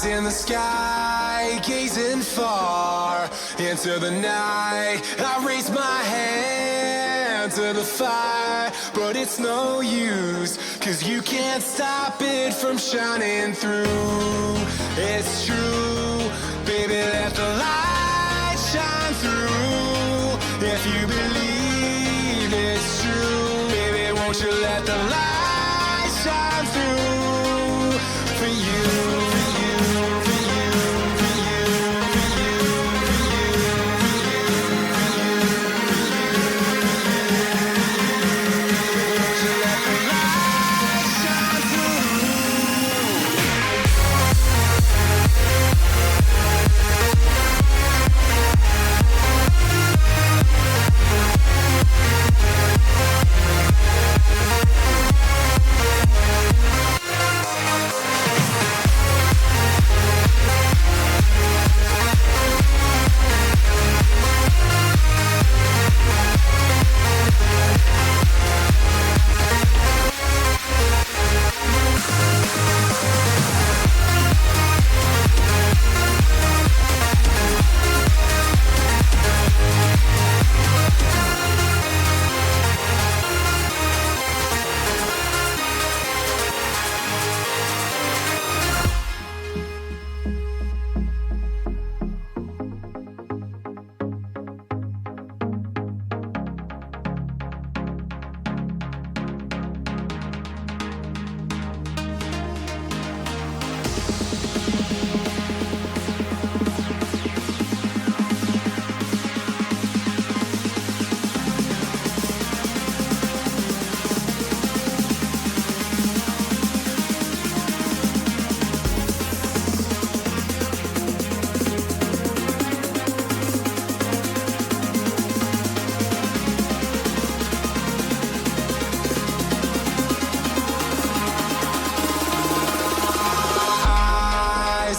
In the sky, gazing far into the night, I raise my hand to the fire, but it's no use, 'cause you can't stop it from shining through. It's true, baby, let the light shine through. If you believe it's true, baby, won't you let the light shine through for you.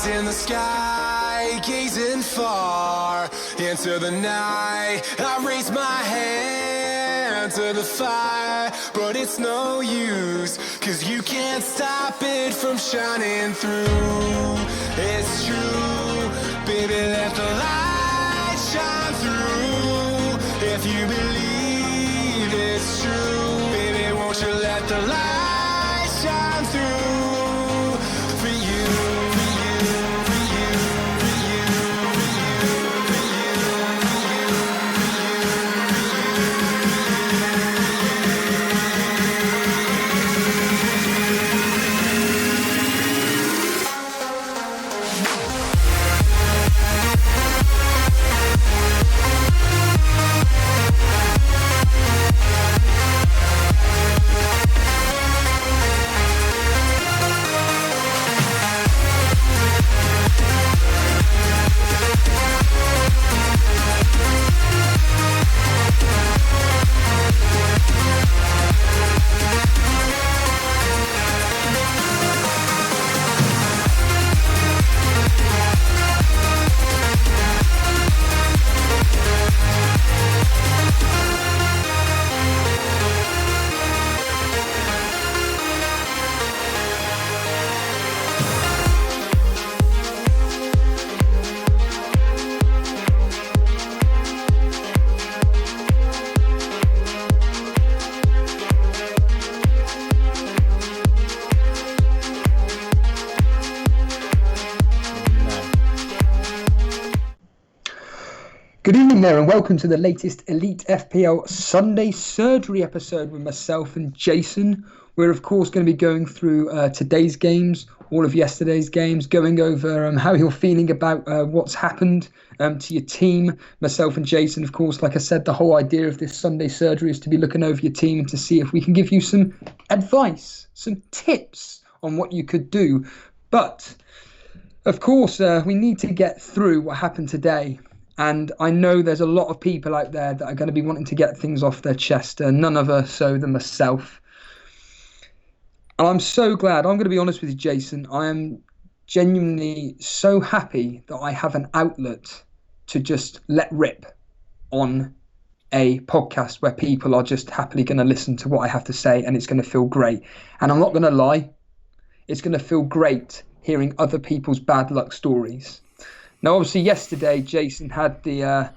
In the sky, gazing far into the night, I raise my hand to the fire, but it's no use, 'cause you can't stop it from shining through. It's true, baby, let the light shine through. If you believe it's true, baby, won't you let the light shine through for you. Good evening there and welcome to the latest Elite FPL Sunday Surgery episode with myself and Jason. We're of course going to be going through today's games, all of yesterday's games, going over how you're feeling about what's happened to your team. Myself and Jason, of course, like I said, the whole idea of this Sunday Surgery is to be looking over your team and to see if we can give you some advice, some tips on what you could do. But of course, we need to get through what happened today. And I know there's a lot of people out there that are going to be wanting to get things off their chest, none other so than myself. And I'm so glad, I'm going to be honest with you, Jason, I am genuinely so happy that I have an outlet to just let rip on a podcast where people are just happily going to listen to what I have to say and it's going to feel great. And I'm not going to lie, it's going to feel great hearing other people's bad luck stories. Now, obviously, yesterday, Jason had the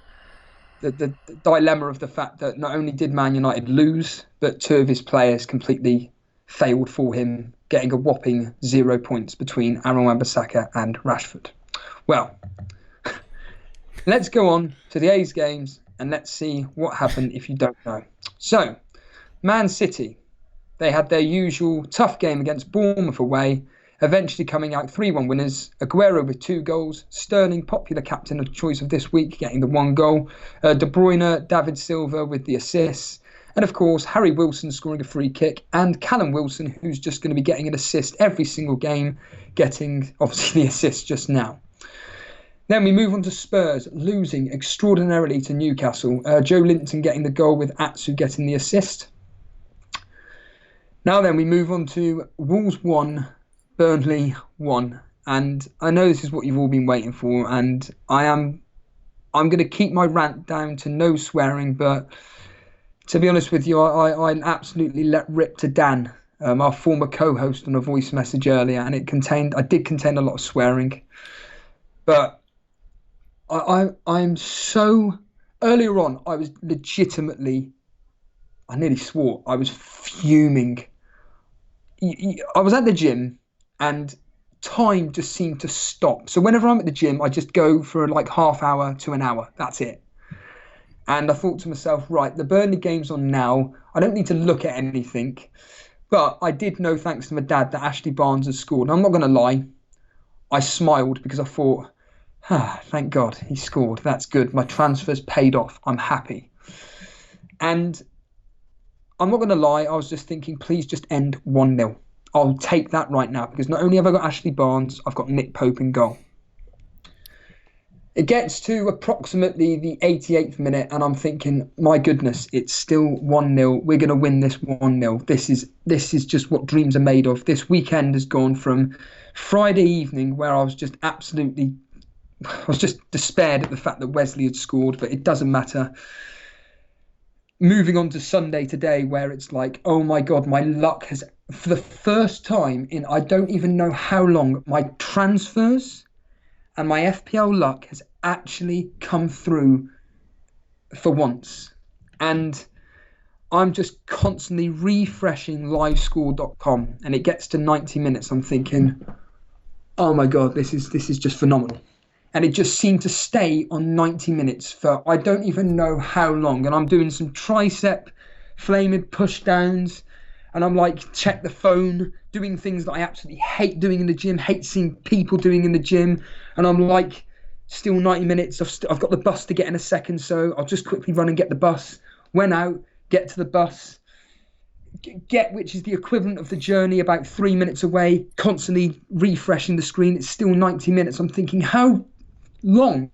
dilemma of the fact that not only did Man United lose, but two of his players completely failed for him, getting a whopping 0 points between Aaron Wan-Bissaka and Rashford. Well, let's go on to the A's games and let's see what happened if you don't know. So, Man City, they had their usual tough game against Bournemouth away, eventually coming out 3-1 winners. Aguero with 2 goals. Sterling, popular captain of choice of this week, getting the 1 goal. De Bruyne, David Silva with the assists. And of course, Harry Wilson scoring a free kick. And Callum Wilson, who's just going to be getting an assist every single game, getting obviously the assist just now. Then we move on to Spurs, losing extraordinarily to Newcastle. Joe Linton getting the goal with Atsu getting the assist. Now then, we move on to Wolves 1, Burnley 1, and I know this is what you've all been waiting for, and I'm going to keep my rant down to no swearing, but to be honest with you, I absolutely let rip to Dan, our former co-host, on a voice message earlier, and I did contain a lot of swearing, but I'm so, earlier on, I was legitimately, I nearly swore, I was fuming. I was at the gym, and time just seemed to stop. So whenever I'm at the gym, I just go for like half hour to an hour. That's it. And I thought to myself, right, the Burnley game's on now. I don't need to look at anything. But I did know, thanks to my dad, that Ashley Barnes has scored. And I'm not going to lie. I smiled because I thought, thank God he scored. That's good. My transfer's paid off. I'm happy. And I'm not going to lie. I was just thinking, please just end 1-0. I'll take that right now because not only have I got Ashley Barnes, I've got Nick Pope in goal. It gets to approximately the 88th minute and I'm thinking, my goodness, it's still 1-0. We're going to win this 1-0. This is just what dreams are made of. This weekend has gone from Friday evening where I was just despaired at the fact that Wesley had scored, but it doesn't matter. Moving on to Sunday today where it's like, oh my God, my luck has, for the first time in I don't even know how long, my transfers and my FPL luck has actually come through for once. And I'm just constantly refreshing livescore.com and it gets to 90 minutes. I'm thinking, oh my God, this is just phenomenal. And it just seemed to stay on 90 minutes for I don't even know how long. And I'm doing some tricep flaming push downs. And I'm like, check the phone, doing things that I absolutely hate doing in the gym, hate seeing people doing in the gym. And I'm like, still 90 minutes. I've got the bus to get in a second. So I'll just quickly run and get the bus. Went out, get to the bus. Which is the equivalent of the journey about 3 minutes away, constantly refreshing the screen. It's still 90 minutes. I'm thinking, how long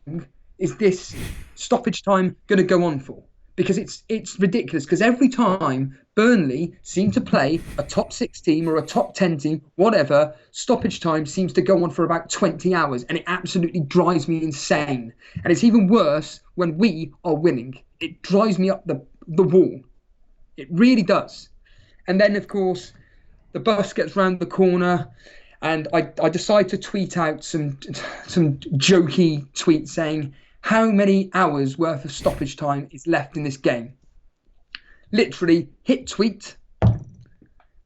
is this stoppage time going to go on for? Because it's ridiculous. Because every time Burnley seem to play a top 6 team or a top 10 team, whatever, stoppage time seems to go on for about 20 hours. And it absolutely drives me insane. And it's even worse when we are winning. It drives me up the wall. It really does. And then, of course, the bus gets round the corner. And I decide to tweet out some jokey tweets saying, how many hours worth of stoppage time is left in this game? Literally hit tweet,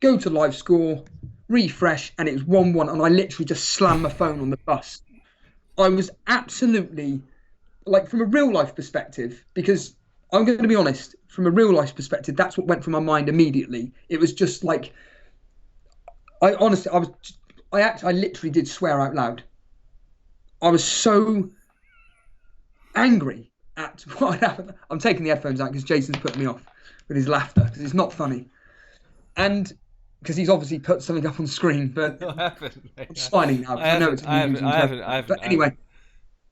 go to live score, refresh, and it's 1-1. And I literally just slammed my phone on the bus. I was absolutely like from a real life perspective, because I'm going to be honest, from a real life perspective, that's what went through my mind immediately. It was just like, I literally did swear out loud. I was so angry at what happened. I'm taking the headphones out because Jason's putting me off with his laughter because it's not funny. And because he's obviously put something up on screen, but No, I haven't. I'm smiling now. I know it's amusing. I haven't. But anyway,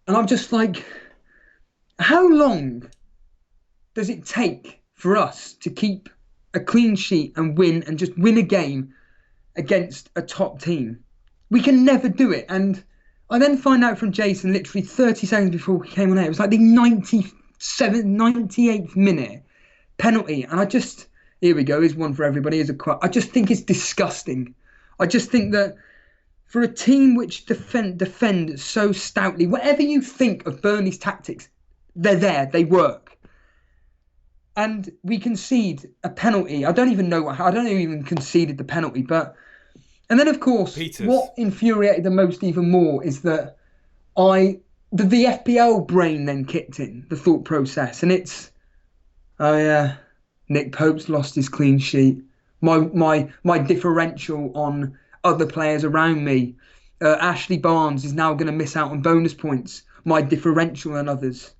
and I'm just like, how long does it take for us to keep a clean sheet and win and just win a game against a top team? We can never do it. And I then find out from Jason literally 30 seconds before we came on air, it was like the 98th minute penalty. And I just, here we go, here's one for everybody. Here's a quote. I just think it's disgusting. I just think that for a team which defend so stoutly, whatever you think of Burnley's tactics, they're there, they work. And we concede a penalty. I don't even conceded the penalty, but... And then, of course, what infuriated the most even more is that the FPL brain then kicked in, the thought process. And it's, oh yeah, Nick Pope's lost his clean sheet. My differential on other players around me. Ashley Barnes is now going to miss out on bonus points. My differential on others.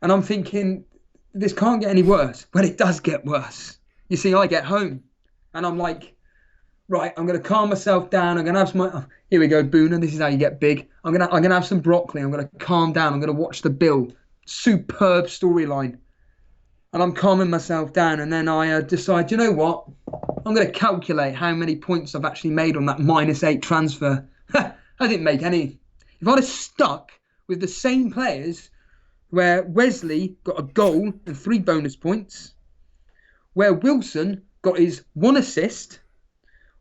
And I'm thinking, this can't get any worse. But it does get worse. You see, I get home and I'm like, right, I'm going to calm myself down. I'm going to have some... Here we go, Boona. This is how you get big. I'm going to have some broccoli. I'm going to calm down. I'm going to watch the Bill. Superb storyline. And I'm calming myself down. And then I decide, you know what? I'm going to calculate how many points I've actually made on that -8 transfer. I didn't make any. If I'd have stuck with the same players, where Wesley got a goal and 3 bonus points, where Wilson got his 1 assist,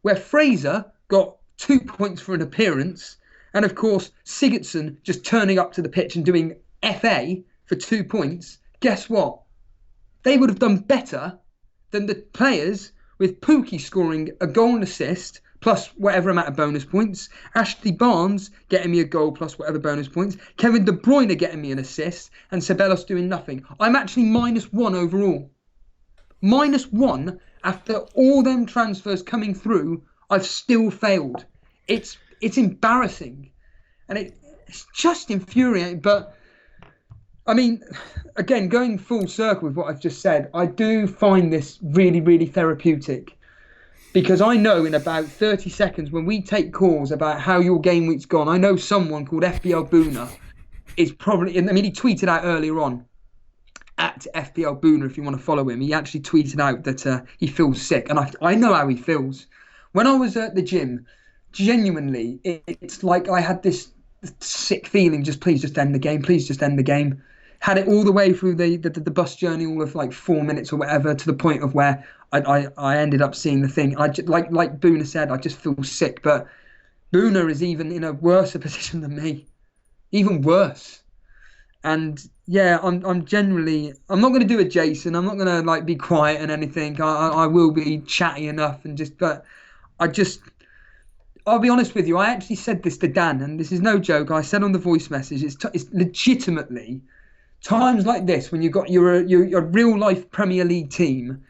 where Fraser got 2 points for an appearance, and of course Sigurdsson just turning up to the pitch and doing FA for 2 points, guess what? They would have done better than the players with Pookie scoring a goal and assist plus whatever amount of bonus points, Ashley Barnes getting me a goal plus whatever bonus points, Kevin De Bruyne getting me an assist, and Ceballos doing nothing. I'm actually -1 overall. -1 after all them transfers coming through, I've still failed. It's embarrassing. And it's just infuriating. But, I mean, again, going full circle with what I've just said, I do find this really, really therapeutic. Because I know in about 30 seconds, when we take calls about how your game week's gone, I know someone called FPL Boona is probably... I mean, he tweeted out earlier on, at FPL Boona, if you want to follow him. He actually tweeted out that he feels sick. And I know how he feels. When I was at the gym, genuinely, it's like I had this sick feeling, please just end the game. Please just end the game. Had it all the way through the bus journey, all of like 4 minutes or whatever, to the point of where I ended up seeing the thing. Like Boona said, I just feel sick. But Boona is even in a worse position than me. Even worse. And yeah, I'm not going to do a Jason. I'm not going to like be quiet and anything. I will be chatty enough but I'll be honest with you. I actually said this to Dan, and this is no joke. I said on the voice message, it's legitimately times like this when you've got your real life Premier League team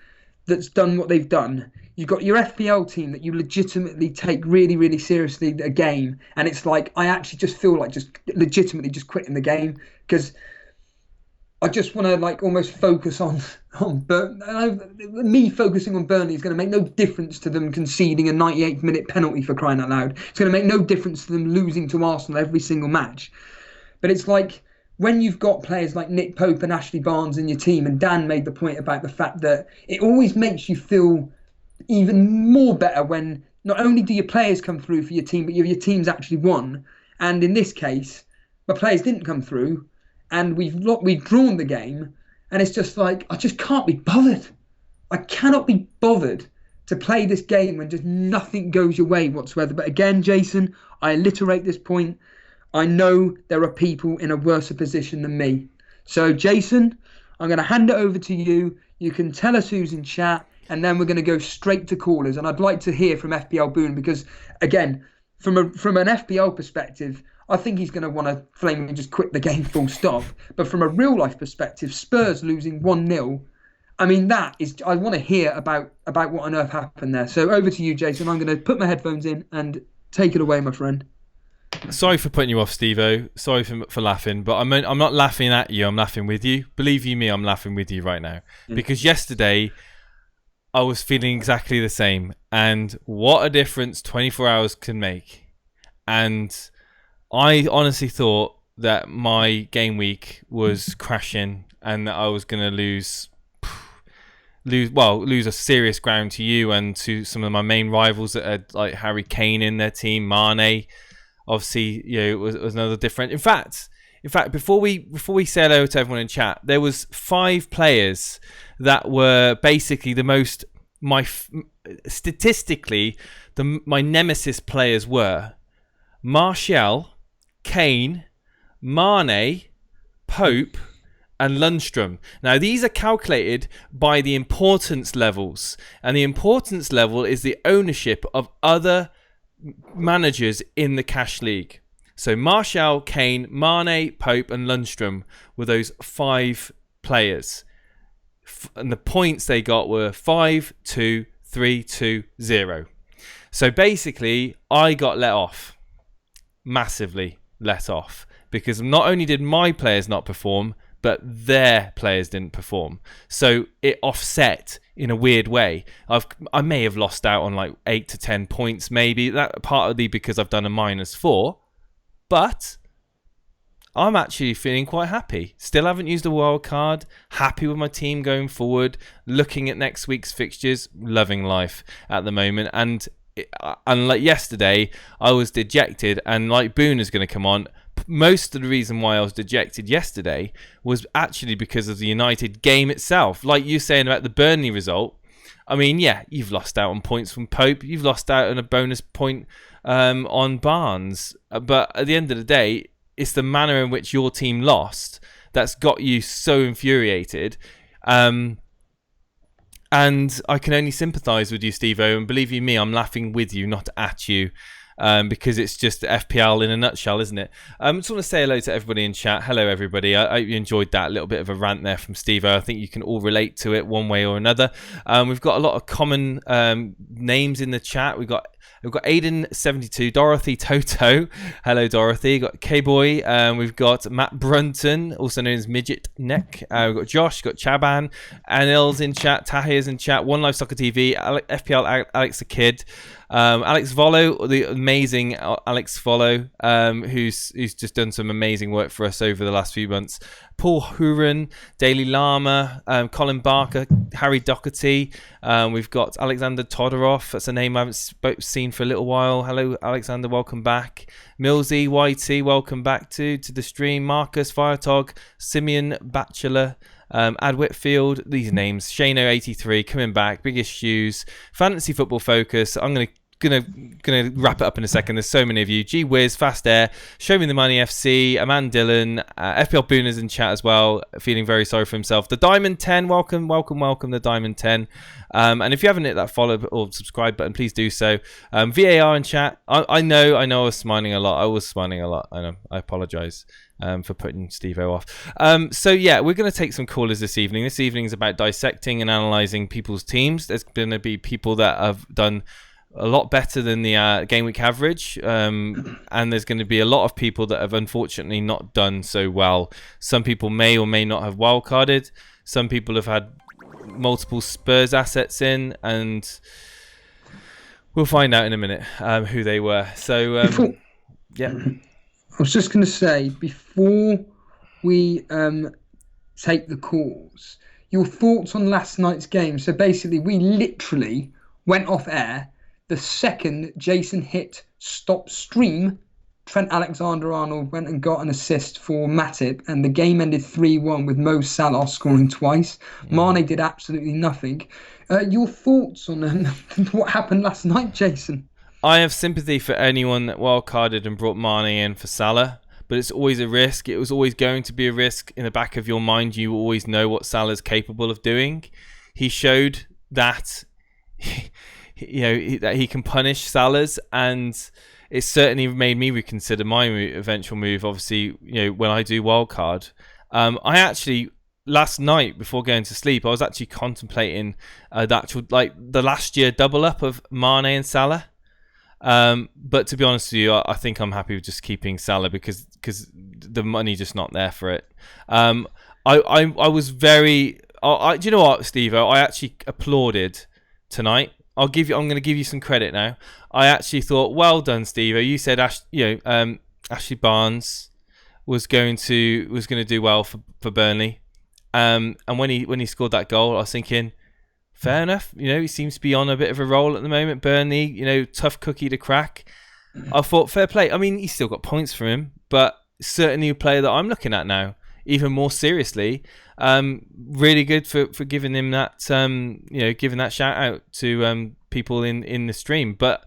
that's done what they've done. You've got your FPL team that you legitimately take really, really seriously a game, and it's like I actually just feel like just legitimately just quitting the game because I just want to like almost focus on Burnley. Me focusing on Burnley is going to make no difference to them conceding a 98th minute penalty, for crying out loud. It's going to make no difference to them losing to Arsenal every single match. But it's like when you've got players like Nick Pope and Ashley Barnes in your team, and Dan made the point about the fact that it always makes you feel even more better when not only do your players come through for your team, but your team's actually won. And in this case, my players didn't come through, and we've drawn the game, and it's just like I just can't be bothered. I cannot be bothered to play this game when just nothing goes your way whatsoever. But again, Jason, I alliterate this point. I know there are people in a worse position than me. So, Jason, I'm going to hand it over to you. You can tell us who's in chat, and then we're going to go straight to callers. And I'd like to hear from FPL Boone because, again, from an FPL perspective, I think he's going to want to flaming just quit the game full stop. But from a real life perspective, Spurs losing 1-0. I mean, that is. I want to hear about what on earth happened there. So over to you, Jason. I'm going to put my headphones in and take it away, my friend. Sorry for putting you off, Steve-O. Sorry for laughing, but I'm not laughing at you. I'm laughing with you. Believe you me, I'm laughing with you right now. Because yesterday, I was feeling exactly the same. And what a difference 24 hours can make. And I honestly thought that my game week was crashing and that I was going to lose a serious ground to you and to some of my main rivals that had like Harry Kane in their team, Mane. Obviously, it was another different. In fact, before we say hello to everyone in chat, there was 5 players that were basically statistically my nemesis players were Martial, Kane, Mane, Pope, and Lundstrom. Now, these are calculated by the importance levels, and the importance level is the ownership of other managers in the Cash League. So Martial, Kane, Mane, Pope, and Lundstrom were those 5 players. And the points they got were 5, 2, 3, 2, 0. So basically, I got let off. Massively let off. Because not only did my players not perform, but their players didn't perform. So it offset in a weird way. I may have lost out on like 8 to 10 points, maybe. That partly because I've done a -4. But I'm actually feeling quite happy. Still haven't used a wild card. Happy with my team going forward. Looking at next week's fixtures. Loving life at the moment. And unlike yesterday, I was dejected. And like Boone is going to come on, most of the reason why I was dejected yesterday was actually because of the United game itself. Like you saying about the Burnley result, I mean, yeah, you've lost out on points from Pope. You've lost out on a bonus point on Barnes. But at the end of the day, it's the manner in which your team lost that's got you so infuriated. And I can only sympathise with you, Steve-O. And believe you me, I'm laughing with you, not at you. Because it's just FPL in a nutshell, isn't it? I just want to say hello to everybody in chat. Hello, everybody. I hope you enjoyed that little bit of a rant there from Steve-O. I think you can all relate to it one way or another. We've got a lot of common names in the chat. We've got Aiden72, Dorothy Toto. Hello, Dorothy. We've got K-Boy. We've got Matt Brunton, also known as Midget Neck. We've got Josh. We've got Chaban. Anil's in chat. Tahir's in chat. One Life Soccer TV. FPL Alex the Kid. Alex Volo, the amazing Alex Volo, who's just done some amazing work for us over the last few months. Paul Huron, Daily Llama, Colin Barker, Harry Doherty. We've got Alexander Todorov. That's a name I haven't seen for a little while. Hello, Alexander. Welcome back. Millsy, YT, welcome back to the stream. Marcus, Firetog, Simeon Bachelor. Ad Whitfield, these names. Shano83 coming back. Biggest Shoes. Fantasy Football Focus. I'm gonna wrap it up in a second. There's so many of you. Gee Whiz, Fast Air, Show Me the Money FC, Aman Dillon, FPL Booners in chat as well, feeling very sorry for himself. The Diamond 10, welcome, the Diamond 10. And if you haven't hit that follow or subscribe button, please do so. VAR in chat. I know I was smiling a lot. I know. I apologise for putting Steve-O off. So yeah, we're going to take some callers this evening. This evening is about dissecting and analysing people's teams. There's going to be people that have done a lot better than the game week average, and there's going to be a lot of people that have unfortunately not done so well. Some people may or may not have wildcarded. Some people have had multiple Spurs assets in, and we'll find out in a minute who they were. So yeah, I was just going to say, before we take the calls, your thoughts on last night's game. So basically, we literally went off air the second Jason hit stop stream. Trent Alexander-Arnold went and got an assist for Matip, and the game ended 3-1 with Mo Salah scoring twice. Mane did absolutely nothing. Your thoughts on what happened last night, Jason? I have sympathy for anyone that wildcarded and brought Mane in for Salah, but it's always a risk. It was always going to be a risk. In the back of your mind, you always know what Salah's capable of doing. He showed that that he can punish Salah's, and it's certainly made me reconsider my eventual move. Obviously, when I do wildcard, I actually last night before going to sleep, I was actually contemplating the last year double up of Mane and Salah. But to be honest with you, I think I'm happy with just keeping Salah because the money's just not there for it. I was very. Do you know what, Steve-O? I actually applauded tonight. I'm going to give you some credit now. I actually thought, well done, Steve-O. You said Ashley Barnes was going to do well for Burnley. And when he scored that goal, I was thinking, fair enough. He seems to be on a bit of a roll at the moment. Burnley, tough cookie to crack. I thought, fair play. I mean, he's still got points for him, but certainly a player that I'm looking at now, even more seriously. Really good for giving him that, giving that shout out to people in the stream. But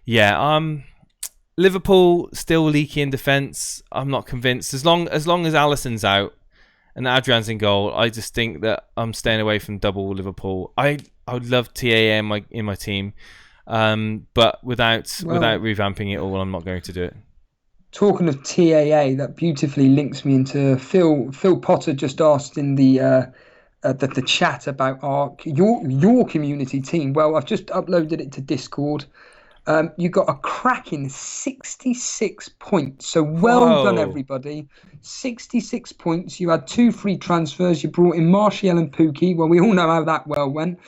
yeah, Liverpool still leaky in defence. I'm not convinced. As long as Alisson's out and Adrian's in goal, I just think that I'm staying away from double Liverpool. I would love TAA in my team, but without revamping it all, I'm not going to do it. Talking of TAA, that beautifully links me into Phil Potter just asked in the chat about your community team. Well, I've just uploaded it to Discord. You got a cracking 66 points. So well done, everybody. 66 points. You had 2 free transfers. You brought in Martial and Pookie. Well, we all know how that went.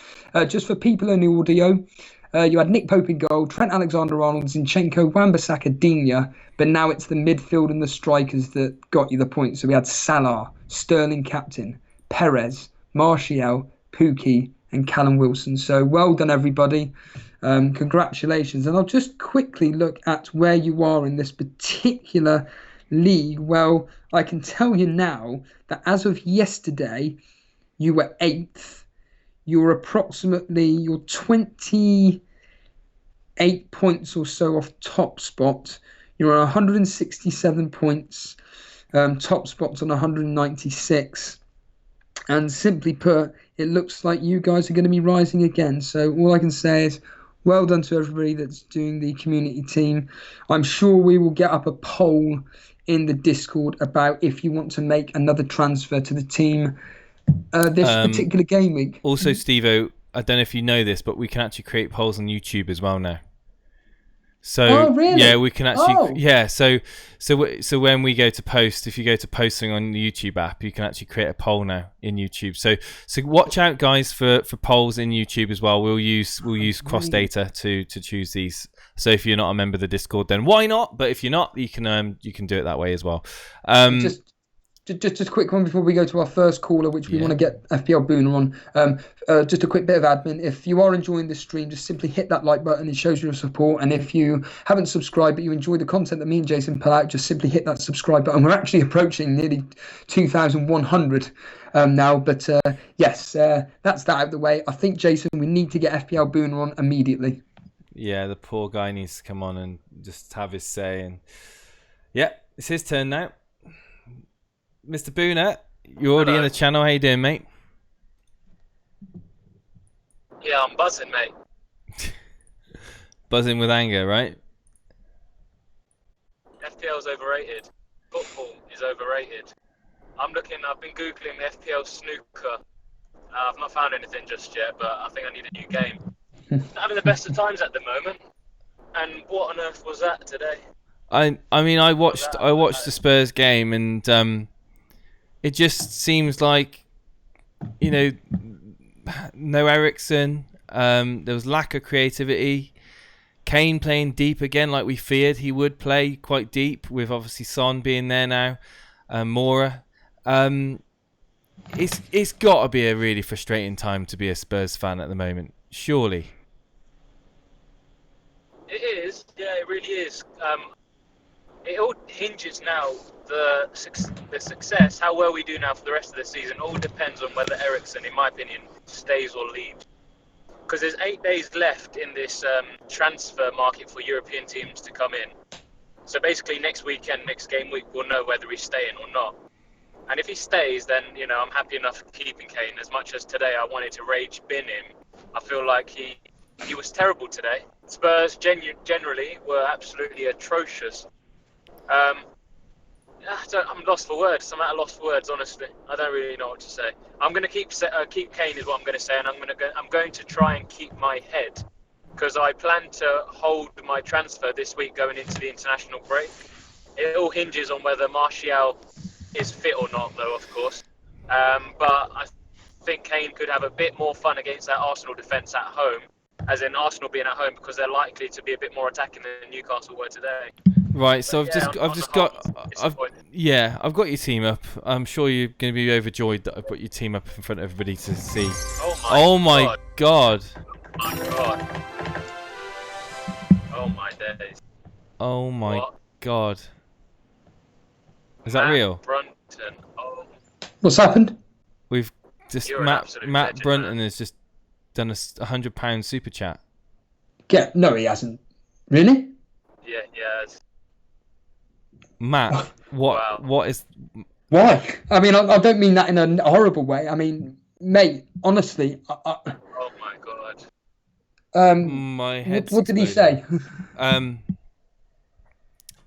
Just for people in the audio, you had Nick Pope in goal, Trent Alexander-Arnold, Zinchenko, Wan-Bissaka, Digne. But now it's the midfield and the strikers that got you the points. So we had Salah, Sterling captain, Perez, Martial, Pookie, and Callum Wilson. So well done, everybody. Congratulations. And I'll just quickly look at where you are in this particular league. Well, I can tell you now that as of yesterday, you were 8th. You're 28 points or so off top spot. You're on 167 points. Top spot's on 196. And simply put, it looks like you guys are going to be rising again. So all I can say is, well done to everybody that's doing the community team. I'm sure we will get up a poll in the Discord about if you want to make another transfer to the team this particular game week. Also, Steve-O, I don't know if you know this, but we can actually create polls on YouTube as well now. So really? Yeah, we can actually So when we go to post, if you go to posting on the YouTube app, you can actually create a poll now in YouTube. So watch out, guys, for polls in YouTube as well. We'll use cross data to choose these. So if you're not a member of the Discord, then why not? But if you're not, you can do it that way as well. Just a quick one before we go to our first caller, which we want to get FPL Booner on. Just a quick bit of admin. If you are enjoying this stream, just simply hit that like button. It shows your support. And if you haven't subscribed, but you enjoy the content that me and Jason pull out, just simply hit that subscribe button. We're actually approaching nearly 2,100 now. But yes, that's that out of the way. I think, Jason, we need to get FPL Booner on immediately. Yeah, the poor guy needs to come on and just have his say. And yeah, it's his turn now. Mr. Booner, you're already in the channel. How you doing, mate? Yeah, I'm buzzing, mate. Buzzing with anger, right? FPL's overrated. Football is overrated. I've been Googling the FPL snooker. I've not found anything just yet, but I think I need a new game. Having the best of times at the moment. And what on earth was that today? I mean, I watched the Spurs game, and it just seems like, no Eriksen. There was lack of creativity. Kane playing deep again, like we feared he would play quite deep, with obviously Son being there now. Mora. It's got to be a really frustrating time to be a Spurs fan at the moment, surely. It is. Yeah, it really is. It all hinges now. The success, how well we do now for the rest of the season, all depends on whether Eriksen, in my opinion, stays or leaves. Because there's 8 days left in this transfer market for European teams to come in. So basically next weekend, next game week, we'll know whether he's staying or not. And if he stays, then, I'm happy enough keeping Kane. As much as today I wanted to rage bin him, I feel like he was terrible today. Spurs generally were absolutely atrocious. I'm lost for words. I'm at a loss for words, honestly. I don't really know what to say. I'm going to keep Kane is what I'm going to say, and I'm going to try and keep my head, because I plan to hold my transfer this week going into the international break. It all hinges on whether Martial is fit or not, though, of course. But I think Kane could have a bit more fun against that Arsenal defence at home, as in Arsenal being at home, because they're likely to be a bit more attacking than Newcastle were today. Right, so But I've got your team up. I'm sure you're going to be overjoyed that I've put your team up in front of everybody to see. Oh my god. Oh my god. Oh my days. Oh my What? god. Is that real? Brunton. Oh. What's happened? We've just You're an Matt absolute legend, Brunton man. has just done a £100 super chat. No, he hasn't. Really? Yeah, yeah. Matt, Wow. what is? Why? I mean, I don't mean that in a horrible way. I mean, mate, honestly. Oh my god. My head's What did he exploding. say?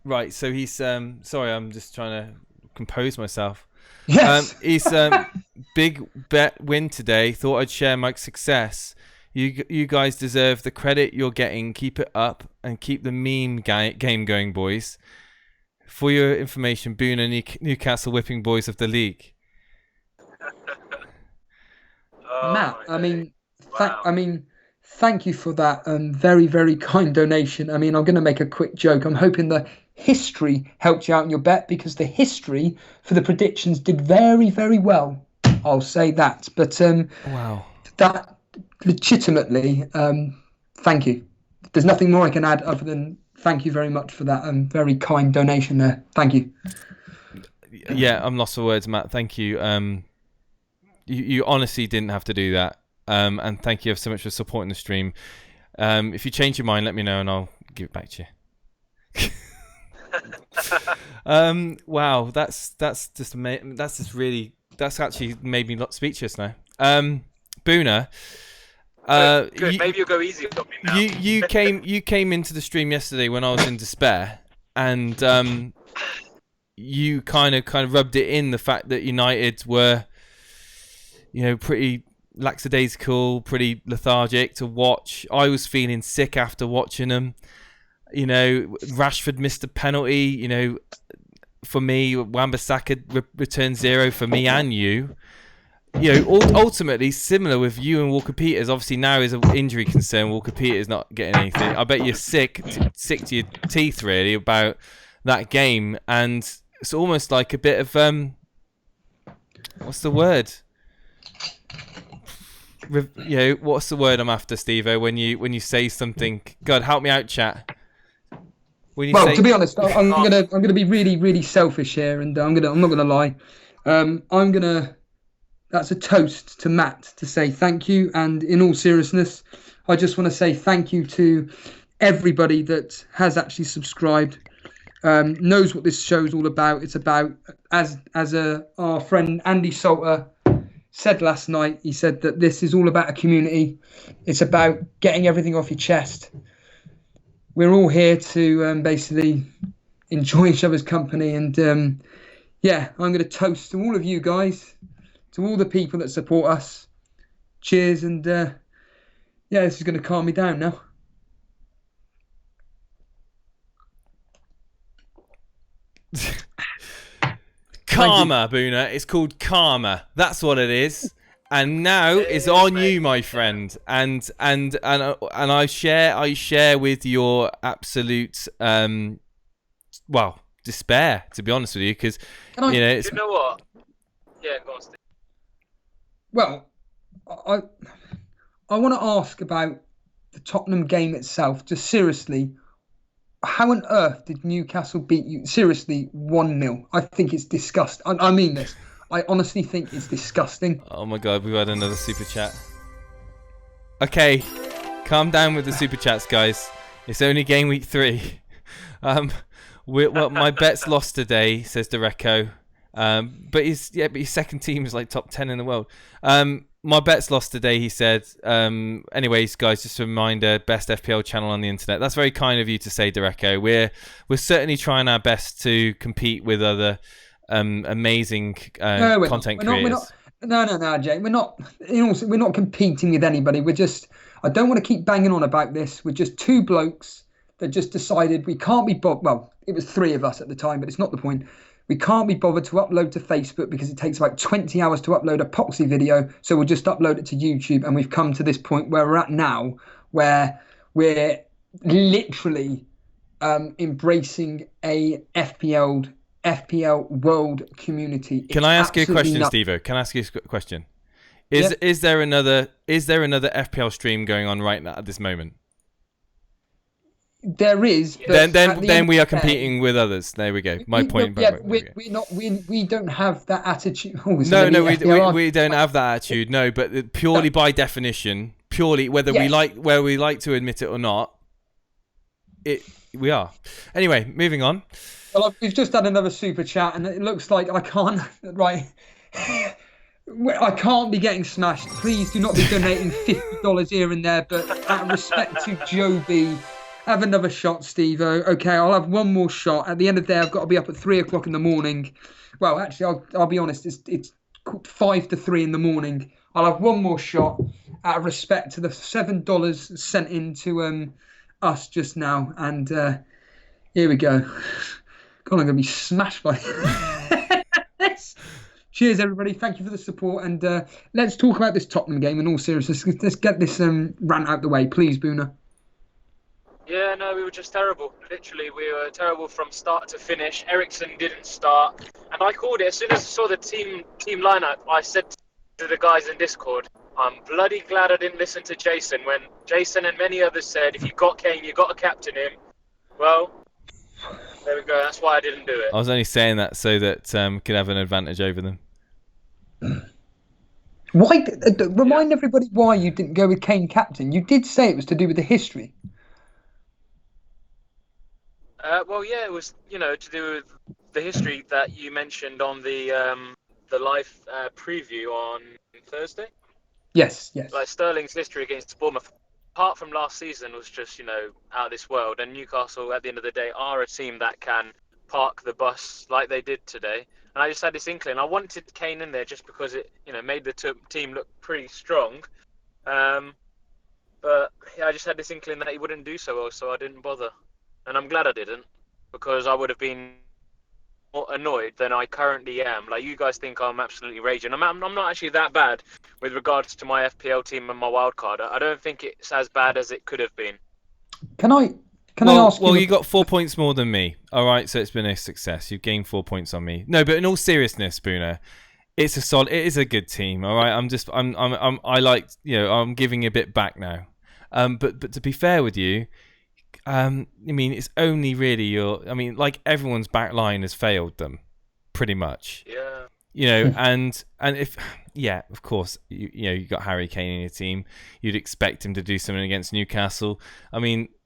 Right, so he's sorry, I'm just trying to compose myself. Yes. He's big bet win today. Thought I'd share my success. You guys deserve the credit you're getting. Keep it up and keep the meme game going, boys. For your information, Boone and Newcastle whipping boys of the league. Matt, my I mean, Wow. thank you for that very, very kind donation. I mean, I'm going to make a quick joke. I'm hoping the history helped you out in your bet, because the history for the predictions did very, very well. I'll say that. But Wow. that legitimately, thank you. There's nothing more I can add other than thank you very much for that very kind donation there. Thank you. Yeah, I'm lost for words, Matt. Thank you. You honestly didn't have to do that. And thank you so much for supporting the stream. If you change your mind, let me know and I'll give it back to you. Wow, that's just amazing. That's actually made me not speechless now. Boona. Good. Maybe you'll go easy on me now. You came into the stream yesterday when I was in despair, and you kind of rubbed it in, the fact that United were, pretty lackadaisical, pretty lethargic to watch. I was feeling sick after watching them. Rashford missed a penalty. For me, Wan-Bissaka returned 0 for me and you. Ultimately similar with you and Walker Peters. Obviously now is an injury concern. Walker Peters not getting anything. I bet you're sick to your teeth really about that game, and it's almost like a bit of what's the word? What's the word I'm after, Steve-O, when you say something? God, help me out, chat. To be honest, I'm gonna be really, really selfish here, and I'm not gonna lie. That's a toast to Matt to say thank you. And in all seriousnness, I just want to say thank you to everybody that has actually subscribed, knows what this show's all about. It's about, as our friend Andy Salter said last night, he said that this is all about a community. It's about getting everything off your chest. We're all here to basically enjoy each other's company. And I'm going to toast to all of you guys, to all the people that support us. Cheers, and this is going to calm me down now. Karma, Boona. It's called karma. That's what it is. And now it's on you, my friend. And I share with your absolute despair, to be honest with you, because You know what? Yeah, go on, Steve. Well, I want to ask about the Tottenham game itself. Just seriously, how on earth did Newcastle beat you? Seriously, 1-0. I think it's disgusting. I mean this. I honestly think it's disgusting. Oh my God, we've had another super chat. Okay, calm down with the super chats, guys. It's only game week 3. My bet's lost today, says Dereco. But his second team is like top 10 in the world. my bet's lost today, he said. Anyways, guys, just a reminder, best FPL channel on the internet. That's very kind of you to say, Dereco. We're certainly trying our best to compete with other amazing content creators. No, Jay. We're not competing with anybody. I don't want to keep banging on about this. We're just two blokes that just decided we can't be bothered. Well, it was three of us at the time, but it's not the point. We can't be bothered to upload to Facebook because it takes about 20 hours to upload a Poxy video. So we'll just upload it to YouTube. And we've come to this point where we're at now, where we're literally embracing a FPL world community. Can I ask you a question, Steve-O? Can I ask you a question? Is there another FPL stream going on right now at this moment? There is. Then we are competing with others. There we go. My point. We don't have that attitude. We don't have that attitude. No, but purely by definition, whether we like to admit it or not, we are. Anyway, moving on. Well, we've just had another super chat, and it looks like I can't. Right. I can't be getting smashed. Please do not be donating $50 here and there. But out of respect to Joe B, have another shot, Steve-O. Okay, I'll have one more shot. At the end of the day, I've got to be up at 3 o'clock in the morning. Well, actually, I'll be honest. It's 5 to 3 in the morning. I'll have one more shot out of respect to the $7 sent into us just now. And here we go. God, I'm going to be smashed by this. Cheers, everybody. Thank you for the support. And let's talk about this Tottenham game in all seriousness. Let's get this rant out the way. Please, Boona. Yeah, no, we were just terrible. Literally, we were terrible from start to finish. Eriksen didn't start. And I called it. As soon as I saw the team lineup, I said to the guys in Discord, I'm bloody glad I didn't listen to Jason when Jason and many others said, if you got Kane, you got to captain him. Well, there we go. That's why I didn't do it. I was only saying that so that could have an advantage over them. Why? Remind everybody why you didn't go with Kane captain. You did say it was to do with the history. Well, yeah, it was to do with the history that you mentioned on the live preview on Thursday. Yes. Like Sterling's history against Bournemouth, apart from last season, was just out of this world. And Newcastle, at the end of the day, are a team that can park the bus like they did today. And I just had this inkling. I wanted Kane in there just because it made the team look pretty strong. But yeah, I just had this inkling that he wouldn't do so well, so I didn't bother. And I'm glad I didn't, because I would have been more annoyed than I currently am. Like, you guys think I'm absolutely raging. I'm not actually that bad with regards to my FPL team and my wildcard. I don't think it's as bad as it could have been. Can I ask you... Well, you got 4 points more than me. All right, so it's been a success. You've gained 4 points on me. No, but in all seriousness, Boona, it is a good team. All right, I'm giving a bit back now. But to be fair with you, it's only really like everyone's back line has failed them, pretty much. Yeah. And if, of course, you got Harry Kane in your team, you'd expect him to do something against Newcastle.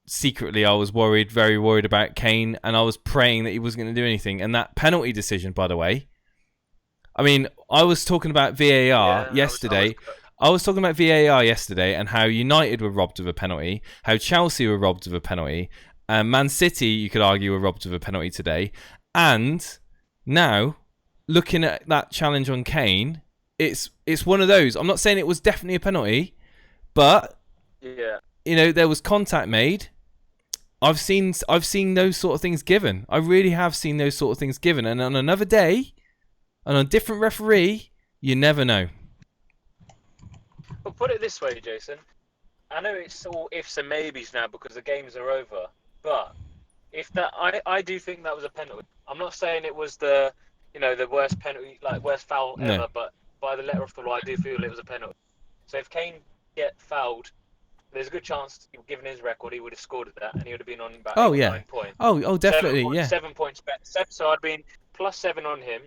Secretly, I was very worried about Kane, and I was praying that he wasn't going to do anything. And that penalty decision, by the way, I was talking about VAR yesterday. I was talking about VAR yesterday and how United were robbed of a penalty, how Chelsea were robbed of a penalty, and Man City, you could argue, were robbed of a penalty today. And now, looking at that challenge on Kane, it's one of those. I'm not saying it was definitely a penalty, but there was contact made. I've seen those sort of things given. I really have seen those sort of things given. And on another day, and on a different referee, you never know. But put it this way, Jason. I know it's all ifs and maybes now because the games are over. But I do think that was a penalty. I'm not saying it was the worst penalty, like worst foul ever. But by the letter of the law, I do feel it was a penalty. So if Kane get fouled, there's a good chance, given his record, he would have scored that and he would have been on about 9 points. Oh, definitely, 7 points better. So I'd been +7 on him.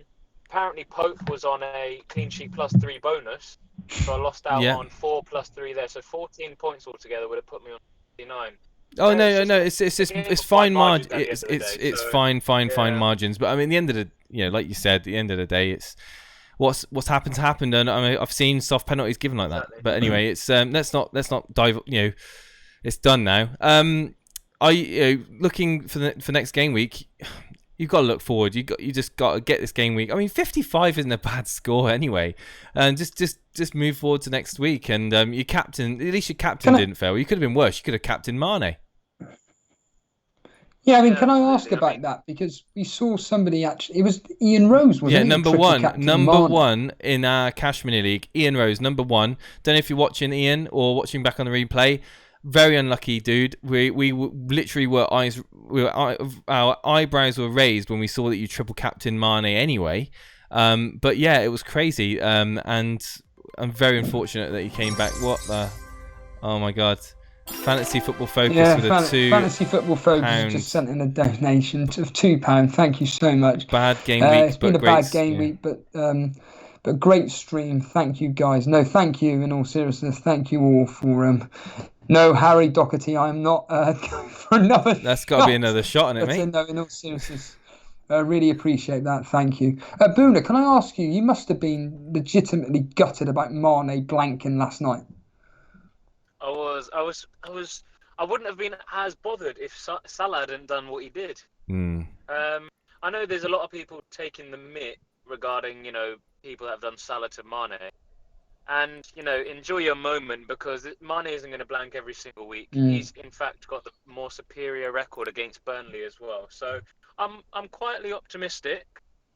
Apparently, Pope was on a clean sheet +3 bonus. So I lost out on 4 +3 there. So 14 points altogether would have put me on 59. Oh no! It's fine margin. It's fine margins. But at the end of the, like you said, at the end of the day, it's what's happened, and I mean, I've seen soft penalties given like that. But anyway, it's let's not dive. It's done now. Looking for next game week. You've got to look forward. You just got to get this game week. I mean, 55 isn't a bad score anyway. And just move forward to next week. And your captain, at least your captain didn't fail. You could have been worse. You could have captained Mane. Yeah, I mean, can I ask about that? Because we saw somebody actually. It was Ian Rose, wasn't it? Yeah, number one in our Cash Mini League. Ian Rose, number one. Don't know if you're watching, Ian, or watching back on the replay. Very unlucky, dude. We literally our eyebrows were raised when we saw that you triple captain Mane anyway. But yeah, it was crazy. And I'm very unfortunate that he came back. What the? Oh my God. Fantasy Football Focus with a £2. Fantasy Football Focus just sent in a donation of £2. Thank you so much. Bad game week, it's been a bad game week, but great stream. Thank you guys. No, thank you. In all seriousness, thank you all for. No, Harry Doherty, I'm not going for another. That's got to be another shot in it, mate. No, in all seriousness, I really appreciate that. Thank you. Boona, can I ask you? You must have been legitimately gutted about Mane blanking last night. I wouldn't have been as bothered if Salah hadn't done what he did. I know there's a lot of people taking the mick regarding, people that have done Salah to Mane. And, enjoy your moment, because Mane isn't going to blank every single week. He's, in fact, got the more superior record against Burnley as well. So I'm quietly optimistic.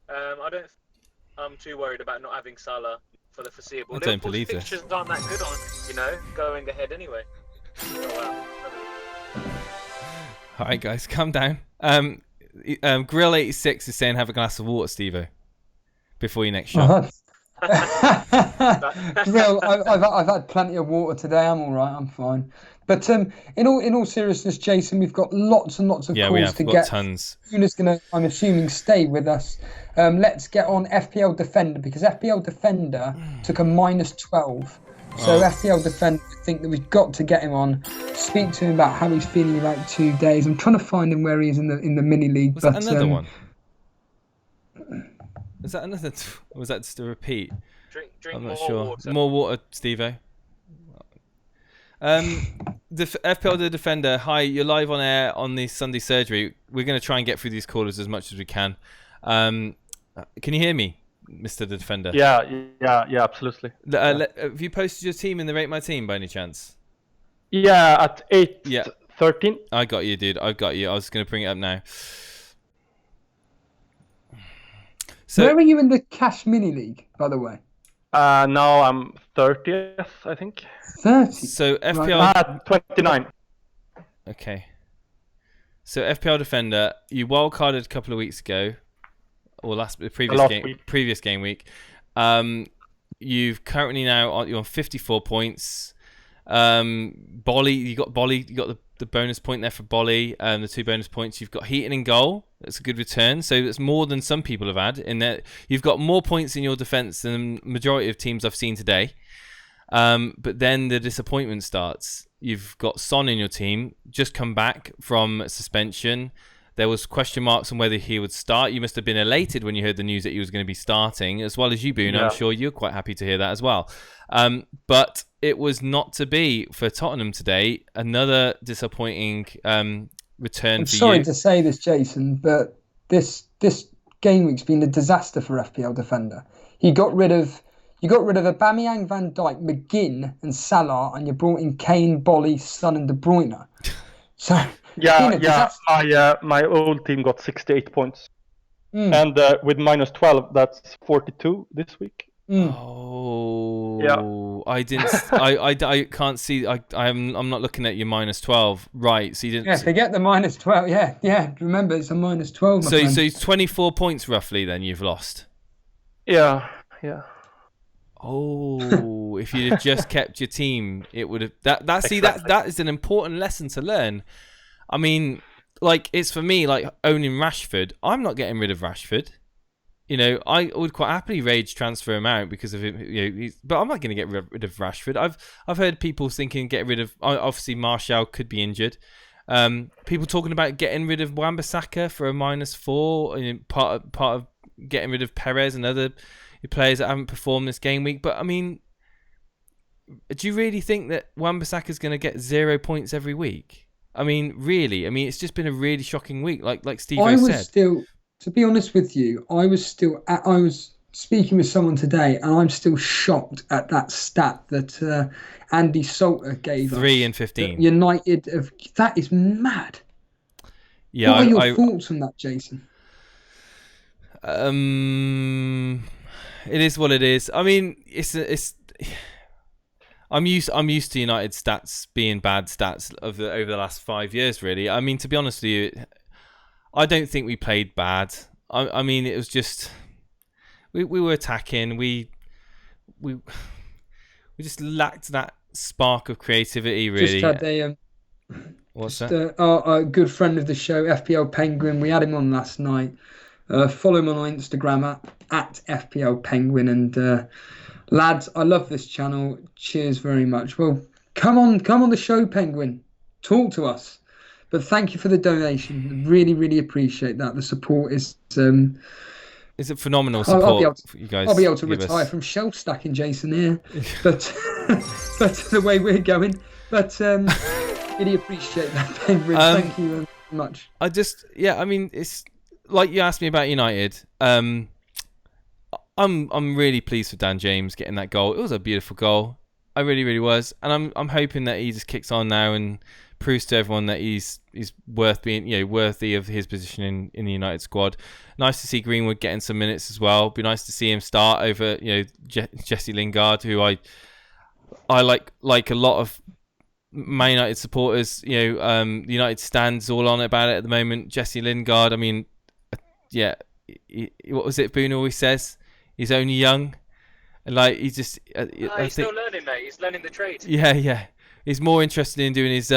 I'm too worried about not having Salah for the foreseeable. I don't believe this. Fixtures aren't that good on, going ahead anyway. All right, guys, calm down. Grill86 is saying have a glass of water, Steve-O, before your next shot. Grill, I've had plenty of water today. I'm all right. I'm fine. But in all seriousness, Jason, we've got lots and lots of calls to get. Tons. Yuna's gonna, I'm assuming, stay with us. Let's get on FPL Defender, because FPL Defender took a -12. So FPL Defender, I think that we've got to get him on. Speak to him about how he's feeling about 2 days. I'm trying to find him where he is in the mini league. Was that another one? Was that another? Was that just a repeat? Drink I'm not more sure. water. More water, Steve-O. The FPL the Defender. Hi, you're live on air on the Sunday surgery. We're going to try and get through these callers as much as we can. Can you hear me, Mr. the Defender? Yeah, absolutely. Have you posted your team in the Rate My Team by any chance? Yeah, at 8:13. I got you, dude. I've got you. I was going to bring it up now. So, where are you in the Cash Mini League, by the way? Now I'm 30th, I think. 30. So FPL 29. Okay. So FPL Defender, you wildcarded a couple of weeks ago, or previous game week. You've currently you're on 54 points. Bolly, you got the bonus point there for Bolly, the 2 bonus points. You've got Heaton in goal. That's a good return. So it's more than some people have had. In that you've got more points in your defence than the majority of teams I've seen today. But then the disappointment starts. You've got Son in your team, just come back from suspension. There was question marks on whether he would start. You must have been elated when you heard the news that he was going to be starting, as well as you, Boone. Yeah. I'm sure you're quite happy to hear that as well. But it was not to be for Tottenham today. Another disappointing return I'm for you. sorry to say this, Jason, but this game week's been a disaster for FPL Defender. You got rid of Aubameyang, Van Dijk, McGinn, and Salah, and you brought in Kane, Bolly, Son, and De Bruyne. So my old team got 68 points, and with -12, that's 42 this week. Oh, yeah. I didn't. I can't see. I'm not looking at your -12. Right, so you didn't. Yeah, forget the -12. Yeah. Remember, it's a -12. So it's 24 points roughly. Then you've lost. Yeah. Oh, if you'd have just kept your team, it would have. That is an important lesson to learn. I mean, like, it's for me, like owning Rashford. I'm not getting rid of Rashford. I would quite happily rage transfer him out because of him. But I'm not going to get rid of Rashford. I've heard people thinking get rid of. Obviously, Martial could be injured. People talking about getting rid of Wan-Bissaka for a -4. Part of getting rid of Perez and other. your players that haven't performed this game week. But I mean, do you really think that Wan-Bissaka's going to get 0 points every week? I mean, really? I mean, it's just been a really shocking week, like Steve said. To be honest with you, I was speaking with someone today, and I'm still shocked at that stat that Andy Salter gave 3 us. and 15. United, that is mad. Yeah, what are your thoughts on that, Jason? It is what it is. I mean, I'm used to United stats being bad stats over the last 5 years. Really, I mean, to be honest with you, I don't think we played bad. I mean, it was just we were attacking. We just lacked that spark of creativity. Really. Just had What's that? A good friend of the show, FPL Penguin. We had him on last night. Follow him on Instagram at FPL Penguin. And lads, I love this channel. Cheers very much. Well, come on the show, Penguin. Talk to us. But thank you for the donation. Really, really appreciate that. The support is It's a phenomenal support for you guys. I'll be able to retire from shelf stacking, Jason, here. but the way we're going. But really appreciate that, Penguin. Thank you very much. I mean, it's like you asked me about United. I'm really pleased with Dan James getting that goal. It was a beautiful goal. I really, really was. And I'm hoping that he just kicks on now and proves to everyone that he's worth being, worthy of his position in the United squad. Nice to see Greenwood getting some minutes as well. Be nice to see him start over, Jesse Lingard, who I like a lot of Man United supporters. The United stands all on about it at the moment. Jesse Lingard. I mean, what was it Boone always says? He's only young. And he's just... he's still learning, mate. He's learning the trade. Yeah. He's more interested in doing his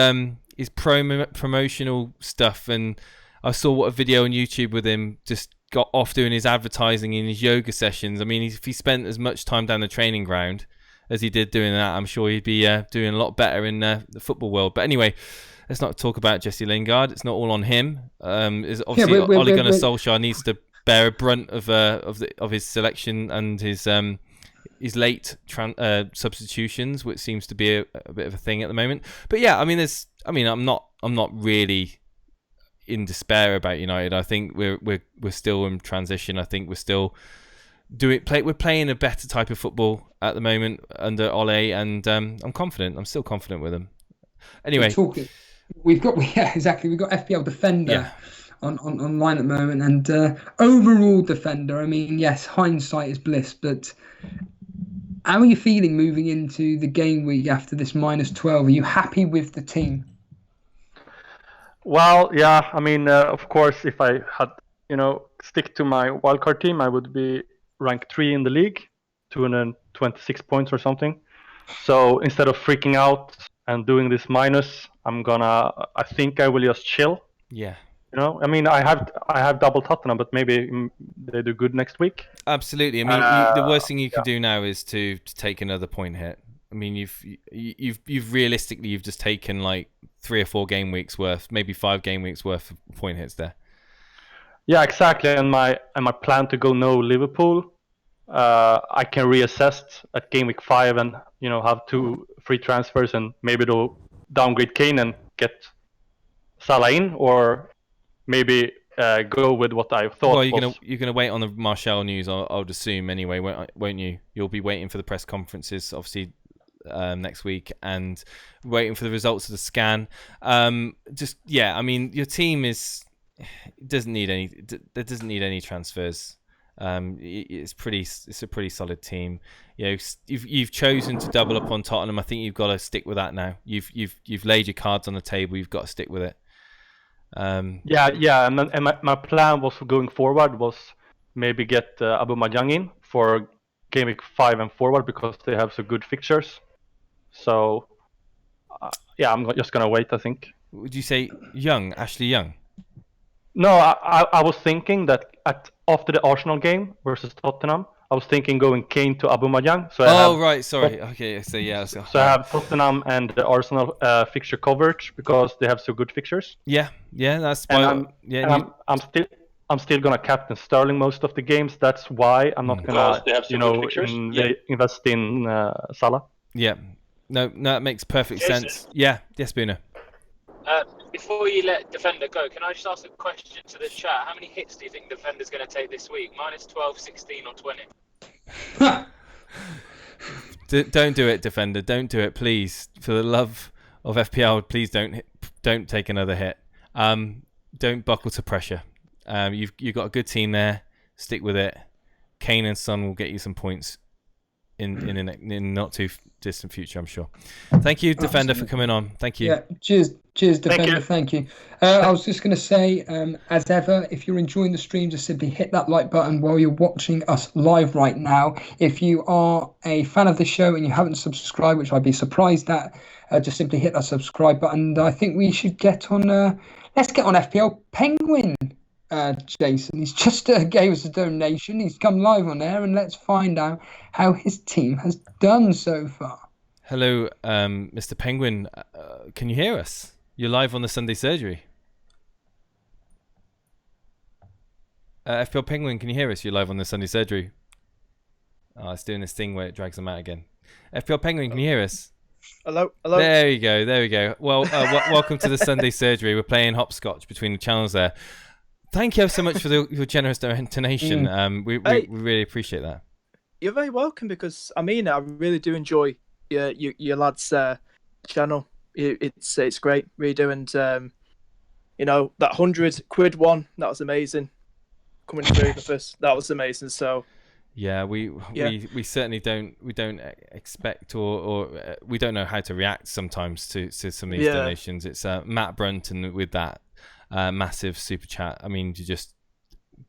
promotional stuff. And I saw a video on YouTube with him just got off doing his advertising in his yoga sessions. I mean, if he spent as much time down the training ground as he did doing that, I'm sure he'd be doing a lot better in the football world. But anyway, let's not talk about Jesse Lingard. It's not all on him. Ole Gunnar Solskjaer needs to bear a brunt of his selection and his late substitutions, which seems to be a bit of a thing at the moment. But yeah, I mean, I'm not really in despair about United. I think we're still in transition. I think we're still we're playing a better type of football at the moment under Ole, and I'm confident. I'm still confident with him. Anyway, we've got FPL Defender online at the moment, and overall Defender. I mean, yes, hindsight is bliss, but how are you feeling moving into the game week after this -12? Are you happy with the team? Well, yeah. I mean, of course, if I had, stick to my wildcard team, I would be ranked 3 in the league, 226 points or something. So instead of freaking out and doing this minus, I think I will just chill. Yeah. I mean, I have double Tottenham, but maybe they do good next week. Absolutely. I mean, the worst thing you can do now is to take another point hit. I mean, you've realistically just taken like 3 or 4 game weeks worth, maybe 5 game weeks worth of point hits there. Yeah, exactly. And my plan to go no Liverpool, I can reassess at game week 5 and have 2 free transfers and maybe they'll downgrade Kane and get Salah in, or maybe go with what I thought. Well, you're gonna wait on the Martial news, I would assume anyway, won't you? You'll be waiting for the press conferences, obviously, next week, and waiting for the results of the scan. I mean, your team doesn't need any transfers. It's a pretty solid team. You've chosen to double up on Tottenham. I think you've got to stick with that now. You've laid your cards on the table. You've got to stick with it. And my plan was going forward was maybe get Aubameyang in for game week 5 and forward because they have so good fixtures. So I'm just gonna wait, I think. Would you say Ashley Young? No, I was thinking that after the Arsenal game versus Tottenham, I was thinking going Kane to Aubameyang. Sorry. Okay, so yeah. So I have Tottenham and the Arsenal fixture coverage because they have so good fixtures. Yeah, that's. I'm I'm still gonna captain Sterling most of the games. That's why I'm not gonna, invest in Salah. Yeah. No, that makes perfect sense. Yeah. Yes, Buna. Before you let Defender go, can I just ask a question to the chat? How many hits do you think Defender's going to take this week? Minus 12, 16 or 20? Don't do it, Defender. Don't do it, please. For the love of FPL, please don't take another hit. Don't buckle to pressure. You've got a good team there. Stick with it. Kane and Son will get you some points in not too distant future, I'm sure. Thank you, Defender, for coming on. Thank you. Yeah, cheers, Defender. Thank you. I was just going to say, as ever, if you're enjoying the stream, just simply hit that like button while you're watching us live right now. If you are a fan of the show and you haven't subscribed, which I'd be surprised at, just simply hit that subscribe button. And I think we should get on. Let's get on FPL Penguin. Jason, he's just gave us a donation. He's come live on air, and let's find out how his team has done so far. Hello, Mr. Penguin. Can you hear us? You're live on the Sunday Surgery. FPL Penguin, can you hear us? You're live on the Sunday Surgery. Oh, it's doing this thing where it drags them out again. FPL Penguin, can you hear us? Hello. There we go. Well, welcome to the Sunday Surgery. We're playing hopscotch between the channels there. Thank you so much for your generous donation. We really appreciate that. You're very welcome, because I really do enjoy your lads' channel. It's great, really do. And that £100 one, that was amazing. Coming through the first, that was amazing. So yeah, we certainly don't expect or we don't know how to react sometimes to some of these donations. It's Matt Brunton with that massive super chat. I mean, you just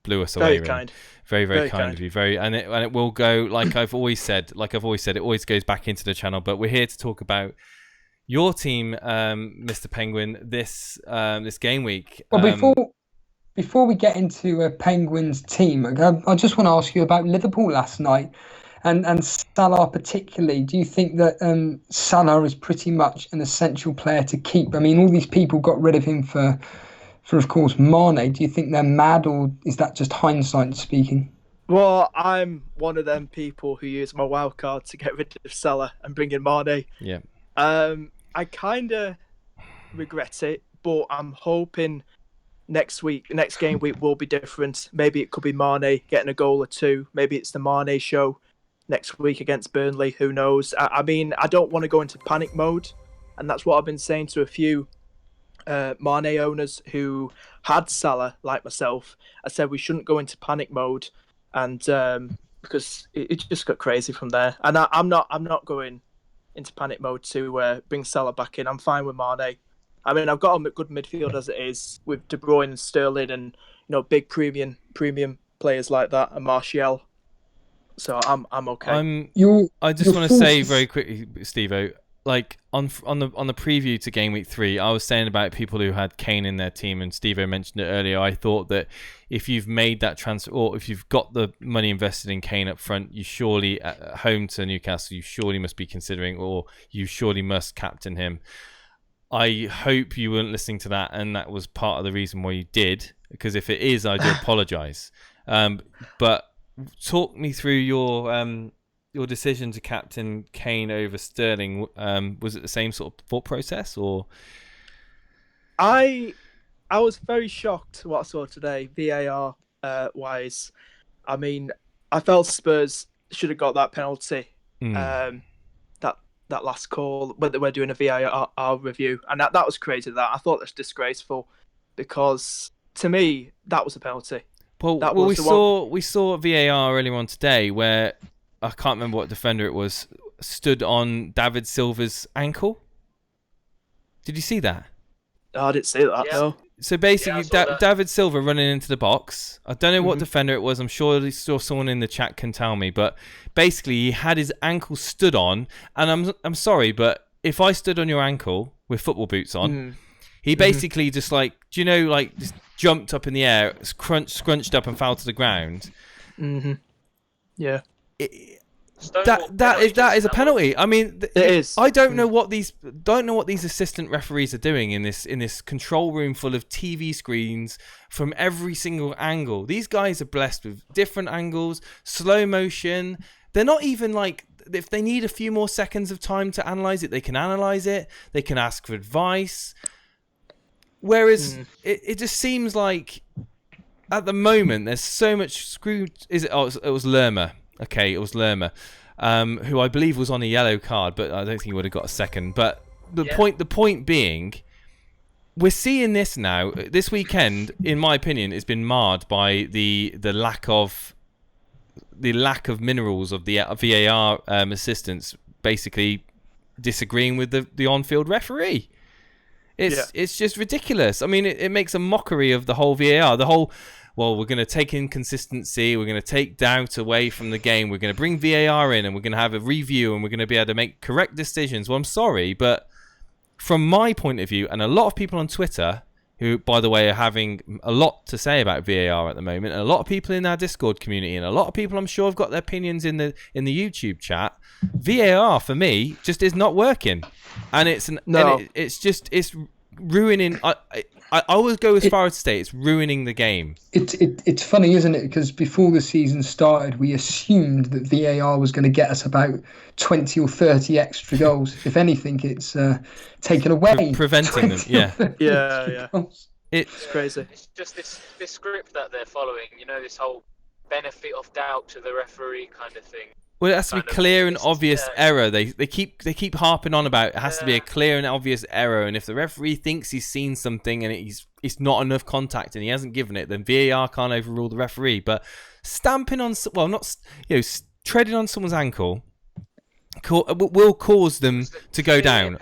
blew us away. Very kind. Very kind of you. And it will go, like I've always said, it always goes back into the channel. But we're here to talk about your team, Mr. Penguin, this game week. Well, before we get into Penguin's team, I just want to ask you about Liverpool last night and Salah particularly. Do you think that Salah is pretty much an essential player to keep? I mean, all these people got rid of him for of course, Mane. Do you think they're mad, or is that just hindsight speaking? Well, I'm one of them people who use my wild card to get rid of Salah and bring in Mane. Yeah. I kind of regret it, but I'm hoping next game week will be different. Maybe it could be Mane getting a goal or two. Maybe it's the Mane show next week against Burnley. Who knows? I mean, I don't want to go into panic mode, and that's what I've been saying to a few Mane owners who had Salah, like myself. I said we shouldn't go into panic mode, and because it just got crazy from there. And I'm not going into panic mode to bring Salah back in. I'm fine with Mane. I mean, I've got a good midfield as it is with De Bruyne and Sterling, and big premium players like that, and Martial. So I'm okay. I just want to say very quickly, Steve-O, like on the preview to Game Week 3, I was saying about people who had Kane in their team, and Steve-O mentioned it earlier. I thought that if you've made that transfer, or if you've got the money invested in Kane up front, you surely, at home to Newcastle, you surely must be considering, or you surely must captain him. I hope you weren't listening to that, and that was part of the reason why you did, because if it is, I do apologise. But talk me through your decision to captain Kane over Sterling. Was it the same sort of thought process, or? I was very shocked what I saw today, VAR wise. I mean, I felt Spurs should have got that penalty. That last call when they were doing a VAR review, and that was crazy. That I thought that's disgraceful, because to me that was a penalty. Well, we saw VAR earlier on today where I can't remember what defender it was, stood on David Silva's ankle. Did you see that? Oh, I didn't see that. Yeah. No. So basically, David Silva running into the box. I don't know what defender it was. I'm sure someone in the chat can tell me. But basically, he had his ankle stood on. And I'm sorry, but if I stood on your ankle with football boots on, he basically just just jumped up in the air, scrunched up and fell to the ground. Yeah. That is a penalty. I mean, It is. I don't know what these assistant referees are doing in this control room full of TV screens from every single angle. These guys are blessed with different angles, slow motion. They're not even like, if they need a few more seconds of time to analyze it, they can analyze it. They can ask for advice. Whereas it just seems like at the moment there's so much screwed. It was Lerma. Okay, it was Lerma, who I believe was on a yellow card, but I don't think he would have got a second. But the point being, we're seeing this now. This weekend, in my opinion, has been marred by the lack of minerals of the VAR assistants basically disagreeing with the on-field referee. It's just ridiculous. I mean, it makes a mockery of the whole VAR. Well, we're going to take inconsistency, we're going to take doubt away from the game, we're going to bring VAR in, and we're going to have a review, and we're going to be able to make correct decisions. Well, I'm sorry, but from my point of view, and a lot of people on Twitter, who, by the way, are having a lot to say about VAR at the moment, and a lot of people in our Discord community, and a lot of people I'm sure have got their opinions in the YouTube chat, VAR, for me, just is not working. And it's ruining... I always go as far as to say it's ruining the game. It's funny, isn't it? Because before the season started, we assumed that VAR was going to get us about 20 or 30 extra goals. If anything, it's taken away. Preventing them, yeah. Yeah. It's crazy. It's just this script that they're following, this whole benefit of doubt to the referee kind of thing. Well, it has to be clear and obvious error. They keep harping on about it has to be a clear and obvious error, and if the referee thinks he's seen something and it's not enough contact and he hasn't given it, then VAR can't overrule the referee. But stamping on, treading on someone's ankle will cause them to go down.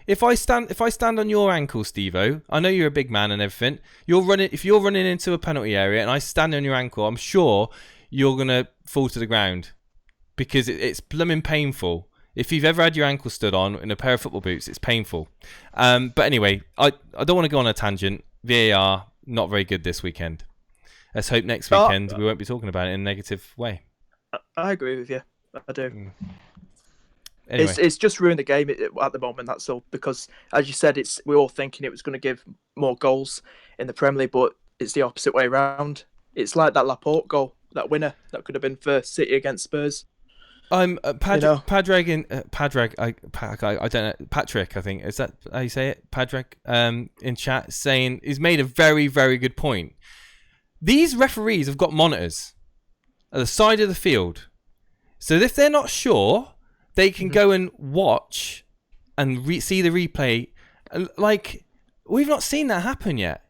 If I stand on your ankle, Steve-O, I know you're a big man and everything. If you're running into a penalty area and I stand on your ankle, I'm sure you're gonna fall to the ground. Because it's blooming painful. If you've ever had your ankle stood on in a pair of football boots, it's painful. But anyway, I don't want to go on a tangent. VAR, not very good this weekend. Let's hope next weekend we won't be talking about it in a negative way. I agree with you. I do. Anyway. It's just ruined the game at the moment, that's all. Because, as you said, we're all thinking it was going to give more goals in the Premier League, but it's the opposite way around. It's like that Laporte goal, that winner that could have been for City against Spurs. I'm Padraig, I don't know, Patrick, I think, is that how you say it? Padraig, in chat, saying he's made a very, very good point. These referees have got monitors at the side of the field, so if they're not sure, they can go and watch and see the replay. Like, we've not seen that happen yet.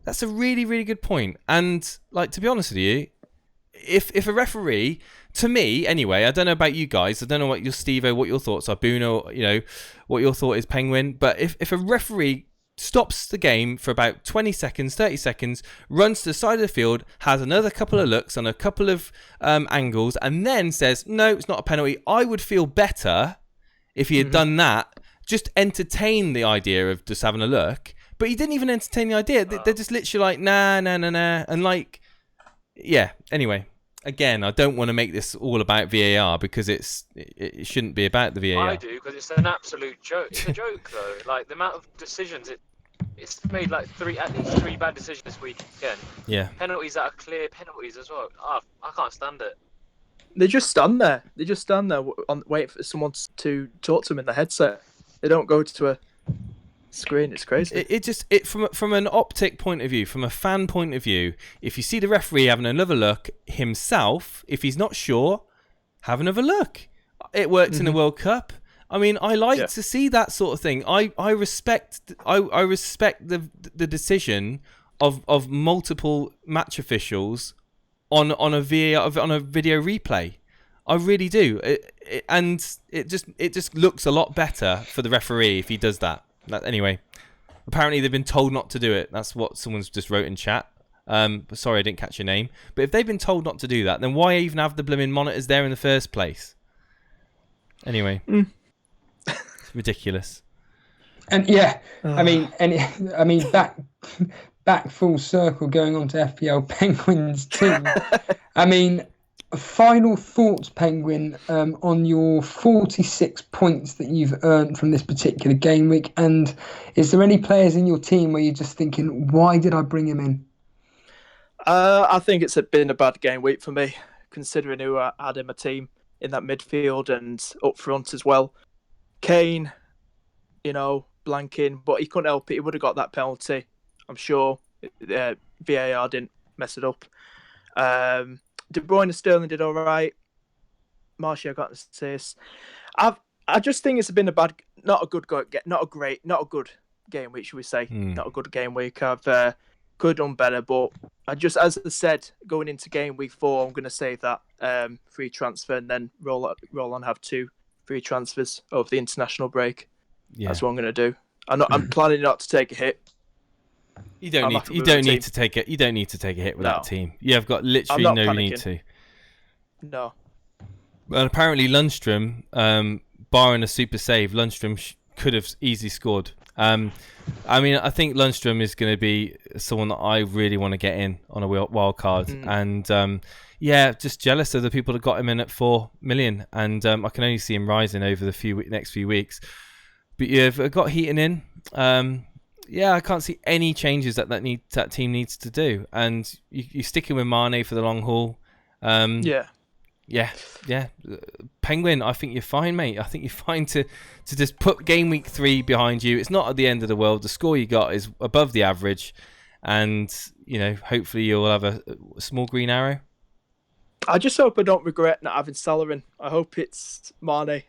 That's a really, really good point. And like, to be honest with you, if a referee, to me anyway, I don't know about you guys, I don't know what your Steve-O, what your thoughts are, Bruno, what your thought is, Penguin, but if a referee stops the game for about 20 seconds, 30 seconds, runs to the side of the field, has another couple of looks on a couple of angles, and then says, no, it's not a penalty, I would feel better if he had done that, just entertain the idea of just having a look. But he didn't even entertain the idea. They're just literally like, nah. And like, yeah, anyway. Again, I don't want to make this all about VAR because it shouldn't be about the VAR. I do, because it's an absolute joke. It's a joke, though. Like, the amount of decisions, it's made like at least three bad decisions this weekend. Yeah. Penalties that are clear penalties as well. I can't stand it. They just stand there. Waiting for someone to talk to them in the headset. They don't go to a screen. It's crazy. From an optic point of view, from a fan point of view, if you see the referee having another look himself, if he's not sure, have another look. It worked in the World Cup. I mean, I like to see that sort of thing. I respect the decision of multiple match officials on a video replay. I really do. It just looks a lot better for the referee if he does that. Anyway, apparently they've been told not to do it. That's what someone's just wrote in chat. Sorry, I didn't catch your name. But if they've been told not to do that, then why even have the blooming monitors there in the first place? Anyway, it's ridiculous. And yeah, I mean, back full circle, going on to FPL Penguins team. I mean, Final thoughts, Penguin, on your 46 points that you've earned from this particular game week, and is there any players in your team where you're just thinking, why did I bring him in? I think it's been a bad game week for me, considering who I had in my team in that midfield and up front as well. Kane, blanking, but he couldn't help it. He would have got that penalty, I'm sure. VAR didn't mess it up. De Bruyne and Sterling did all right. Martial got an assist. I just think it's been not a good game week, should we say? Not a good game week. I've could have done better, but as I said, going into game week 4, I'm going to save that free transfer and then roll on have 2 free transfers over the international break. Yeah. That's what I'm going to do. I'm planning not to take a hit. You don't need to take it. You don't need to take a hit with that team. You have got literally no panicking. Need to. No. Well, apparently Lundstrom, barring a super save, Lundstrom could have easily scored. I mean, I think Lundstrom is going to be someone that I really want to get in on a wild card, and just jealous of the people that got him in at 4 million, and I can only see him rising over the next few weeks. But you've got Heaton in. I can't see any changes that team needs to do, and you're sticking with Mane for the long haul. Yeah. Penguin, I think you're fine, mate. I think you're fine to just put game week 3 behind you. It's not at the end of the world. The score you got is above the average, and hopefully you'll have a small green arrow. I just hope I don't regret not having Salah in. I hope it's Mane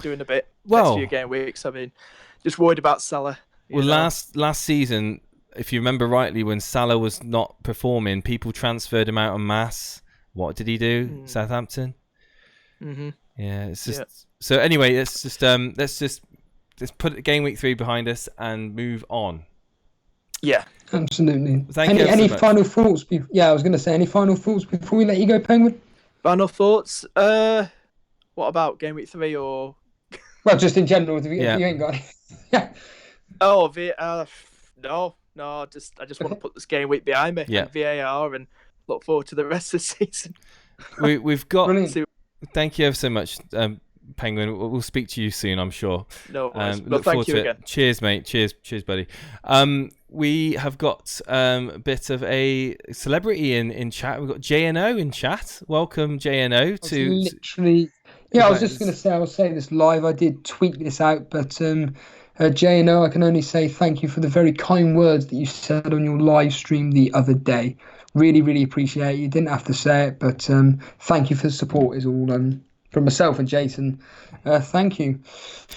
doing a bit next few game weeks. I mean, just worried about Salah. Last season, if you remember rightly, when Salah was not performing, people transferred him out en masse. What did he do? Southampton. Mm-hmm. Yeah, it's just so. Anyway, let's just put game week 3 behind us and move on. Yeah, absolutely. Any final thoughts? I was going to say any final thoughts before we let you go, Penguin. Final thoughts. What about game week 3 or? Well, just in general. If you ain't got it. Oh, no. I just want to put this game week behind me and VAR and look forward to the rest of the season. We've got. Brilliant. Thank you ever so much, Penguin. We'll speak to you soon, I'm sure. No worries. Thank you again. Cheers, mate. Cheers, buddy. We have got a bit of a celebrity in chat. We've got JNO in chat. Welcome, JNO. I was just going to say, I was saying this live. I did tweet this out, but JNO, I can only say thank you for the very kind words that you said on your live stream the other day. Really, really appreciate it. You didn't have to say it, but thank you for the support is all. From myself and Jason, thank you.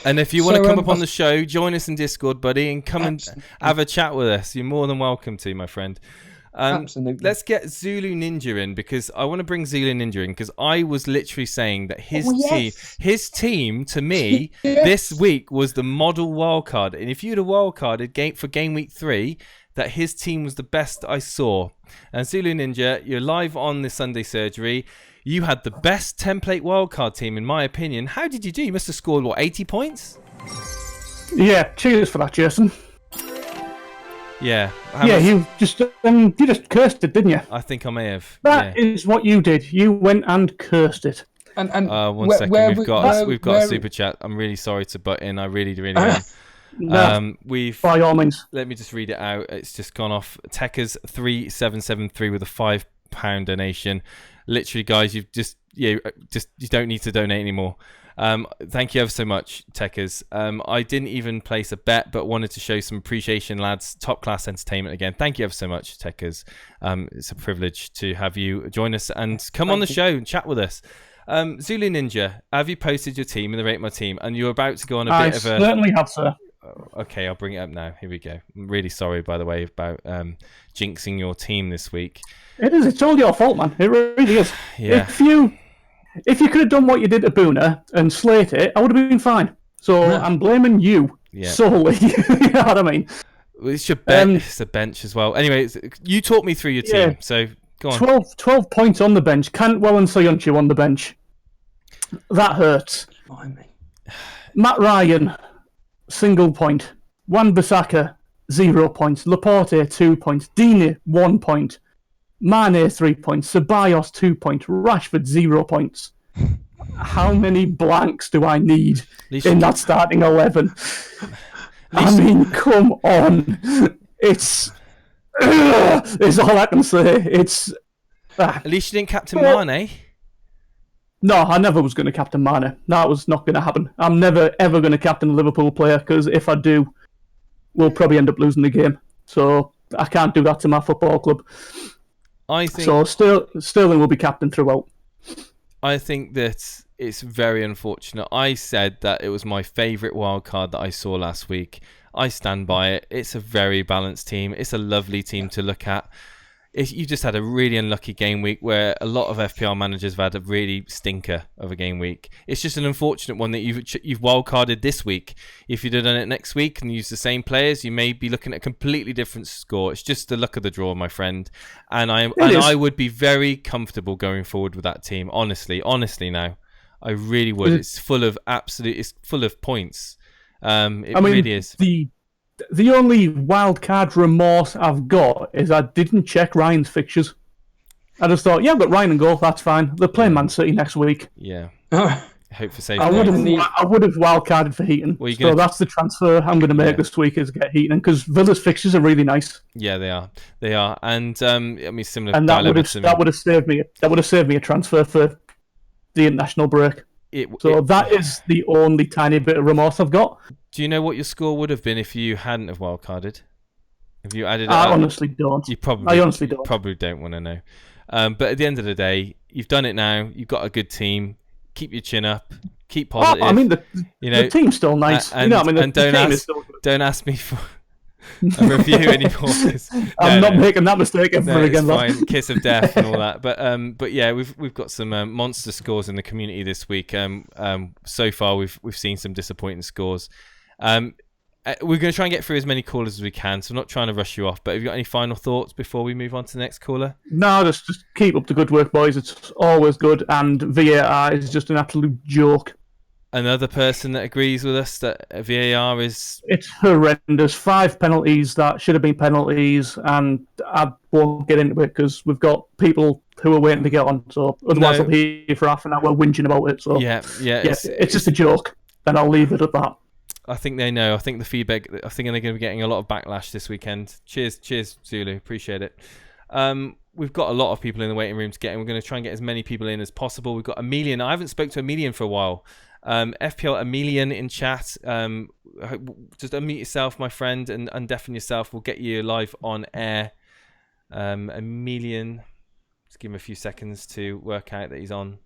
And if you want to come up on the show, join us in Discord, buddy, and come and have a chat with us. You're more than welcome to, my friend. Absolutely. Let's get Zulu Ninja in, because I want to bring Zulu Ninja in, because I was literally saying that his team to me this week was the model wildcard, and if you had a wildcard for game week 3, that his team was the best I saw. And Zulu Ninja, you're live on the Sunday Surgery. You had the best template wildcard team, in my opinion. How did you do? You must have scored, 80 points? Yeah, cheers for that, Jason. Yeah. You just cursed it, didn't you? I think I may have. That is what you did. You went and cursed it. And one second, we've got a super chat. I'm really sorry to butt in. I really am. No, by all means. Let me just read it out. It's just gone off. Techers 3773 with a £5 donation. Literally, guys, you don't need to donate anymore. Thank you ever so much, Techers. I didn't even place a bet, but wanted to show some appreciation, lads. Top class entertainment again. Thank you ever so much, Techers. It's a privilege to have you join us and come on the show and chat with us. Zulu Ninja, have you posted your team in the Rate My Team? And you're about to go on a bit of a... I certainly have, sir. Okay, I'll bring it up now. Here we go. I'm really sorry, by the way, about jinxing your team this week. It is. It's all your fault, man. It really is. Yeah. If you could have done what you did to Boona and slate it, I would have been fine. So I'm blaming you solely. You know what I mean? Well, it's your bench. It's a bench as well. Anyway, you talk me through your team. So go on. 12 points on the bench. Cantwell and Soyuncu on the bench. That hurts. Matt Ryan, single point. Wan-Bissaka, 0 points. Laporte, 2 points. Dini, 1 point. Mane 3 points, Ceballos 2 points, Rashford 0 points. How many blanks do I need in that starting 11? I mean, come on. It's all I can say. At least you didn't captain Mane. No, I never was going to captain Mane. That was not going to happen. I'm never, ever going to captain a Liverpool player, because if I do, we'll probably end up losing the game. So I can't do that to my football club. I think so. Sterling will be captain throughout. I think that it's very unfortunate. I said that it was my favourite wild card that I saw last week. I stand by it. It's a very balanced team. It's a lovely team to look at. You just had a really unlucky game week where a lot of FPL managers have had a really stinker of a game week. It's just an unfortunate one that you've wildcarded this week. If you'd have done it next week and used the same players, you may be looking at a completely different score. It's just the luck of the draw, my friend. And I would be very comfortable going forward with that team. Honestly now, I really would. It's full of points. Really is. The only wild card remorse I've got is I didn't check Ryan's fixtures. I just thought, yeah, I've got Ryan and goal, that's fine. They're playing Man City next week. Yeah. Hope for safe. I would have wild carded for Heaton. So that's the transfer I'm going to make this week, is get Heaton, because Villa's fixtures are really nice. Yeah, they are. And similar. And that would have saved me a transfer for the international break. That is the only tiny bit of remorse I've got. Do you know what your score would have been if you hadn't have wildcarded? If you added it I honestly don't. I honestly don't. Probably don't want to know. But at the end of the day, you've done it now. You've got a good team. Keep your chin up. Keep positive. The team's still nice. Don't ask me for a review anymore. I'm not making that mistake ever again. Fine. Kiss of death and all that. But yeah, we've got some monster scores in the community this week. So far we've seen some disappointing scores. We're going to try and get through as many callers as we can, so I'm not trying to rush you off, but have you got any final thoughts before we move on to the next caller? No, just keep up the good work, boys. It's always good, and VAR is just an absolute joke. Another person that agrees with us that VAR is... It's horrendous. 5 penalties that should have been penalties, and I won't get into it because we've got people who are waiting to get on, so otherwise I'll be here for half an hour whinging about it. So Yeah, it's just a joke, and I'll leave it at that. I think they know. I think the feedback. I think they're going to be getting a lot of backlash this weekend. Cheers, Zulu. Appreciate it. We've got a lot of people in the waiting room to get in. We're going to try and get as many people in as possible. We've got Emilian. I haven't spoke to Emilian for a while. FPL Emilian in chat. Just unmute yourself, my friend, and undeafen yourself. We'll get you live on air. Emilian. Just give him a few seconds to work out that he's on.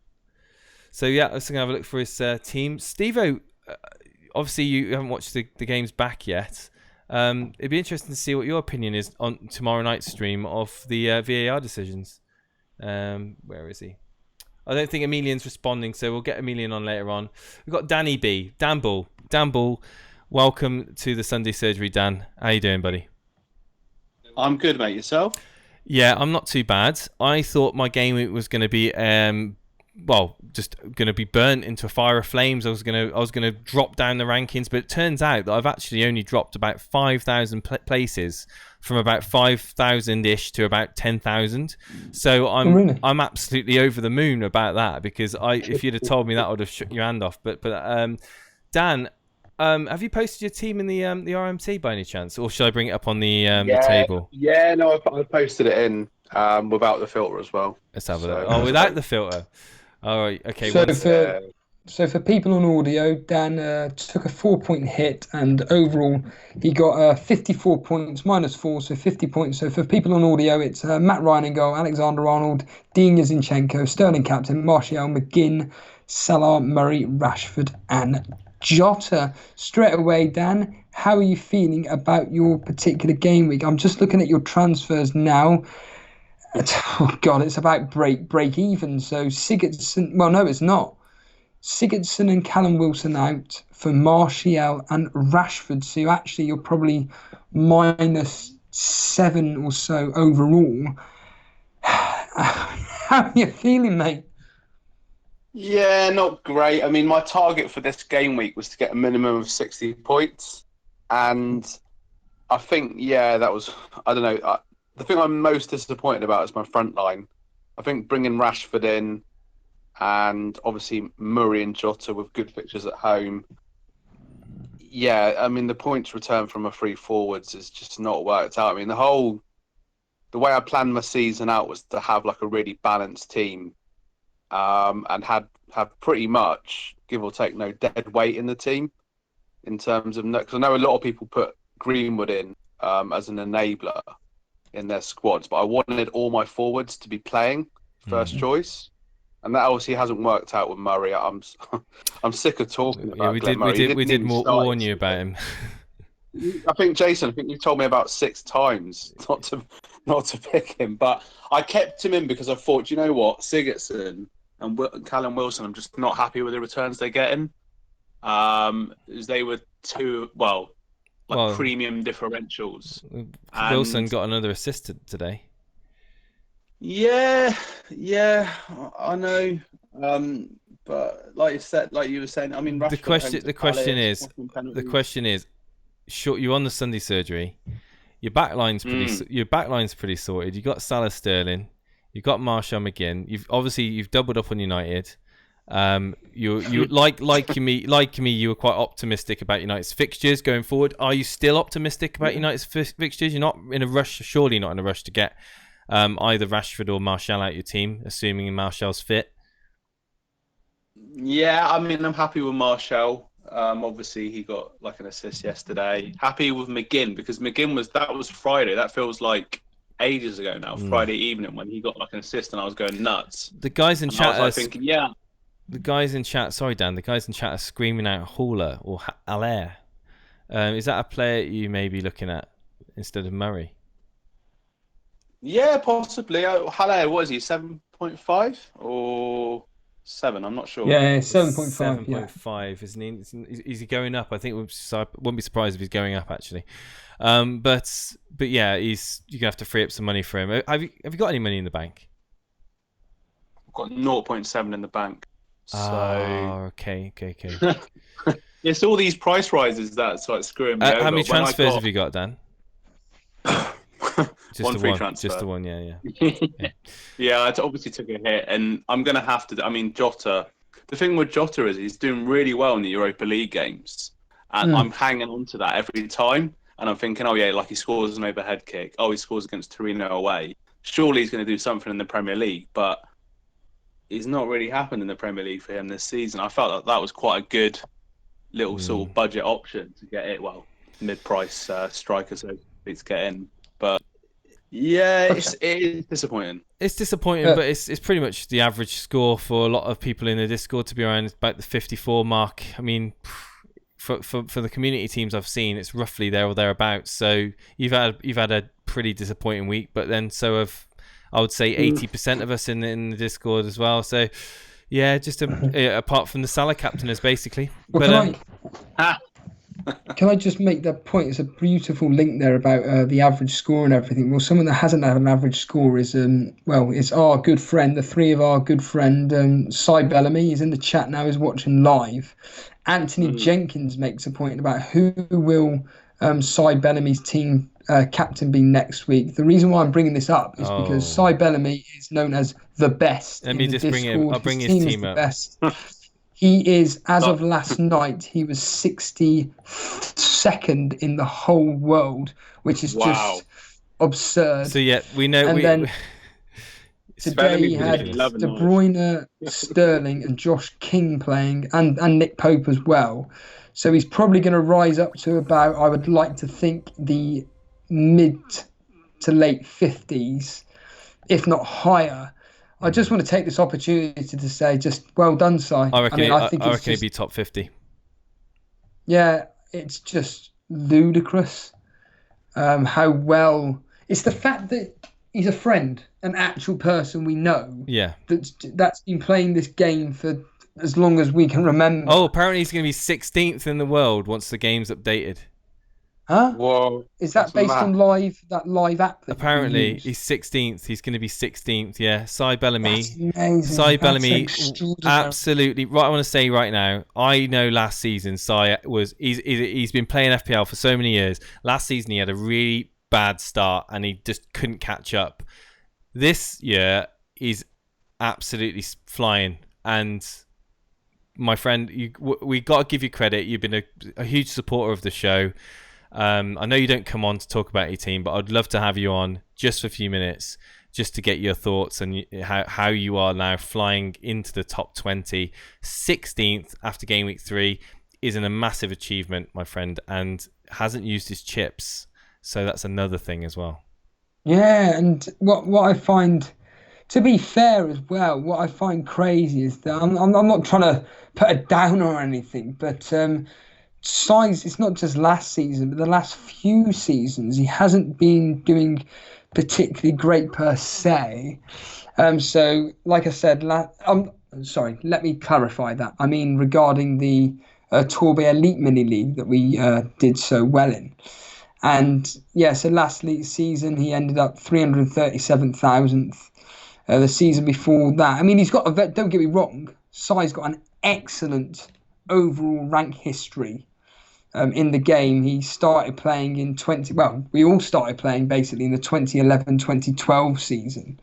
So yeah, let's have a look for his team. Steve-O. Obviously, you haven't watched the games back yet. It'd be interesting to see what your opinion is on tomorrow night's stream of the VAR decisions. Where is he? I don't think Emilian's responding, so we'll get Emilian on later on. We've got Danny B. Dan Bull, welcome to the Sunday Surgery, Dan. How you doing, buddy? I'm good, mate. Yourself? Yeah, I'm not too bad. I thought my game week was going to be... just going to be burnt into a fire of flames. I was going to drop down the rankings, but it turns out that I've actually only dropped about 5,000 places from about 5,000-ish to about 10,000. So I'm absolutely over the moon about that, because if you'd have told me that, I would have shook your hand off. But Dan, have you posted your team in the RMT by any chance, or should I bring it up on the table? Yeah, no, I posted it in without the filter as well. Let's have a look. Oh, without the filter. All right, okay. So for people on audio, Dan took a 4-point hit, and overall he got 54 points -4, so 50 points. So for people on audio, it's Matt Ryan in goal, Alexander-Arnold, Dean Zinchenko, Sterling captain, Martial, McGinn, Salah, Murray, Rashford, and Jota. Straight away, Dan, how are you feeling about your particular game week? I'm just looking at your transfers now. Oh God, it's about break even. So Sigurdsson, well, no, it's not. Sigurdsson and Callum Wilson out for Martial and Rashford. So you're probably -7 or so overall. How are you feeling, mate? Yeah, not great. I mean, my target for this game week was to get a minimum of 60 points, and I think that was, I don't know. the thing I'm most disappointed about is my front line. I think bringing Rashford in, and obviously Murray and Jota with good fixtures at home. Yeah, I mean the points return from a free forwards is just not worked out. I mean the way I planned my season out was to have like a really balanced team, and have pretty much, give or take, no dead weight in the team in terms of, because I know a lot of people put Greenwood in as an enabler in their squads, but I wanted all my forwards to be playing first choice, and that obviously hasn't worked out with Murray. I'm sick of talking about Glenn Murray. We did warn you about him. I think Jason, you told me about 6 times not to pick him, but I kept him in because I thought, you know what, Sigurdsson and Callum Wilson, I'm just not happy with the returns they're getting. They were too premium differentials. Wilson got another assist today. Yeah, I know. But like you were saying, I mean, The question is, sure, you're on the Sunday surgery. Your backline's pretty sorted. You got Salah, Sterling. You got Marshall, McGinn. You've doubled up on United. You like me, you were quite optimistic about United's fixtures going forward. Are you still optimistic about United's fixtures? You're not in a rush, surely not in a rush to get either Rashford or Martial out your team, assuming Martial's fit. Yeah, I mean, I'm happy with Martial. Obviously, he got like an assist yesterday. Happy with McGinn because that was Friday. That feels like ages ago now. Friday evening when he got like an assist and I was going nuts. The guys in chat are thinking, yeah. The guys in chat, sorry Dan, the guys in chat are screaming out Haller or Allaire. Is that a player you may be looking at instead of Murray? Yeah, possibly. Haller, what is he, 7.5 or 7? I'm not sure. Yeah, 7.5. 7.5, isn't he? Is he going up? I think I wouldn't be surprised if he's going up actually. But yeah, you're gonna have to free up some money for him. Have you got any money in the bank? I've got 0.7 in the bank. So okay. It's all these price rises that's like screwing me over. How many transfers have you got, Dan? One free transfer. Just the one, yeah. Yeah, I obviously took a hit, and I'm going to have to. I mean, Jota. The thing with Jota is he's doing really well in the Europa League games, and I'm hanging on to that every time. And I'm thinking, oh yeah, like he scores an overhead kick. Oh, he scores against Torino away. Surely he's going to do something in the Premier League, but it's not really happened in the Premier League for him this season. I felt that was quite a good little sort of budget option to get it. Well, mid-price striker, so to get in. But yeah, it is disappointing. It's disappointing, but it's pretty much the average score for a lot of people in the Discord to be around about the 54 mark. I mean, for the community teams I've seen, it's roughly there or thereabouts. So you've had a pretty disappointing week, but then so have, I would say, 80% of us in the Discord as well. So yeah, just apart from the Salah captainers basically. Well, can I just make that point? It's a beautiful link there about the average score and everything. Well, someone that hasn't had an average score is, it's our good friend, the three of our good friend, Cy Bellamy. He's in the chat now, he's watching live. Anthony Jenkins makes a point about who will Cy Bellamy's team captain be next week. The reason why I'm bringing this up is because Cy Bellamy is known as the best. Let me just bring him. I'll bring his team up. Best. He is, as of last night, he was 62nd in the whole world, which is just absurd. So yeah, we know. And then today he had De Bruyne, Sterling, and Josh King playing, and Nick Pope as well. So he's probably going to rise up to about, I would like to think, the mid to late 50s, if not higher. I just want to take this opportunity to say, just well done, Si. I reckon he'd be top 50. Yeah, it's just ludicrous how well. It's the fact that he's a friend, an actual person we know. Yeah. That's been playing this game for as long as we can remember. Oh, apparently he's going to be 16th in the world once the game's updated. Huh? Whoa. Is that based on that live app? Apparently he's 16th. He's going to be 16th. Yeah. Cy Bellamy. That's amazing. Cy Bellamy. Absolutely. Right. I want to say right now, I know last season Cy he's been playing FPL for so many years. Last season he had a really bad start and he just couldn't catch up. This year, he's absolutely flying. And my friend, we got to give you credit. You've been a huge supporter of the show. I know you don't come on to talk about your team, but I'd love to have you on just for a few minutes, just to get your thoughts and how you are now flying into the top 20. 16th after game week 3 is a massive achievement, my friend, and hasn't used his chips. So that's another thing as well. Yeah, and what I find, to be fair as well, what I find crazy is that I'm not trying to put a downer or anything, but size, it's not just last season, but the last few seasons, he hasn't been doing particularly great per se. So, like I said, sorry, let me clarify that. I mean, regarding the Torbay Elite Mini League that we did so well in. And yeah, so last season he ended up 337,000th. The season before that, I mean, he's got don't get me wrong, Sai's got an excellent overall rank history in the game. He started playing in we all started playing basically in the 2011-2012 season.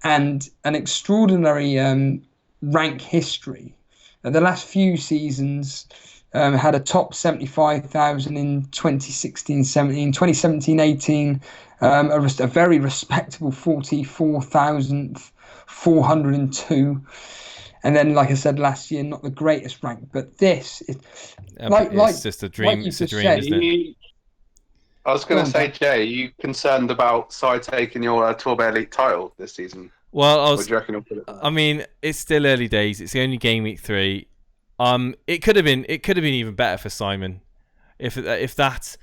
And an extraordinary rank history. The last few seasons had a top 75,000 in 2016-17, 2017-18, a very respectable 44,402. And then, like I said, last year, not the greatest rank, but this is it's just a dream. Like it's a dream, isn't it? I was going to say, Jay, are you concerned about Sai taking your Torbay Elite title this season? Well, What do you reckon he'll put it? I mean, it's still early days. It's only game week 3. It could have been even better for Simon if that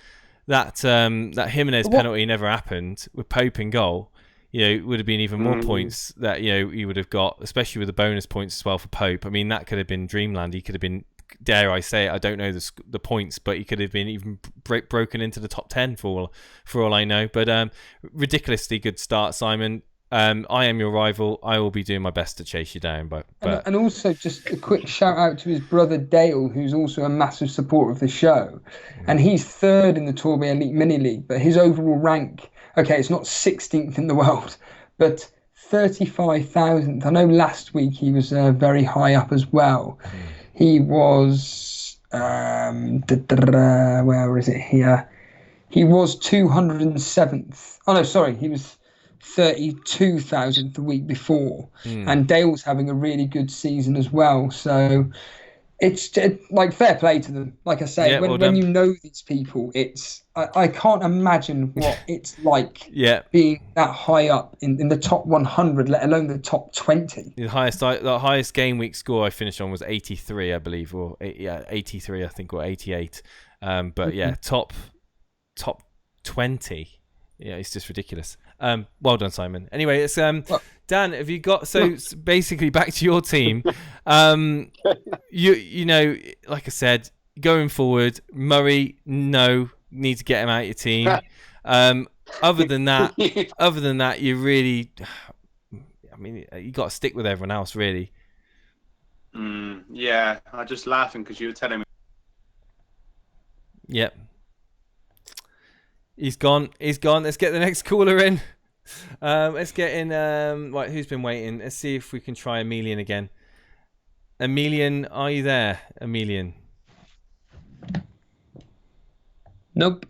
Jimenez penalty never happened with Pope in goal. It would have been even more points that he would have got, especially with the bonus points as well for Pope. I mean, that could have been dreamland. He could have been, dare I say it, I don't know the points, but he could have been even broken into the top 10 for all I know. But ridiculously good start, Simon. I am your rival. I will be doing my best to chase you down. But and also just a quick shout out to his brother Dale, who's also a massive supporter of the show, and he's 3rd in the Torbay Elite Mini League. But his overall rank, okay, it's not 16th in the world, but 35,000th. I know last week he was very high up as well. He was where is it here? He was 207th. Oh no, sorry, he was 32,000th the week before, and Dale's having a really good season as well. So it's like fair play to them. Like I say, when you know these people, I can't imagine what it's like being that high up in the top 100, let alone the top 20. The highest game week score I finished on was 83, I believe, or 83, I think, or 88. But yeah, top 20. Yeah, it's just ridiculous. Well done, Simon. Anyway, it's Dan. Have you got basically back to your team? You know, like I said, going forward, Murray, need to get him out of your team. Other than that, you really, I mean, you got to stick with everyone else, really. Yeah, I'm just laughing because you were telling me. Yep. He's gone. Let's get the next caller in. Let's get in. Right, who's been waiting? Let's see if we can try Emilian again. Emilian, are you there? Emilian. Nope.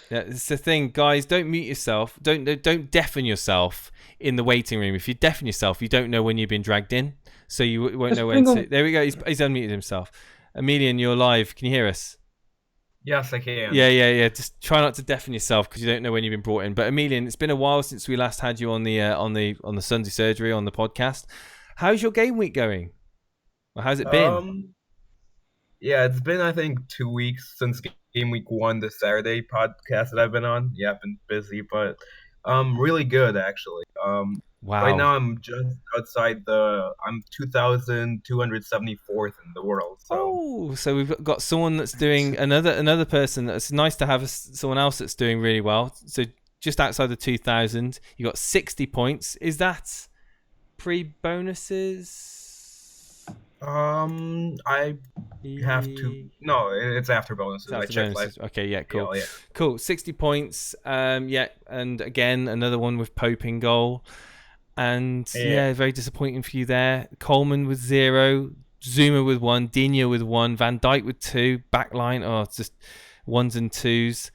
Yeah, it's the thing, guys. Don't mute yourself. Don't deafen yourself in the waiting room. If you deafen yourself, you don't know when you've been dragged in, so you won't know when to. There we go. He's unmuted himself. Emilian, you're live. Can you hear us? Yes, I can. Yeah. Just try not to deafen yourself because you don't know when you've been brought in. But Emilian, it's been a while since we last had you on the Sunday Surgery on the podcast. How's your game week going? Or how's it been? Yeah, it's been I think 2 weeks since game week 1, the Saturday podcast that I've been on. Yeah, I've been busy, but really good actually. Wow. Right now I'm just outside I'm 2,274th in the world. So we've got someone that's doing another person. That's nice to have someone else that's doing really well. So just outside the 2,000, you got 60 points. Is that pre-bonuses? I have to. No, it's after bonuses. I After checked bonuses. live. Okay, yeah, cool. Yeah. Cool. 60 points. Yeah, and again another one with Pope in goal. And yeah, very disappointing for you there. Coleman with 0, Zuma with 1, Digne with 1, Van Dijk with 2, backline, it's just 1s and 2s.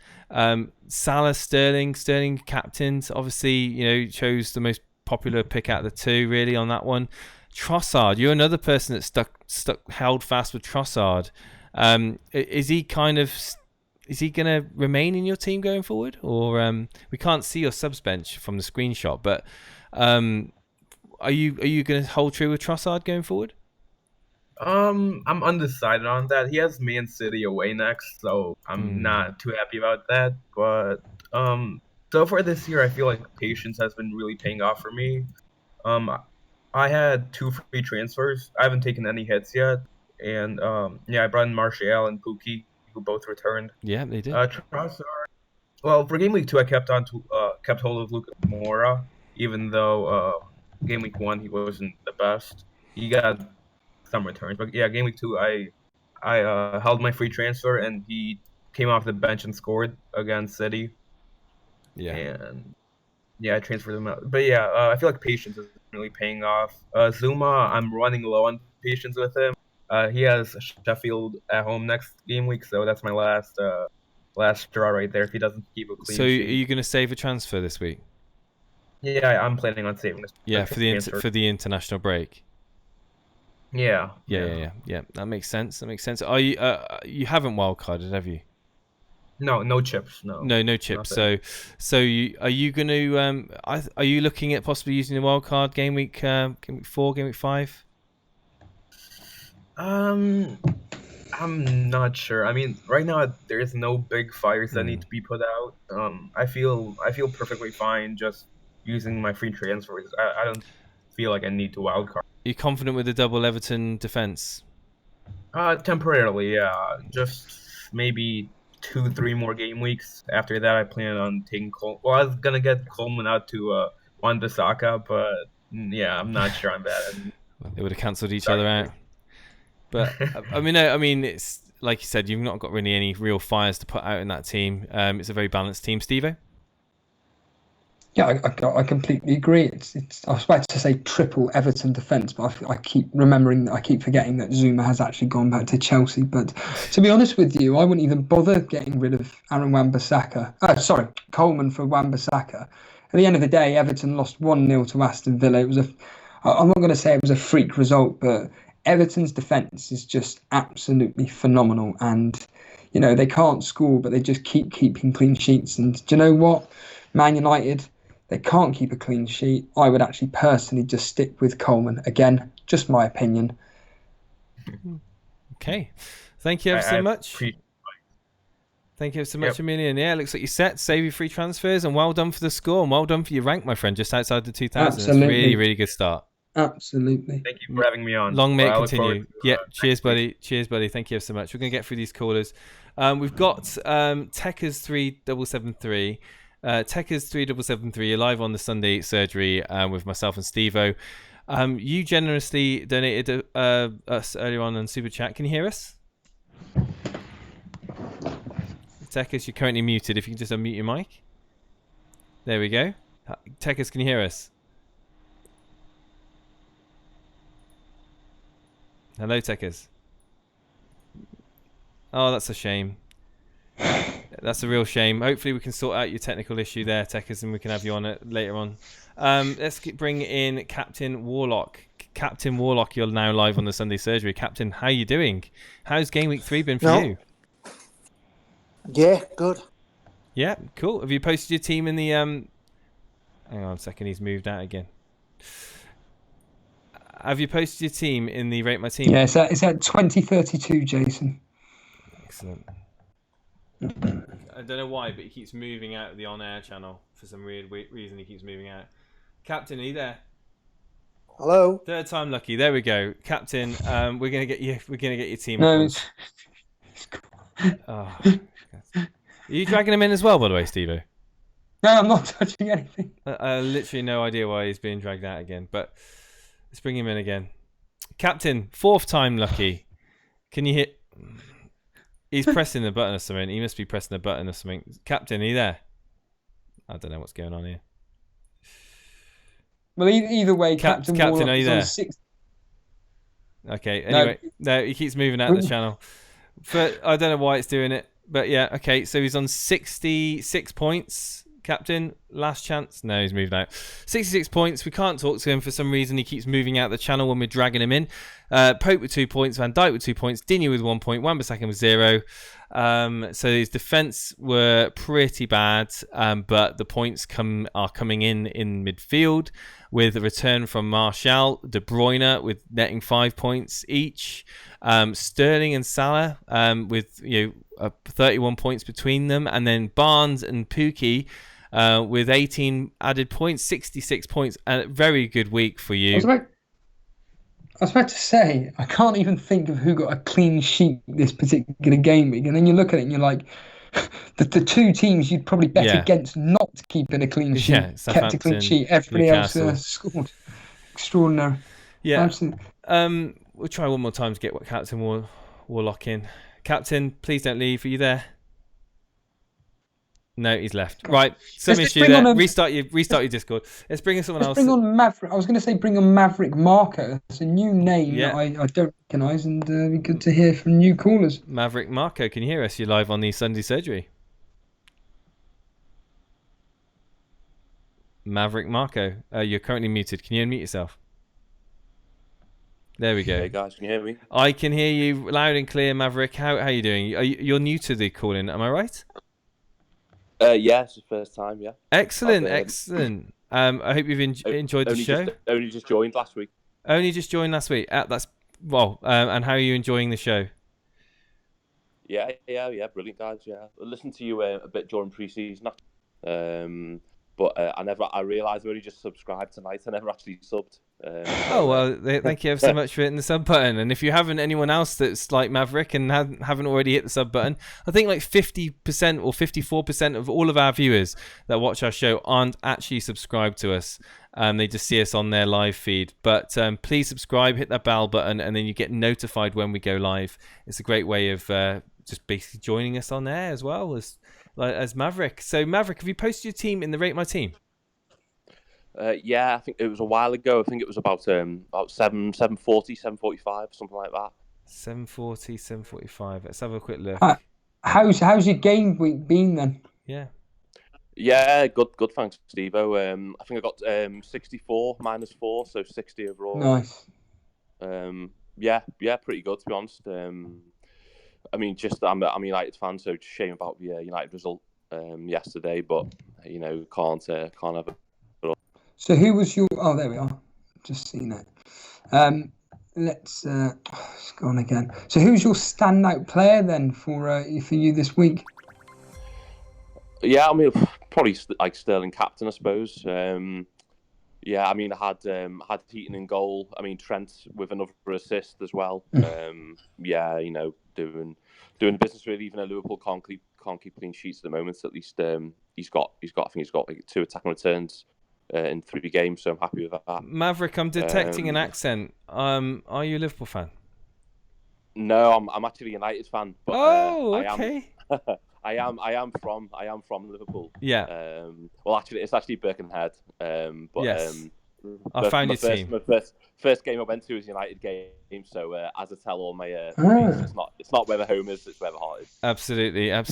Salah, Sterling captains. Obviously, chose the most popular pick out of the two really on that one. Trossard, you're another person that held fast with Trossard. Is he going to remain in your team going forward, or we can't see your subs bench from the screenshot, but are you going to hold true with Trossard going forward? I'm undecided on that. He has Man City away next, so I'm not too happy about that. But so far this year, I feel like patience has been really paying off for me. I had 2 free transfers. I haven't taken any hits yet, and I brought in Martial and Pookie, who both returned. Yeah, they did. Trossard. Well, for Game Week 2, I kept hold of Luka Moura, even though Game Week 1 he wasn't the best. He got some returns, but yeah, Game Week 2 I held my free transfer, and he came off the bench and scored against City. Yeah. And yeah, I transferred him out. But yeah, I feel like patience is really paying off. Zuma, I'm running low on patience with him. He has Sheffield at home next game week, so that's my last straw right there if he doesn't keep a clean sheet. Are you going to save a transfer this week? Yeah, I'm planning on saving this. Yeah, for the international break. Yeah. That makes sense. Are you you haven't wildcarded, have you? No chips. No chips. Nothing. So are you going to are you looking at possibly using the wildcard game week 4, game week 5? I'm not sure. I mean, right now there's no big fires that need to be put out. I feel perfectly fine just using my free transfers. I don't feel like I need to wildcard. Are you confident with the double Everton defense? Temporarily, yeah. Just maybe 2-3 more game weeks. After that, I plan on taking Coleman. Well, I was gonna get Coleman out to Wan-Bissaka, but yeah, I'm not sure on that. They would have cancelled each other out. But I mean, it's like you said, you've not got really any real fires to put out in that team. It's a very balanced team, Steve-O. Yeah, I completely agree. It's I was about to say triple Everton defence, but I keep forgetting that Zuma has actually gone back to Chelsea. But to be honest with you, I wouldn't even bother getting rid of Coleman for Wan-Bissaka. At the end of the day, Everton lost 1-0 to Aston Villa. I'm not going to say it was a freak result, but Everton's defence is just absolutely phenomenal. And, they can't score, but they just keep keeping clean sheets. And do you know what? Man United, they can't keep a clean sheet. I would actually personally just stick with Coleman. Again, just my opinion. Okay. Thank you ever so much. Thank you so much, Emilian. Yeah, looks like you're set. Save your free transfers, and well done for the score, and well done for your rank, my friend, just outside the 2000. Absolutely. That's really, really good start. Absolutely. Thank you for having me on. Long may it continue. Cheers, buddy. Cheers, buddy. Thank you so much. We're going to get through these callers. We've got Techers3773. Techers3773, you're live on the Sunday surgery with myself and Steve-O. You generously donated us earlier on Super Chat. Can you hear us? Techers, you're currently muted. If you can just unmute your mic. There we go. Techers, can you hear us? Hello, Techers. Oh, that's a shame. That's a real shame. Hopefully we can sort out your technical issue there, Techers, and we can have you on it later on. Let's bring in Captain Warlock. Captain Warlock, you're now live on the Sunday surgery. Captain, how are you doing? How's Game Week 3 been for you? Yeah, good. Yeah, cool. Have you posted your team in the... Hang on a second, he's moved out again. Have you posted your team in the Rate My Team? Yeah, it's at 2032, Jason. Excellent. I don't know why, but he keeps moving out of the on-air channel for some weird reason. He keeps moving out. Captain, are you there? Hello. Third time lucky. There we go, Captain. We're gonna get you. We're gonna get your team. No. Oh, are you dragging him in as well, by the way, Steve-O? No, I'm not touching anything. Literally no idea why he's being dragged out again, but let's bring him in again. Captain, 4th time lucky. Can you hit? He's pressing the button or something. He must be pressing the button or something. Captain, are you there? I don't know what's going on here. Well, either way, Captain Warlock are you is there? on 6. Okay, anyway, no, he keeps moving out the channel. I don't know why it's doing it, but yeah, okay, so he's on 66 points. Captain, last chance. No, he's moved out. 66 points. We can't talk to him for some reason. He keeps moving out the channel when we're dragging him in. Pope with 2 points. Van Dijk with 2 points. Digne with 1 point. Wan-Bissaka with 0. So his defence were pretty bad, but the points are coming in midfield with a return from Martial, De Bruyne with netting 5 points each. Sterling and Salah with 31 points between them, and then Barnes and Pukki with 18 added points, 66 points. A very good week for you. I was about to say, I can't even think of who got a clean sheet this particular game week. And then you look at it and you're like, the two teams you'd probably bet against not keeping a clean sheet kept a clean sheet. Everybody else scored. Extraordinary. Yeah. Absolutely. We'll try one more time to get Captain Warlock in. Captain, please don't leave. Are you there? No, he's left. Right, some issue there. Restart your Discord. Let's bring in someone else. Bring on Maverick. I was going to say bring on Maverick Marco. It's a new name that I don't recognise, and it'd be good to hear from new callers. Maverick Marco, can you hear us? You're live on the Sunday Surgery. Maverick Marco, you're currently muted. Can you unmute yourself? There we go. Hey guys, can you hear me? I can hear you loud and clear, Maverick. How are you doing? You're new to the call-in, am I right? Yeah, it's the first time, yeah. Excellent. I hope you've enjoyed the show. Only just joined last week. Only just joined last week. And how are you enjoying the show? Yeah, brilliant guys. Yeah, I listened to you a bit during pre-season, but I realised I only just subscribed tonight. I never actually subbed. Thank you ever so much for hitting the sub button. And if you haven't, anyone else that's like Maverick and haven't already hit the sub button, I think like 50% or 54% of all of our viewers that watch our show aren't actually subscribed to us. They just see us on their live feed. But please subscribe, hit that bell button, and then you get notified when we go live. It's a great way of just basically joining us on there as well as Maverick. So Maverick, have you posted your team in the Rate My Team? Yeah, I think it was a while ago. I think it was about 7:40, 7:45, something like that. 7:40, 7:45. Let's have a quick look. How's your game week been then? Yeah, good. Thanks, Steve-O. I think I got 64 minus 4, so 60 overall. Nice. Yeah, pretty good to be honest. I mean, I'm a United fan, so it's a shame about the United result yesterday, but can't have it. So who was your? Oh, there we are. Just seen it. Let's it's gone again. So who's your standout player then for you this week? Yeah, I mean probably like Sterling captain, I suppose. Yeah, I mean I had Heaton in goal. I mean Trent with another assist as well. Yeah, doing the business really. Even though Liverpool can't keep clean sheets at the moment, at least he's got like 2 attacking returns in 3 games, so I'm happy with that. Maverick, I'm detecting an accent. Are you a Liverpool fan? No, I'm actually a United fan. But, okay. I am from Liverpool. Yeah. Well, actually, it's actually Birkenhead. But yes. I found your team. My first game I went to was United game, so as I tell all my mates, it's not where the home is, it's where the heart is. Absolutely. I've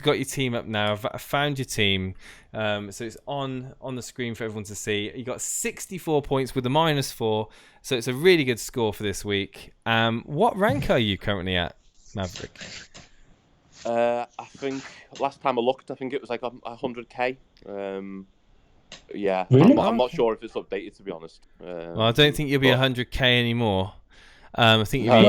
got your team up now. I've found your team, so it's on the screen for everyone to see. You got 64 points with a -4, so it's a really good score for this week. What rank are you currently at, Maverick? I think last time I looked, I think it was like 100k. Yeah, really? I'm not sure if it's updated, to be honest. Well, I don't think you'll be 100k anymore. I think I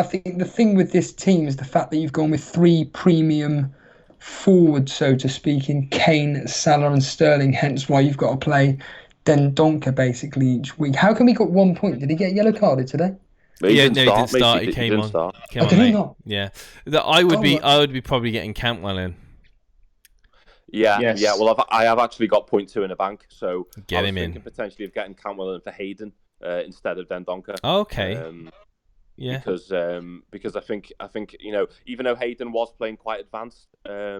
think the thing with this team is the fact that you've gone with 3 premium forwards, so to speak, in Kane, Salah, and Sterling. Hence why you've got to play Dendoncker basically each week. How come he got 1 point? Did he get yellow carded today? He didn't start. He came on. Did he not? Yeah, I would be probably getting Cantwell in. Yeah, Yes. yeah. Well, I have actually got 0.2 in the bank, so Get I was him in. thinking potentially of getting Cantwell in for Hayden instead of Dendoncker. Okay. Yeah. Because I think even though Hayden was playing quite advanced, I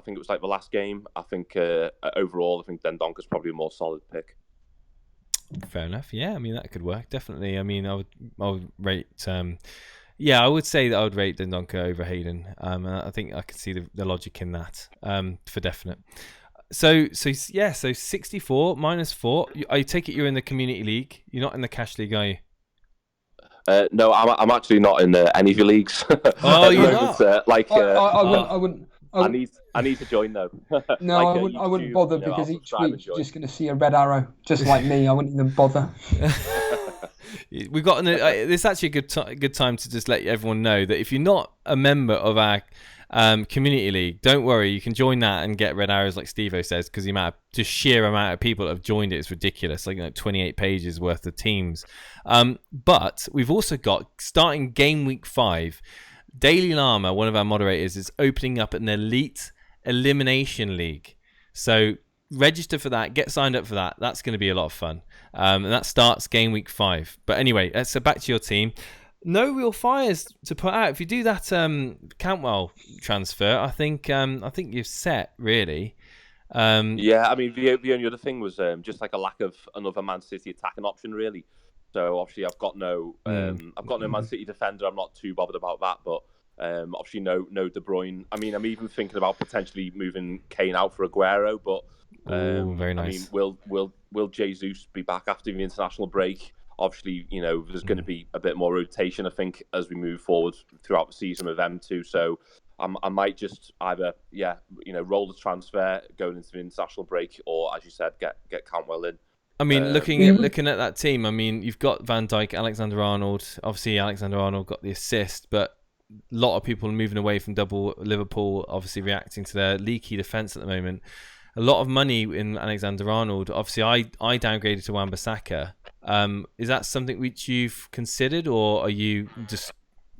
think it was like the last game. I think overall, I think Dendoncker's probably a more solid pick. Fair enough. Yeah, I mean that could work definitely. I mean, I would rate. Yeah, I would say that I would rate Dendoncker over Hayden. I think I could see the logic in that. For definite. So 64 -4. I take it you're in the community league. You're not in the cash league, are you? No, I'm actually not in any of your leagues. Oh, you're not? I need to join though. No, I wouldn't bother because each week you're just going to see a red arrow, just like me. I wouldn't even bother. We got this is actually a good time to just let everyone know that if you're not a member of our community league, don't worry, you can join that and get red arrows like Steve-O says, because the sheer amount of people that have joined it is ridiculous, like 28 pages worth of teams. But we've also got, starting game week 5, Daily Llama, one of our moderators, is opening up an Elite Elimination League. So register for that, get signed up for that. That's going to be a lot of fun. And that starts game week 5. But anyway, so back to your team. No real fires to put out. If you do that Cantwell transfer, I think you're set, really. Yeah, I mean, the only other thing was just like a lack of another Man City attacking option, really. So obviously, I've got no Man City defender. I'm not too bothered about that, but obviously no De Bruyne. I mean, I'm even thinking about potentially moving Kane out for Aguero, but very nice. I mean, will Jesus be back after the international break? Obviously, there's going to be a bit more rotation, I think, as we move forward throughout the season with them too. So I might just either, roll the transfer going into the international break, or as you said, get Cantwell in. I mean, looking at that team, I mean, you've got Van Dijk, Alexander-Arnold. Obviously, Alexander-Arnold got the assist, but a lot of people are moving away from double Liverpool, obviously reacting to their leaky defence at the moment. A lot of money in Alexander-Arnold. Obviously, I downgraded to Wan-Bissaka. Is that something which you've considered, or are you just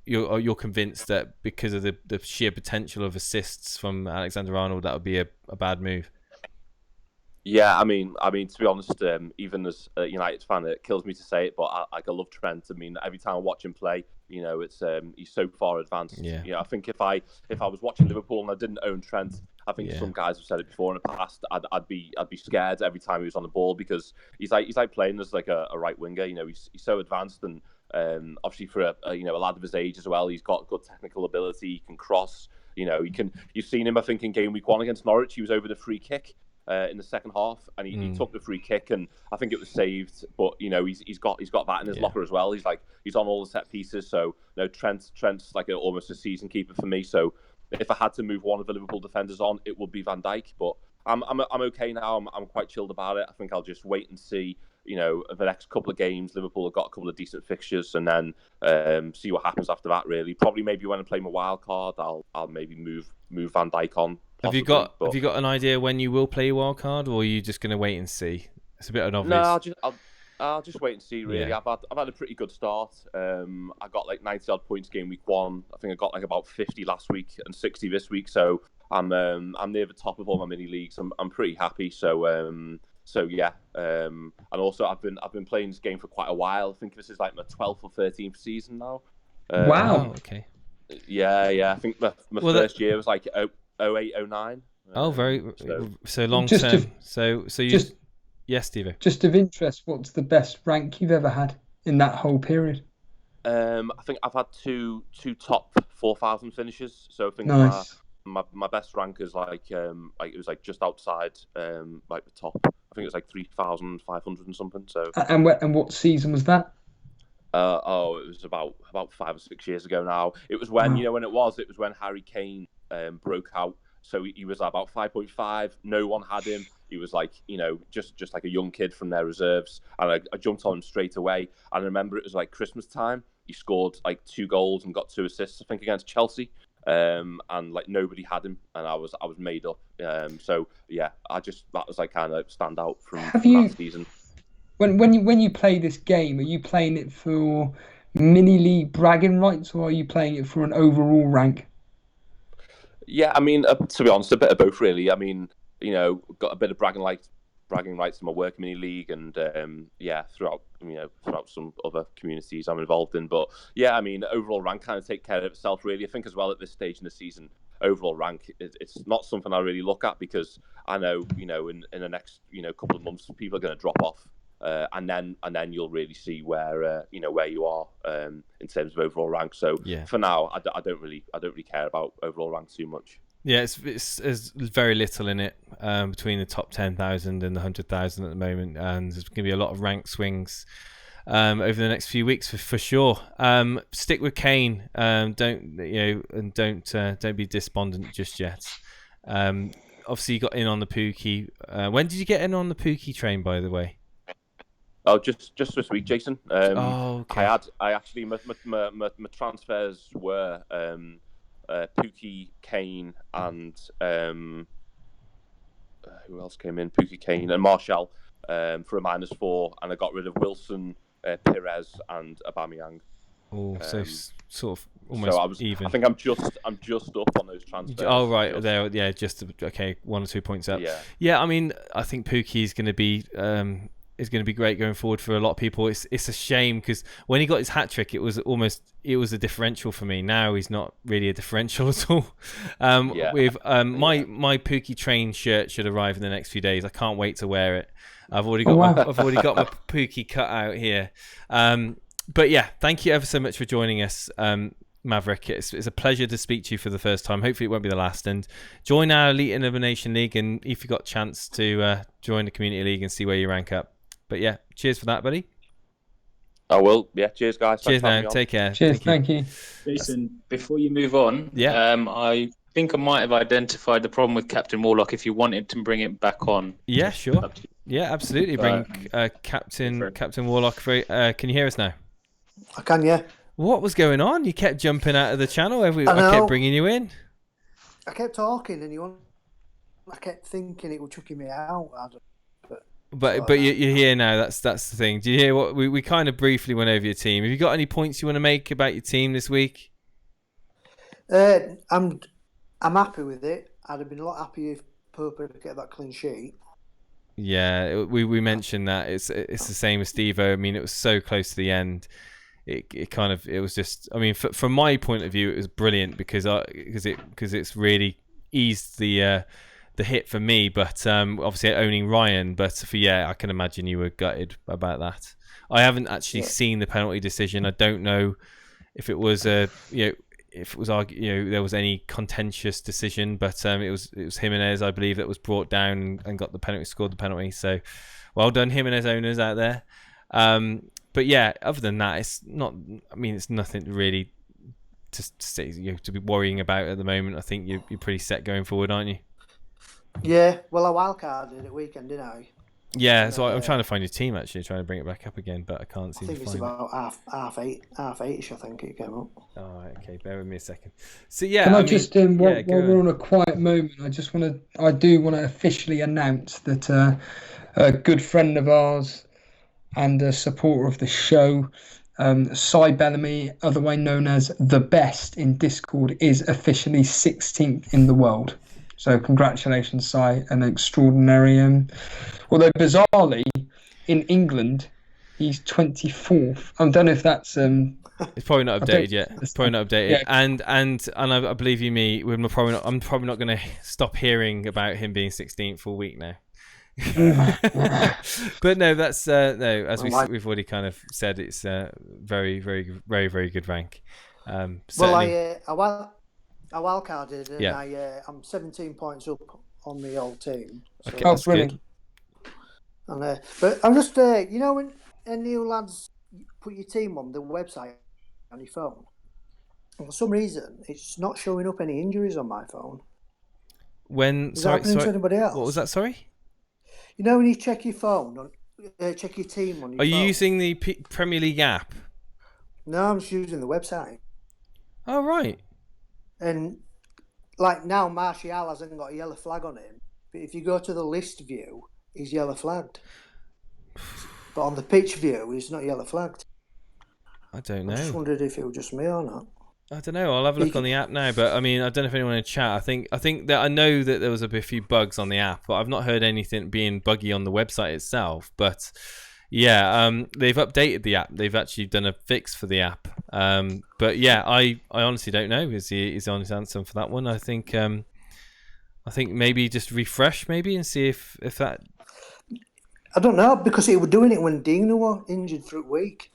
you're convinced that because of the sheer potential of assists from Alexander-Arnold, that would be a bad move? Yeah, I mean, to be honest, even as a United fan, it kills me to say it, but I love Trent. I mean, every time I watch him play, it's he's so far advanced. Yeah. I think if I was watching Liverpool and I didn't own Trent, I think some guys have said it before in the past, I'd be scared every time he was on the ball, because he's like playing as like a right winger. He's so advanced, and obviously for a lad of his age as well, he's got good technical ability. He can cross. You've seen him, I think, in game week 1 against Norwich. He was over the free kick in the second half, and he took the free kick, and I think it was saved. But he's got that in his locker as well. He's on all the set pieces. So Trent's like almost a season keeper for me. So if I had to move one of the Liverpool defenders on, it would be Van Dijk. But I'm okay now. I'm quite chilled about it. I think I'll just wait and see. The next couple of games, Liverpool have got a couple of decent fixtures, and then see what happens after that. Really, probably maybe when I play my wild card, I'll maybe move Van Dijk on. Possibly, have you got an idea when you will play your wild card, or are you just going to wait and see? It's a bit obvious. No, I'll just wait and see. Really, Yeah. I've had a pretty good start. I got like 90 odd points game week 1. I think I got like about 50 last week and 60 this week. So I'm near the top of all my mini leagues. I'm pretty happy. So yeah. And also I've been playing this game for quite a while. I think this is like my 12th or 13th season now. Wow. Okay. Yeah. I think my first year was like 08, 09. So long Just term. to- So you just- yes, Steve. Just of interest, what's the best rank you've ever had in that whole period? I think I've had two top 4,000 finishes. So I think Nice. my best rank is like it was like just outside like the top. I think it was like 3,500 and something. So And what season was that? it was about 5 or 6 years ago now. It was when when it was when Harry Kane broke out. So he was about 5.5. No one had him. He was like, just like a young kid from their reserves. And I jumped on him straight away. And I remember it was like Christmas time. He scored like 2 goals and got 2 assists, I think, against Chelsea. And like nobody had him, and I was made up. So yeah, that was like kind of stand out from that season. When you play this game, are you playing it for mini league bragging rights, or are you playing it for an overall rank? Yeah, I mean, to be honest, a bit of both, really. I mean, got a bit of bragging rights in my work mini league, and throughout some other communities I'm involved in. But yeah, I mean, overall rank kind of take care of itself, really. I think as well at this stage in the season, overall rank it's not something I really look at, because I know in the next couple of months people are going to drop off. And then you'll really see where you are in terms of overall rank. So for now, I don't really care about overall rank too much. Yeah, it's very little in it between the top 10,000 and the 100,000 at the moment, and there's going to be a lot of rank swings over the next few weeks for sure. Stick with Kane. Don't be despondent just yet. Obviously, you got in on the Pookie. When did you get in on the Pookie train, by the way? Oh, just this week, Jason. Okay. I actually my transfers were Pookie, Kane, and who else came in? Pookie, Kane, and Martial for a -4, and I got rid of Wilson, Perez, and Aubameyang. Oh, so sort of almost even. I think I'm just up on those transfers. Oh right, there, yeah, just okay, 1 or 2 points up. Yeah. I mean, I think Pookie is going to be great going forward for a lot of people. It's a shame because when he got his hat trick, it was a differential for me. Now he's not really a differential at all. With my Pookie train shirt should arrive in the next few days. I can't wait to wear it. I've already got my Pookie cut out here. But yeah, thank you ever so much for joining us, Maverick. It's a pleasure to speak to you for the first time. Hopefully it won't be the last. And join our Elite Elimination League, and if you got a chance to join the Community League and see where you rank up. But yeah, cheers for that, buddy. I will. Yeah, cheers, guys. Cheers, man. Take care. Cheers, thank you. Jason, before you move on, I think I might have identified the problem with Captain Warlock. If you wanted to bring it back on. Yeah, sure. Yeah, absolutely. Bring Captain Warlock. Can you hear us now? I can, yeah. What was going on? You kept jumping out of the channel. I kept bringing you in. I kept talking, and I kept thinking it was chucking me out. But you're here now. That's the thing. Do you hear what we kind of briefly went over your team? Have you got any points you want to make about your team this week? I'm happy with it. I'd have been a lot happier if Pope had get that clean sheet. Yeah, we mentioned that it's the same as Steve-O. I mean, it was so close to the end. It was just. I mean, from my point of view, it was brilliant because it's really eased the hit for me, but obviously owning Ryan. But I can imagine you were gutted about that. I haven't actually seen the penalty decision. I don't know if it was there was any contentious decision, but it was Jimenez, I believe, that was brought down and got the penalty, scored the penalty. So well done, Jimenez owners out there. But yeah, other than that, it's not. I mean, it's nothing really to be worrying about at the moment. I think you're pretty set going forward, aren't you? Yeah, well, I wildcarded at weekend, didn't I? Yeah, so I'm trying to find your team, actually, trying to bring it back up again, but I can't seem to find it. I think it's about half eight-ish, I think it came up. All right, okay, bear with me a second. So yeah, Can I just while we're on a quiet moment, I do want to officially announce that a good friend of ours and a supporter of the show, Cy Bellamy, otherwise known as the best in Discord, is officially 16th in the world. So congratulations, Cy, an extraordinary. Although bizarrely, in England, he's 24th. I don't know if that's. It's probably not updated yet. It's probably not updated. Yeah. And I believe you me, I'm probably not going to stop hearing about him being 16th for a week now. But no, that's no. As we've already kind of said, it's very, very, very, very good rank. I wildcarded and I'm 17 points up on the old team. So okay, that's good. And, but I'm just, when any of you lads put your team on the website on your phone, and for some reason it's not showing up any injuries on my phone. Is that happening to anybody else? What was that? Sorry. When you check your phone, check your team on your phone. Are you using the Premier League app? No, I'm just using the website. Oh, right. And like now, Martial hasn't got a yellow flag on him. But if you go to the list view, he's yellow flagged. But on the pitch view, he's not yellow flagged. I don't know. I just wondered if it was just me or not. I don't know. I'll have a look on the app now, but I mean, I don't know if anyone in chat. I think that I know that there was a few bugs on the app, but I've not heard anything being buggy on the website itself. But yeah, they've updated the app. They've actually done a fix for the app. But yeah, I honestly don't know. Is the honest answer for that one? I think maybe just refresh maybe and see if that. I don't know, because it was doing it when Dina was injured for a week.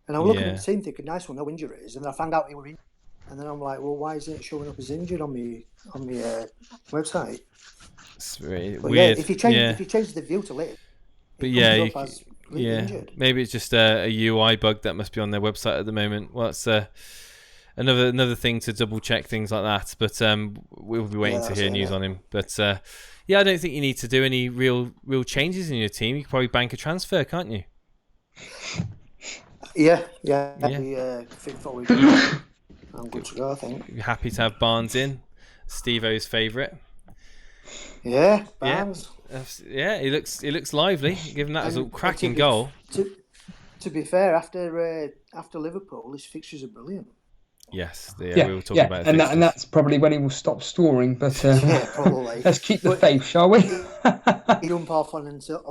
And I'm looking at the team thinking, nice one, no injuries. And then I found out he were injured. And then I'm like, well, why isn't it showing up as injured on my website? It's really but weird. Yeah, if you change the view to lit, but injured. Maybe it's just a UI bug that must be on their website at the moment. Well, it's another thing to double check things like that. But we'll be waiting to hear news on him. But yeah, I don't think you need to do any real changes in your team. You can probably bank a transfer, can't you? Yeah. I'm good to go, I think. You're happy to have Barnes in, Steve-O's favourite. Yeah, Barnes. Yeah, he looks lively. Given that as a cracking goal. To be fair, after Liverpool, his fixtures are brilliant. Yes, we were talking about and that's probably when he will stop scoring. But yeah, probably. Let's keep the faith, shall we? He jump off onto at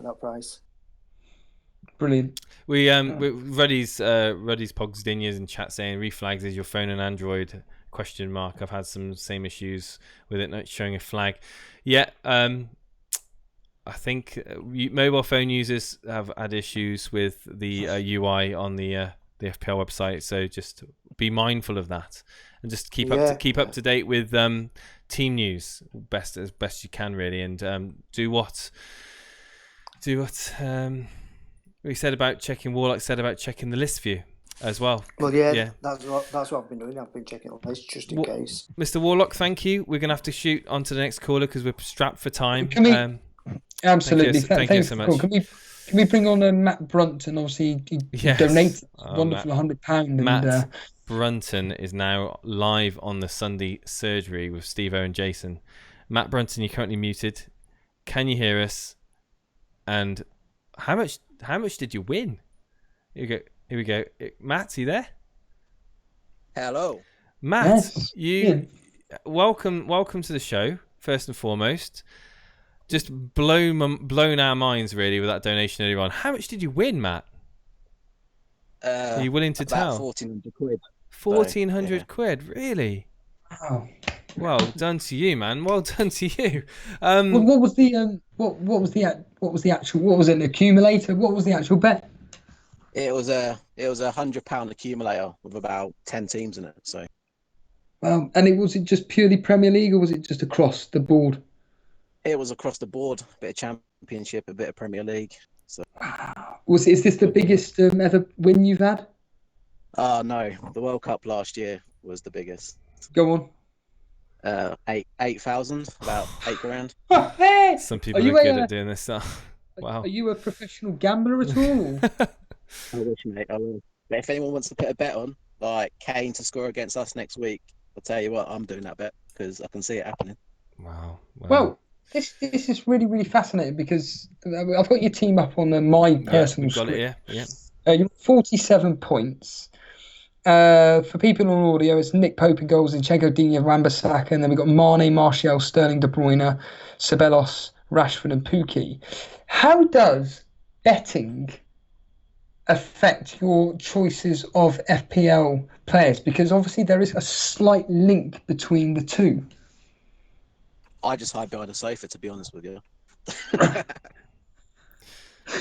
that price. Brilliant. Ruddy's Pogsdinias in chat saying reflags is your phone and Android ? I've had some same issues with it not showing a flag. Yeah, I think mobile phone users have had issues with the UI on the FPL website, so just be mindful of that and just keep up to date with team news as best you can, really, and do what we said about checking. Warlock said about checking the list view as well. Well, yeah. That's what I've been doing. I've been checking the list just in case. Mr. Warlock, thank you. We're gonna have to shoot on to the next caller because we're strapped for time. Absolutely. Thank you so much. Can we bring on Matt Brunton? Obviously, he donated a wonderful £100. Matt Brunton is now live on the Sunday surgery with Steve-O and Jason. Matt Brunton, you're currently muted. Can you hear us? And how much did you win? Here we go. Matt, are you there? Hello. Matt, welcome to the show, first and foremost. Just blown our minds, really, with that donation earlier on. How much did you win, Matt? Are you willing to tell? 1,400 quid. 1,400 quid, really? Wow. Well done to you, man. Well done to you. What was the an accumulator? What was the actual bet? It was a £100 accumulator with about 10 teams in it. So. Well, and was it just purely Premier League, or was it just across the board? It was across the board. A bit of Championship, a bit of Premier League. So. Wow. Is this the biggest ever win you've had? No, the World Cup last year was the biggest. Go on. 8,000, about £8,000. Some people are good at doing this stuff. Wow. Are you a professional gambler at all? I wish, mate. I will. But if anyone wants to put a bet on, like Kane to score against us next week, I'll tell you what, I'm doing that bet because I can see it happening. Wow. Well, this is really, really fascinating because I've got your team up on my personal screen. You're 47 points. For people on audio, it's Nick Pope in goals, Zinchenko, Digne, Wan-Bissaka, and then we've got Mane, Martial, Sterling, De Bruyne, Ceballos, Rashford, and Pukki. How does betting affect your choices of FPL players? Because obviously there is a slight link between the two. I just hide behind a sofa, to be honest with you.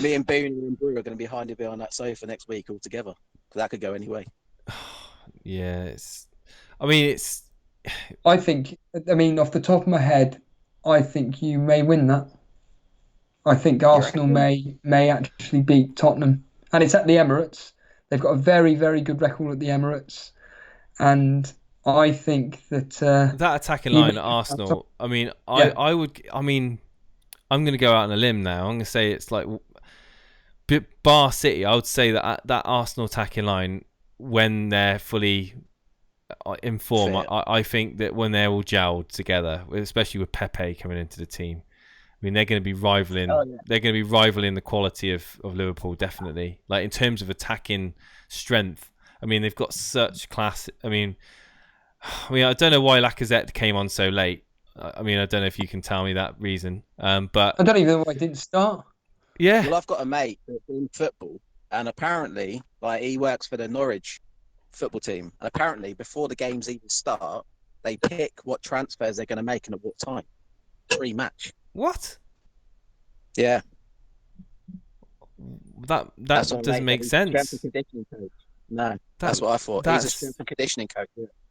Me and Boone and Brew are going to be hiding behind that sofa next week all together. That could go anyway. Yeah, I think, off the top of my head, I think you may win that. I think Arsenal may actually beat Tottenham. And it's at the Emirates. They've got a very, very good record at the Emirates. And I think that... that attacking line at Arsenal, I'm going to go out on a limb now. I'm going to say it's like... Bar City, I would say that Arsenal attacking line, when they're fully in form, I think that when they're all gelled together, especially with Pepe coming into the team, mean, they're going to be rivaling. Oh, yeah. They're going to be rivaling the quality of Liverpool, definitely. Like in terms of attacking strength. I mean, they've got such class. I mean, I don't know why Lacazette came on so late. I mean, I don't know if you can tell me that reason. But I don't even know why it didn't start. Yeah. Well, I've got a mate that's in football, and apparently, like, he works for the Norwich football team. And apparently, before the games even start, they pick what transfers they're going to make and at what time. Pre-match. What? Yeah. That doesn't make sense. Strength and conditioning coach. No, that's what I thought. He's a strength and conditioning coach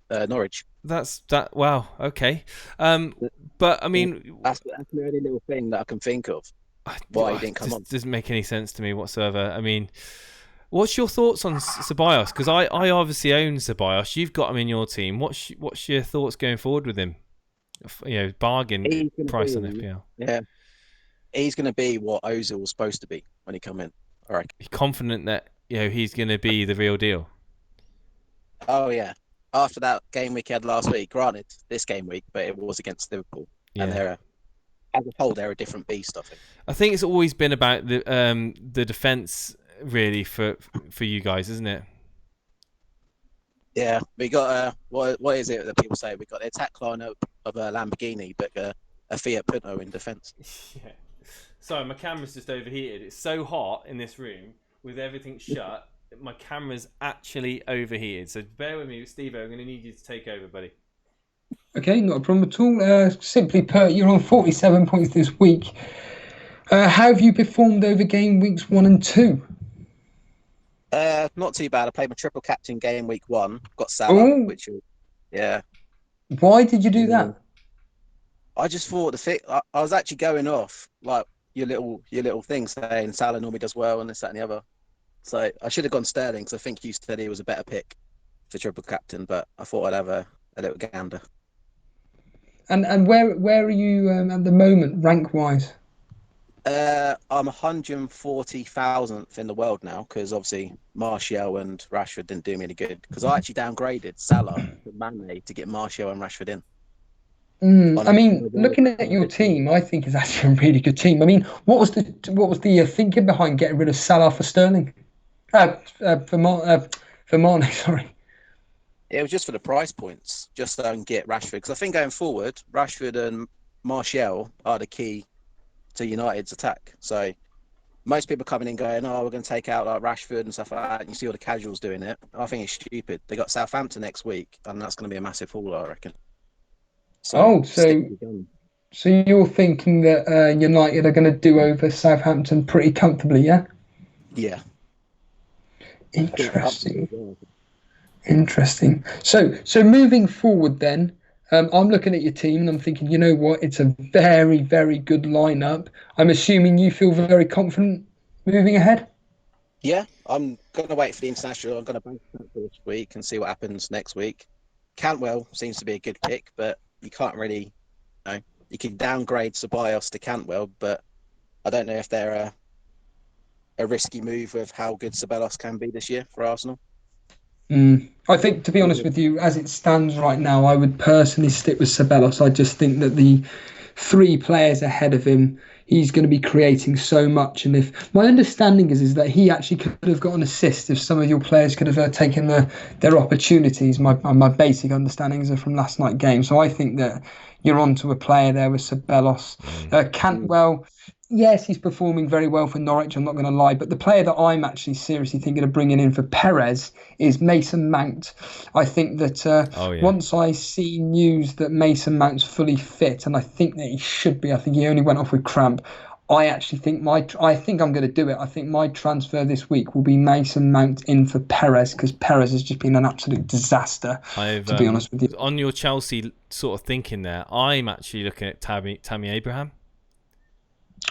at Norwich. Wow. Okay. But I mean, that's the only little thing that I can think of. Why he didn't come on? Doesn't make any sense to me whatsoever. I mean, what's your thoughts on Ceballos? Because I obviously own Ceballos. You've got him in your team. What's your thoughts going forward with him? Bargain price on FPL. Yeah, he's going to be what Ozil was supposed to be when he come in. All right. You're confident that he's going to be the real deal. Oh yeah. After that game week he had last week, granted this game week, but it was against Liverpool, and they're as a whole they're a different beast. I think it's always been about the defense really for you guys, isn't it? Yeah, we got what is it that people say? We got the attack line of a Lamborghini, but a Fiat Punto in defence. Yeah. Sorry, my camera's just overheated. It's so hot in this room with everything shut. My camera's actually overheated. So bear with me, Steve. I'm going to need you to take over, buddy. Okay, not a problem at all. Simply put, you're on 47 points this week. How have you performed over game weeks 1 and 2? Not too bad. I played my triple captain game week 1. Got Salah, which Why did you do that? I just thought I was actually going off like your little thing saying Salah normally does well and this, that, and the other. So I should have gone Sterling because I think you said he was a better pick for triple captain, but I thought I'd have a little gander. And where are you at the moment, rank wise? I'm 140,000th in the world now because obviously Martial and Rashford didn't do me any good because I actually downgraded Salah to Mane to get Martial and Rashford in. I mean, looking at your team, I think it's actually a really good team. I mean, what was the thinking behind getting rid of Salah for Sterling? For Mane, sorry. It was just for the price points, just so I can get Rashford. Because I think going forward, Rashford and Martial are the key to United's attack. So most people coming in going, oh, we're going to take out like Rashford and stuff like that. And you see all the casuals doing it. I think it's stupid. They got Southampton next week, and that's going to be a massive haul, I reckon. So you're thinking that United are going to do over Southampton pretty comfortably, yeah? Yeah. Interesting. So moving forward then, I'm looking at your team and I'm thinking, you know what? It's a very, very good lineup. I'm assuming you feel very confident moving ahead? Yeah, I'm going to wait for the international. I'm going to bank for this week and see what happens next week. Cantwell seems to be a good pick, but you can't really, you can downgrade Ceballos to Cantwell, but I don't know if they're a risky move with how good Ceballos can be this year for Arsenal. I think, to be honest with you, as it stands right now, I would personally stick with Ceballos. I just think that the 3 players ahead of him, he's going to be creating so much. And if my understanding is that he actually could have got an assist if some of your players could have taken their opportunities. My basic understandings are from last night's game. So I think that you're on to a player there with Ceballos. Cantwell, yes, he's performing very well for Norwich, I'm not going to lie, but the player that I'm actually seriously thinking of bringing in for Perez is Mason Mount. I think that once I see news that Mason Mount's fully fit, and I think that he should be, I think he only went off with cramp, I think I'm going to do it. I think my transfer this week will be Mason Mount in for Perez because Perez has just been an absolute disaster, to be honest with you. On your Chelsea sort of thinking there, I'm actually looking at Tammy Abraham.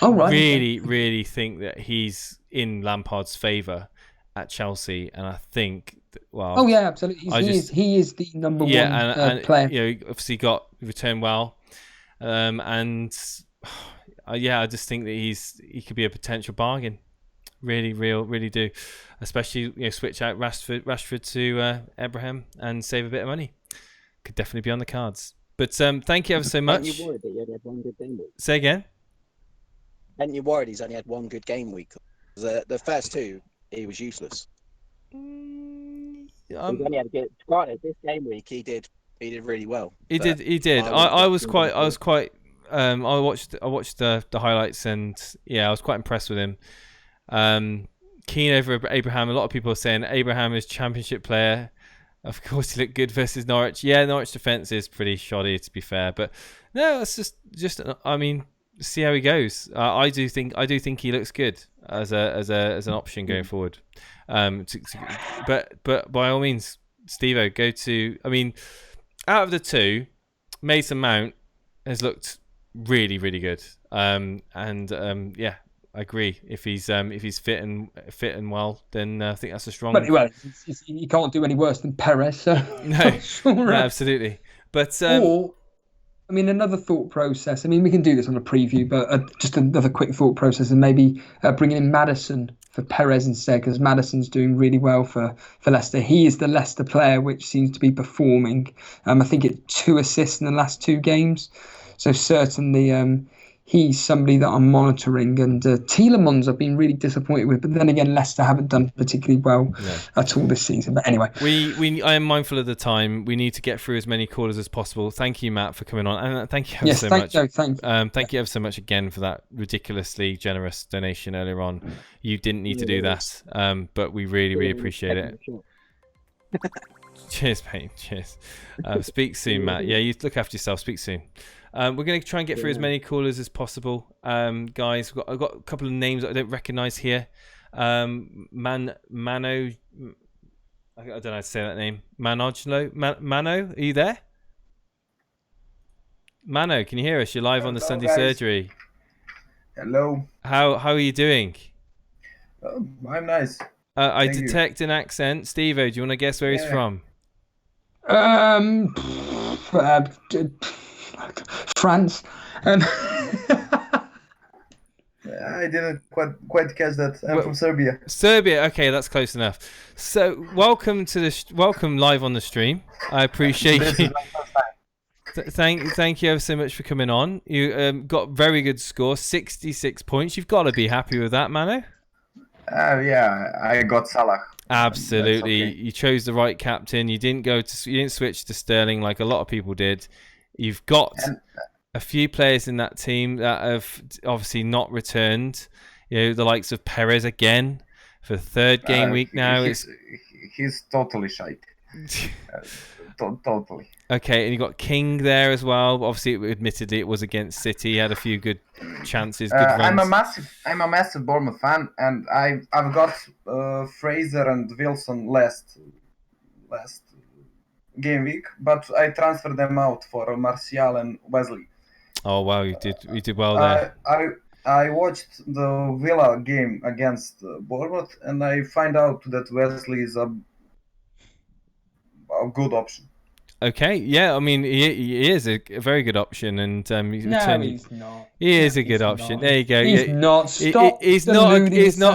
Oh, right. Really think that he's in Lampard's favour at Chelsea, and I think, oh yeah, absolutely. He is the number one player. Obviously got returned well, and I just think that he could be a potential bargain. Really do, especially switch out Rashford to Abraham and save a bit of money. Could definitely be on the cards. But thank you ever so much. Aren't you worried that you only had one good game week? Say again. And you're worried he's only had one good game week. The first two, he was useless. He's only had a good. Granted, this game week he did really well. He did. I watched the highlights, and I was quite impressed with him. Keen over Abraham. A lot of people are saying Abraham is championship player. Of course, he looked good versus Norwich. Yeah, Norwich defense is pretty shoddy, to be fair. But no, it's just. I mean, see how he goes. I do think he looks good as an option going forward. But by all means, Steve-O, go to. I mean, out of the two, Mason Mount has looked really, really good. I agree. If he's fit and well, then I think that's a strong. But well, he can't do any worse than Perez. So no, sure. No, absolutely. But I mean, another thought process. I mean, we can do this on a preview, but just another quick thought process, and maybe bringing in Maddison for Perez instead, because Maddison's doing really well for Leicester. He is the Leicester player which seems to be performing. I think it's 2 assists in the last 2 games. So certainly he's somebody that I'm monitoring. And Tielemans I've been really disappointed with. But then again, Leicester haven't done particularly well at all this season. But anyway. I am mindful of the time. We need to get through as many callers as possible. Thank you, Matt, for coming on. And thank you so much. Thank you ever so much again for that ridiculously generous donation earlier on. You didn't need to do that. But we really, really appreciate it. Cheers, mate. Cheers. Speak soon, Matt. Yeah, you look after yourself. Speak soon. We're going to try and get through as many callers as possible. Guys, I've got a couple of names that I don't recognise here. Mano, I don't know how to say that name. Manojlo? Mano, are you there? Mano, can you hear us? You're live on the Sunday guys. Surgery. Hello. How are you doing? I'm nice. I detect an accent. Steve-O, do you want to guess where he's from? France. I didn't quite catch that. I'm from Serbia. Serbia. Okay, that's close enough. So, welcome live on the stream. I appreciate you. Thank you ever so much for coming on. You got very good score, 66 points. You've got to be happy with that, Mano. Yeah, I got Salah. Absolutely, Okay. You chose the right captain. You didn't switch to Sterling like a lot of people did. You've got a few players in that team that have obviously not returned. You know, the likes of Perez again for the 3rd game week now. He's totally shite. Totally. Okay, and you got King there as well. Obviously, admittedly, it was against City. He had a few good chances, good runs. I'm a massive Bournemouth fan, and I've got Fraser and Wilson last game week, but I transferred them out for Martial and Wesley. Oh wow, you did well there. I watched the Villa game against Bournemouth, and I find out that Wesley is a good option. Okay, yeah, I mean he is a very good option, and he's not. He is a good option. Not. There you go. He's not. Stop. He's not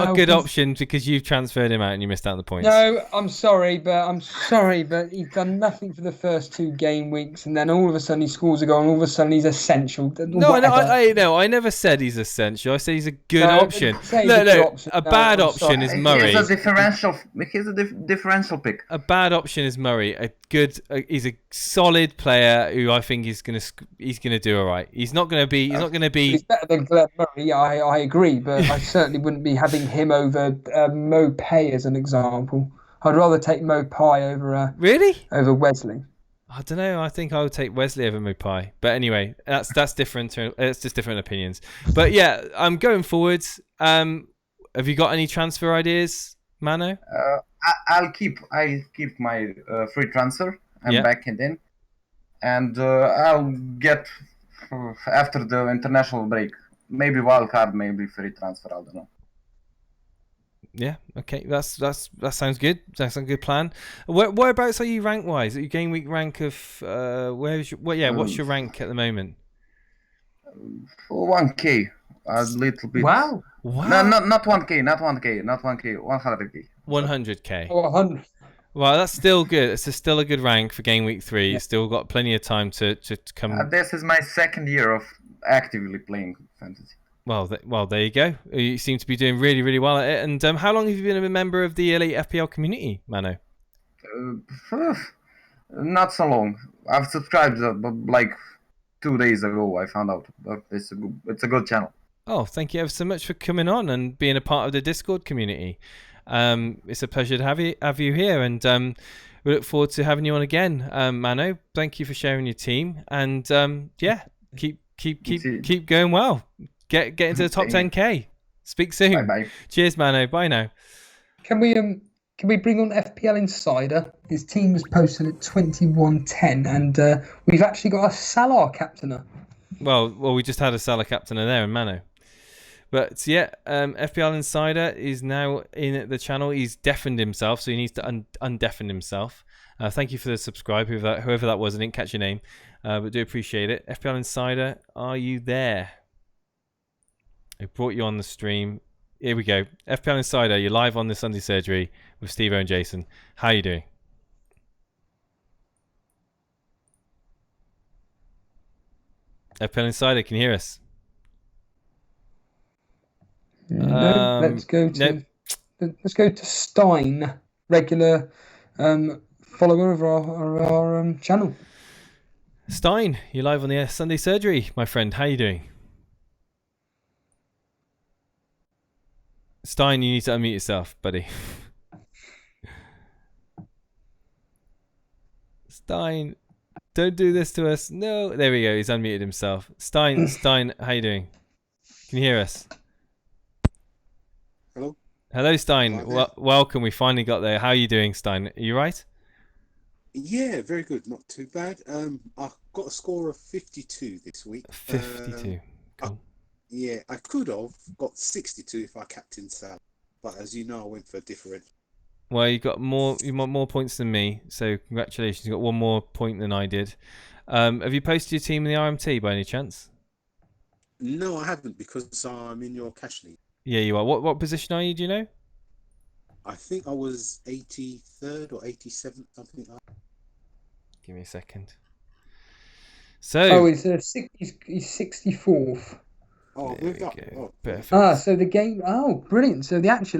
a good option because you've transferred him out and you missed out on the points. No, I'm sorry, but he's done nothing for the first 2 game weeks, and then all of a sudden he scores a goal, and all of a sudden he's essential. I never said he's essential. I said he's a good option. A bad option is Murray. He's a differential pick. A bad option is Murray. He's a solid player who I think he's gonna do all right. He's not gonna be. He's better than Glenn Murray. I agree, but I certainly wouldn't be having him over Mopay as an example. I'd rather take Mopai over Wesley. I don't know. I think I would take Wesley over Mopai. But anyway, that's different. It's just different opinions. But yeah, I'm going forwards. Have you got any transfer ideas, Mano? I'll keep my free transfer. I'm backing in, and I'll get after the international break. Maybe wild card, maybe free transfer. I don't know. Yeah. Okay. That sounds good. That's a good plan. Whereabouts are you rank wise? Are you game week rank of what's your rank at the moment? 1K. A little bit. Wow. No, not 1K. Not 1K. 100K. 100K. Oh, 100. Well, that's still good. It's still a good rank for game week 3. Yeah. It's still got plenty of time to come. This is my 2nd year of actively playing fantasy. Well, there you go. You seem to be doing really, really well at it. And how long have you been a member of the Elite FPL community, Mano? Not so long. I've subscribed like 2 days ago. I found out it's a good channel. Oh, thank you ever so much for coming on and being a part of the Discord community. It's a pleasure to have you here, and we look forward to having you on again, Mano. Thank you for sharing your team, and keep going well. Get into the top 10k. Speak soon. Bye. Cheers, Mano. Bye now. Can we bring on FPL Insider? His team was posted at 21-10, and we've actually got a Salah captainer. Well, we just had a Salah captainer there in Mano. But yeah, FPL Insider is now in the channel. He's deafened himself, so he needs to undeafen himself. Thank you for the subscribe, whoever that was. I didn't catch your name, but do appreciate it. FPL Insider, are you there? I brought you on the stream. Here we go. FPL Insider, you're live on the Sunday Surgery with Steve and Jason. How are you doing? FPL Insider, can you hear us? No, let's go to Stein, regular follower of our channel. Stein, you're live on the Sunday Surgery, my friend. How are you doing? Stein, you need to unmute yourself, buddy. Stein, don't do this to us. No, there we go. He's unmuted himself. Stein, how you doing? Can you hear us? Hello, Stein. Welcome. We finally got there. How are you doing, Stein? Are you right? Yeah, very good. Not too bad. I've got a score of 52 this week. 52. Cool. Yeah, I could have got 62 if I captained Salah, but as you know, I went for a different. Well, you got more points than me, so congratulations. You got one more point than I did. Have you posted your team in the RMT by any chance? No, I haven't, because I'm in your cash league. Yeah, you are. What position are you? Do you know? I think I was 83rd or 87th, something like that. Give me a second. So, he's 64th. Oh, moved up. Oh, perfect. So the game. Oh, brilliant. So has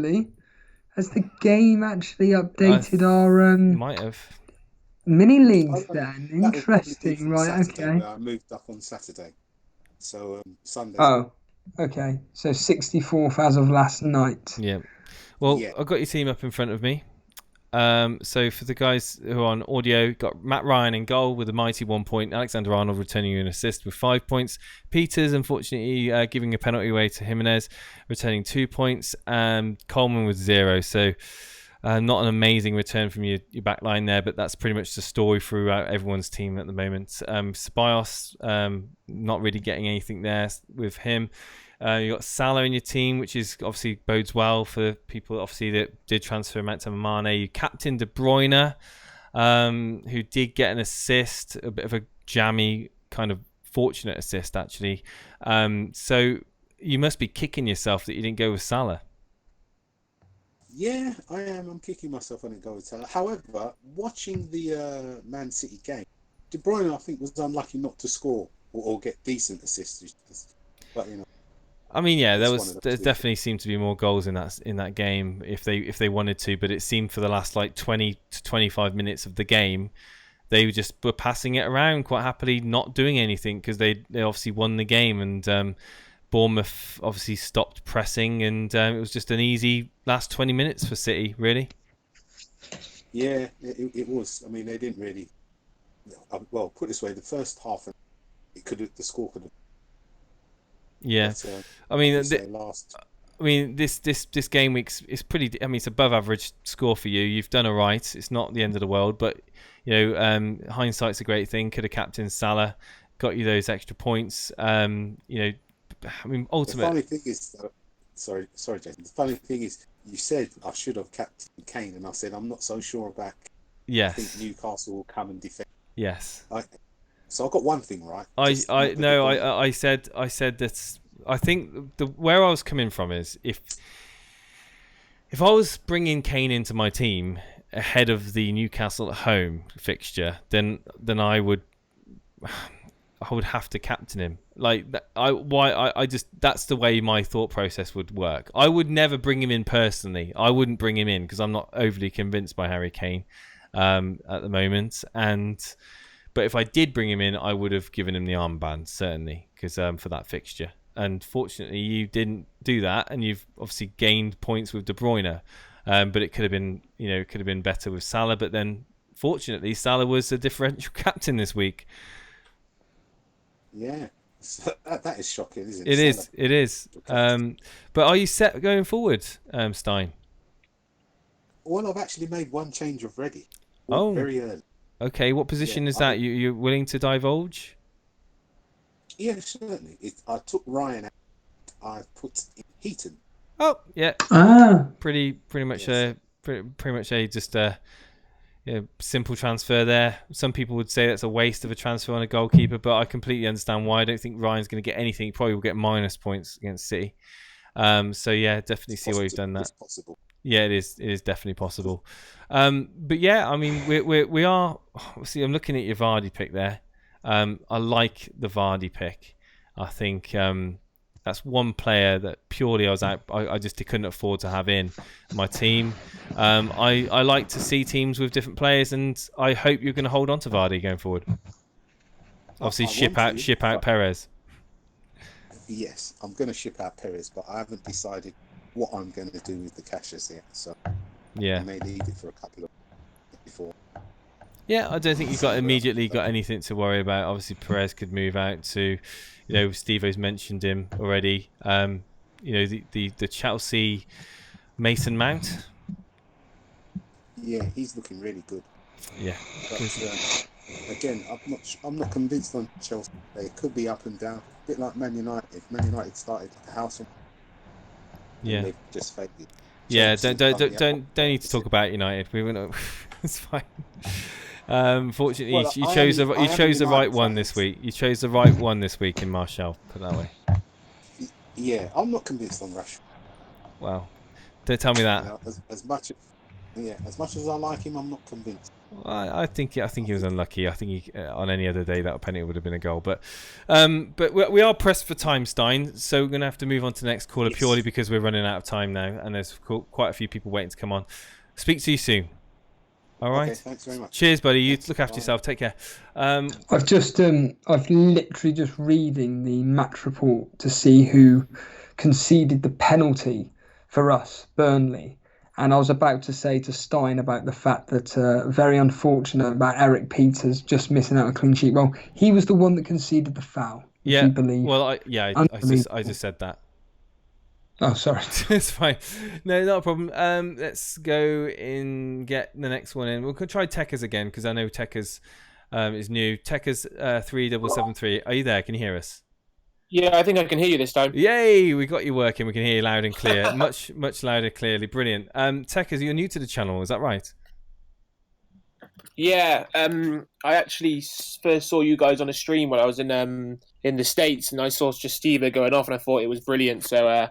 the game actually updated our might have mini leagues then? Interesting, right? Saturday, okay. I moved up on Saturday, so Sunday. Oh, okay. So 64th as of last night. Yeah. Well, yeah. I've got your team up in front of me. So for the guys who are on audio, got Matt Ryan in goal with a mighty 1 point. Alexander-Arnold returning you an assist with 5 points. Peters, unfortunately, giving a penalty away to Jimenez, returning 2 points. Coleman with 0. So not an amazing return from your back line there, but that's pretty much the story throughout everyone's team at the moment. Ceballos, not really getting anything there with him. You got Salah in your team, which is obviously bodes well for people obviously that did transfer him out to Mane. You captained De Bruyne, who did get an assist, a bit of a jammy kind of fortunate assist actually. So you must be kicking yourself that you didn't go with Salah. Yeah, I am. I'm kicking myself when I go with Salah. However, watching the Man City game, De Bruyne I think was unlucky not to score or get decent assists. But you know. I mean, yeah, there definitely seemed to be more goals in that game if they wanted to, but it seemed for the last like 20 to 25 minutes of the game, they just were passing it around quite happily, not doing anything because they obviously won the game, and Bournemouth obviously stopped pressing, and it was just an easy last 20 minutes for City, really. Yeah, it was. I mean, they didn't really. Well, put it this way, the first half, the score could have. Yeah, but, this game week's is pretty. I mean, it's above average score for you. You've done all right. It's not the end of the world, but you know, hindsight's a great thing. Could have captained Salah, got you those extra points. You know, I mean, ultimately. The funny thing is, sorry, Jason. The funny thing is, you said I should have captained Kane, and I said I'm not so sure about. Yes. I think Newcastle will come and defend. Yes. So I got one thing right. I said that. I think where I was coming from is if I was bringing Kane into my team ahead of the Newcastle at home fixture, then I would. I would have to captain him. Like that's the way my thought process would work. I would never bring him in personally. I wouldn't bring him in because I'm not overly convinced by Harry Kane at the moment. But if I did bring him in, I would have given him the armband certainly because for that fixture. And fortunately, you didn't do that, and you've obviously gained points with De Bruyne. But it could have been better with Salah. But then, fortunately, Salah was a differential captain this week. Yeah, that is shocking, isn't it? It is. But are you set going forward, Stein? Well, I've actually made one change already. Very early. Okay, what position is that? You're willing to divulge? Yeah, certainly. I took Ryan out. I put in Heaton. Oh, yeah. Pretty much just a simple transfer there. Some people would say that's a waste of a transfer on a goalkeeper, but I completely understand why. I don't think Ryan's going to get anything. He probably will get minus points against City. So yeah, definitely see why you've done that. It's possible. Yeah, it is. It is definitely possible. But yeah, I mean, we are. See, I'm looking at your Vardy pick there. I like the Vardy pick. I think that's one player that purely I just couldn't afford to have in my team. I like to see teams with different players, and I hope you're going to hold on to Vardy going forward. Obviously, ship out Perez. Yes, I'm going to ship out Perez, but I haven't decided what I'm going to do with the cashes yet. So yeah, I may leave it for a couple of before. Yeah, I don't think you've got anything to worry about. Obviously, Perez could move out to, Steve-O's mentioned him already. The Chelsea Mason Mount. Yeah, he's looking really good. Yeah. But, again, I'm not convinced on Chelsea. They could be up and down, a bit like Man United. Man United started like a house on. Yeah. They've just faded. Yeah, don't need to talk about United. We were not. It's fine. Fortunately, you chose the right one this week. You chose the right one this week in Martial. Put it that way. Yeah, I'm not convinced on Rashford. Wow, don't tell me that. As much as I like him, I'm not convinced. I think he was unlucky. I think on any other day that penalty would have been a goal. But we are pressed for time, Stein. So we're gonna have to move on to the next caller purely because we're running out of time now, and there's quite a few people waiting to come on. Speak to you soon. All right. Okay, thanks very much. Cheers, buddy. You look after yourself. Take care. I've literally just reading the match report to see who conceded the penalty for us, Burnley. And I was about to say to Stein about the fact that very unfortunate about Eric Peters just missing out a clean sheet. Well, he was the one that conceded the foul. Yeah. If you believe. Well, I just said that. Oh, sorry. It's fine. No, not a problem. Let's go and get the next one in. We'll try Tekers again because I know Tekers is new. Tekers 3773. Are you there? Can you hear us? Yeah, I think I can hear you this time. Yay! We got you working. We can hear you loud and clear. much louder, clearly. Brilliant. Tekers, you're new to the channel. Is that right? Yeah. I actually first saw you guys on a stream when I was in the States, and I saw just Steve going off, and I thought it was brilliant. So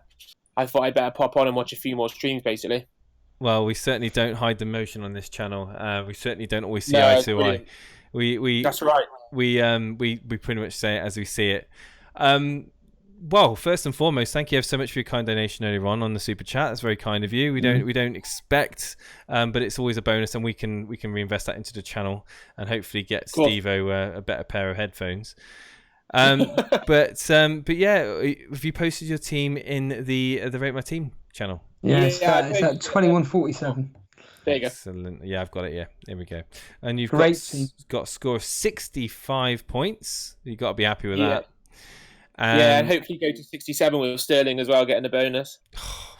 I thought I'd better pop on and watch a few more streams, basically. Well, we certainly don't hide the motion on this channel. We certainly don't always see eye to eye. That's right. We pretty much say it as we see it. Well, first and foremost, thank you so much for your kind donation earlier on the super chat. That's very kind of you. We don't expect, but it's always a bonus, and we can reinvest that into the channel and hopefully get Steve-O a better pair of headphones. But yeah, have you posted your team in the Rate My Team channel? Yeah, it's at 2147. There you go. Excellent. Yeah, I've got it. Yeah, there we go. And you've got a score of 65 points. You've got to be happy with that. And hopefully go to 67 with Sterling as well, getting a bonus.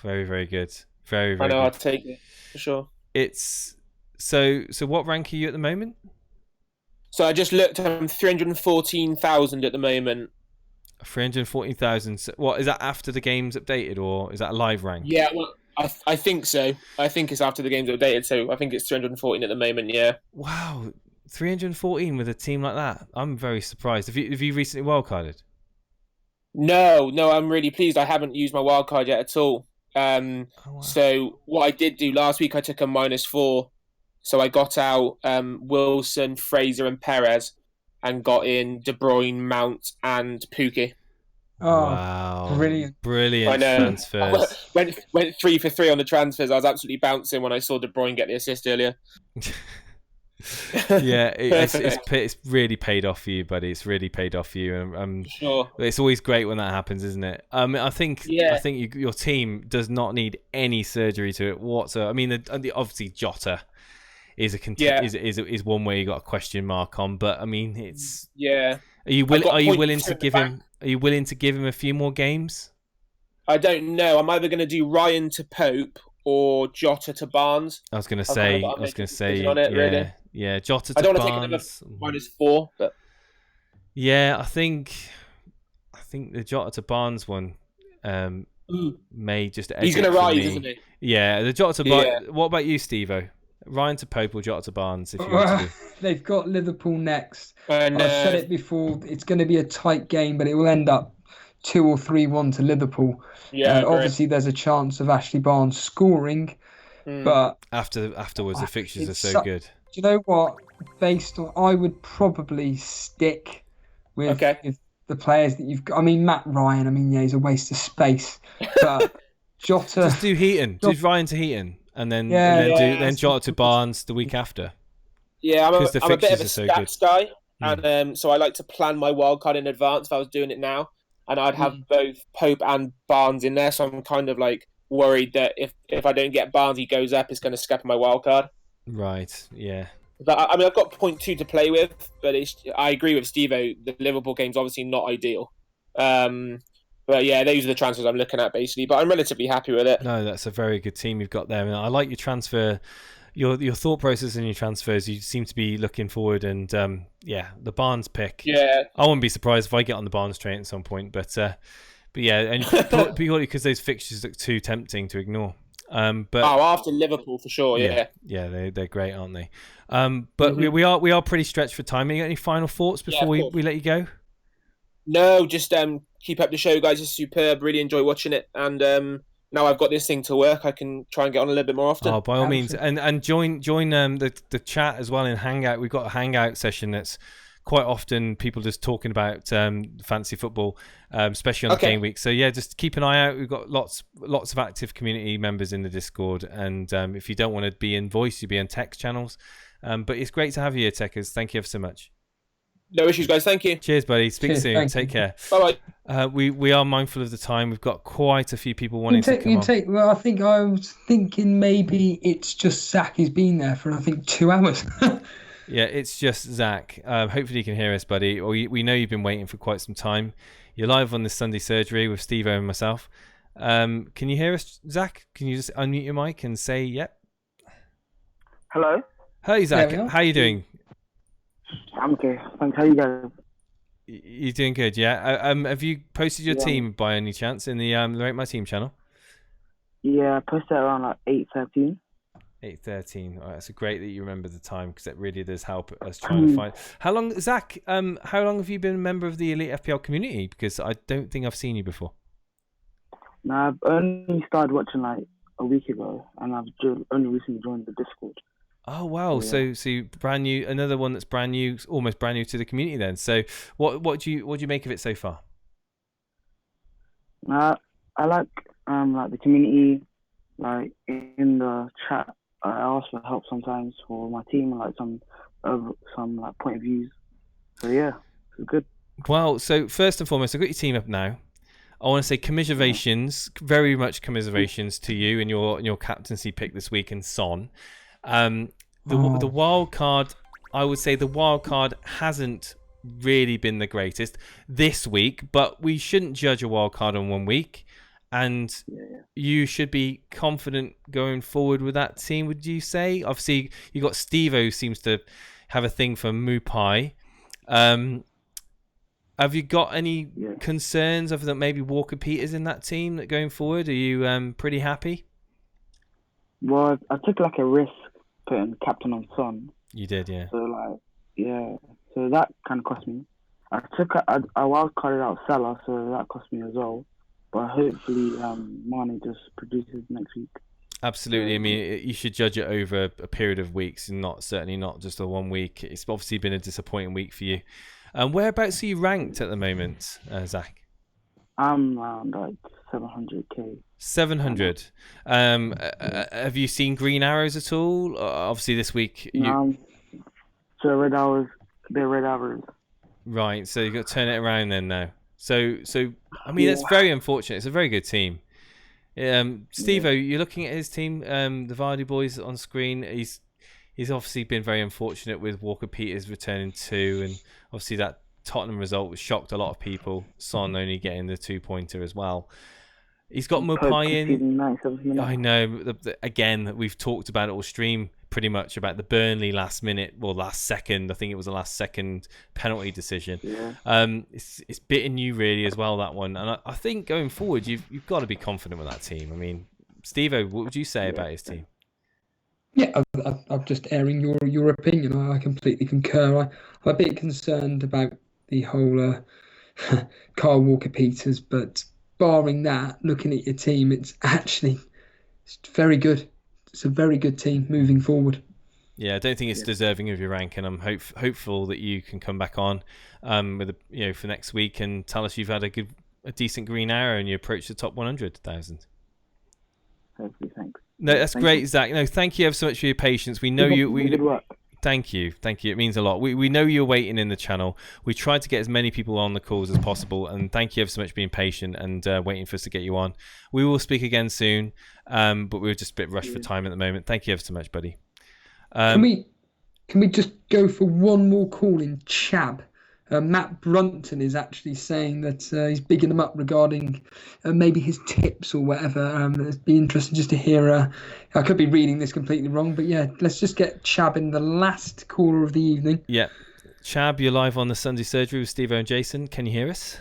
Very, very good. Very, very good. I know, good. I'll take it for sure. It's so what rank are you at the moment? So I just looked, I'm 314,000 at the moment. 314,000. So what is that after the game's updated, or is that a live rank? Yeah, well, I think so. I think it's after the game's updated, so I think it's 314 at the moment. Yeah. Wow, 314 with a team like that. I'm very surprised. Have you recently wildcarded? No, I'm really pleased. I haven't used my wildcard yet at all. Wow. So what I did do last week, I took a -4. So I got out Wilson, Fraser, and Perez, and got in De Bruyne, Mount, and Pukki. Oh, wow, brilliant! Brilliant I know. transfers. went 3 for 3 on the transfers. I was absolutely bouncing when I saw De Bruyne get the assist earlier. Yeah, it's really paid off for you, buddy. It's really paid off for you. Sure. It's always great when that happens, isn't it? I think Yeah. your team does not need any surgery to it whatsoever. I mean, obviously Jota is is one way you got a question mark on, but I mean, it's yeah. Are you willing to give him? Are you willing to give him a few more games? I don't know. I'm either going to do Ryan to Pope or Jota to Barnes. I was going to say, really. Yeah, Jota to Barnes. I don't want to take another -4, but yeah, I think the Jota to Barnes one may just. He's going to rise, isn't he? Yeah, the Jota to Barnes. What about you, Steve-O? Ryan to Pope or Jota to Barnes? If you want to do. They've got Liverpool next. And I've said it before. It's going to be a tight game, but it will end up 2 or 3-1 to Liverpool. Yeah, obviously, there's a chance of Ashley Barnes scoring, but afterwards the fixtures are so good. Do you know what? Based on, I would probably stick with the players that you've got. I mean, Matt Ryan. I mean, yeah, he's a waste of space. But Jota, just do Heaton. Do Ryan to Heaton, and then Jota to Barnes the week after. Yeah, I'm a bit of a stats guy, and so I like to plan my wildcard in advance. If I was doing it now. And I'd have both Pope and Barnes in there, so I'm kind of like worried that if I don't get Barnes, he goes up, it's going to scupper my wild card. Right, yeah. But I mean, I've got 0.2 to play with, but I agree with Steve-O. The Liverpool game's obviously not ideal. But yeah, those are the transfers I'm looking at basically. But I'm relatively happy with it. No, that's a very good team you've got there, and I like your transfer. Your thought process and your transfers, you seem to be looking forward, and the Barnes pick. Yeah, I wouldn't be surprised if I get on the Barnes train at some point, but yeah, and purely because those fixtures look too tempting to ignore. But after Liverpool for sure, yeah, they're great, aren't they? But we are pretty stretched for time. You got any final thoughts before we let you go? No, just keep up the show, guys. It's superb. Really enjoy watching it, and now I've got this thing to work, I can try and get on a little bit more often. Oh, by all means. And join the chat as well in Hangout. We've got a Hangout session that's quite often people just talking about fantasy football, especially on the game week. So yeah, just keep an eye out. We've got lots of active community members in the Discord. And if you don't want to be in voice, you'll be in text channels. But it's great to have you here, Techers. Thank you ever so much. No issues, guys. Thank you. Cheers, buddy. Speak soon. Take care. Bye-bye. We are mindful of the time. We've got quite a few people wanting to come on. Well, I think I was thinking maybe it's just Zach. He's been there for, I think, 2 hours. Yeah, it's just Zach. Hopefully you can hear us, buddy. Or we know you've been waiting for quite some time. You're live on this Sunday surgery with Steve-O and myself. Can you hear us, Zach? Can you just unmute your mic and say yep? Hello. Hey, Zach. How are you doing? I'm okay. Thanks. How you guys? You're doing good, yeah. Have you posted your team by any chance in the Rate My Team channel? Yeah, I posted around like 8:13. 8:13. All right, it's great that you remember the time because it really does help us trying to find. How long, Zach? How long have you been a member of the Elite FPL community? Because I don't think I've seen you before. No, I've only started watching like a week ago, and I've only recently joined the Discord. Oh wow! So brand new, another one that's brand new, almost brand new to the community. Then, so what do you make of it so far? I like the community, like in the chat. I ask for help sometimes for my team, like some like point of views. So yeah, it's good. Well, so first and foremost, I've got your team up now. I want to say commiserations, very much commiserations to you and your captaincy pick this week and Son. The wild card, I would say the wild card hasn't really been the greatest this week, but we shouldn't judge a wild card on 1 week, and you should be confident going forward with that team, would you say? Obviously, you got Steve-O, who seems to have a thing for Mupai. Have you got any concerns other than maybe Walker Peters in that team that going forward? Are you pretty happy? Well, I took like a risk putting captain on Son. You did, yeah. So so that kind of cost me. I took a wild carded out Salah, so that cost me as well. But hopefully, Mane just produces next week. Absolutely. I mean, you should judge it over a period of weeks, and certainly not just a 1 week. It's obviously been a disappointing week for you. Whereabouts are you ranked at the moment, Zach? I'm around like 700k. 700. Have you seen green arrows at all? Obviously, this week. So they're red arrows. Right. So you've got to turn it around then now. So I mean, that's very unfortunate. It's a very good team. Steve-O, you're looking at his team, the Vardy boys on screen. He's obviously been very unfortunate with Walker Peters returning 2, and obviously that Tottenham result shocked a lot of people. Son only getting the 2-pointer as well. He's got Mopai in. I know. Again, we've talked about it all stream pretty much about the Burnley last second. I think it was the last second penalty decision. Yeah. It's bitten you really as well, that one. And I think going forward, you've got to be confident with that team. I mean, Steve-O, what would you say about his team? Yeah, I'm just airing your opinion. I completely concur. I'm a bit concerned about the whole Kyle Walker-Peters, but barring that, looking at your team, it's very good. It's a very good team moving forward. Yeah, I don't think it's deserving of your rank, and I'm hopeful that you can come back on for next week and tell us you've had a decent green arrow and you approach the top 100,000. Thanks. No, that's great, Zach. No, thank you ever so much for your patience. We know Good work. Thank you. It means a lot. We know you're waiting in the channel. We tried to get as many people on the calls as possible, and thank you ever so much for being patient and waiting for us to get you on. We will speak again soon, but we're just a bit rushed for time at the moment. Thank you ever so much, buddy. Can we just go for one more call in Chab? Matt Brunton is actually saying that he's bigging him up regarding maybe his tips or whatever. It'd be interesting just to hear. I could be reading this completely wrong, but yeah, let's just get Chab in, the last caller of the evening. Yeah. Chab, you're live on the Sunday Surgery with Steve-O and Jason. Can you hear us?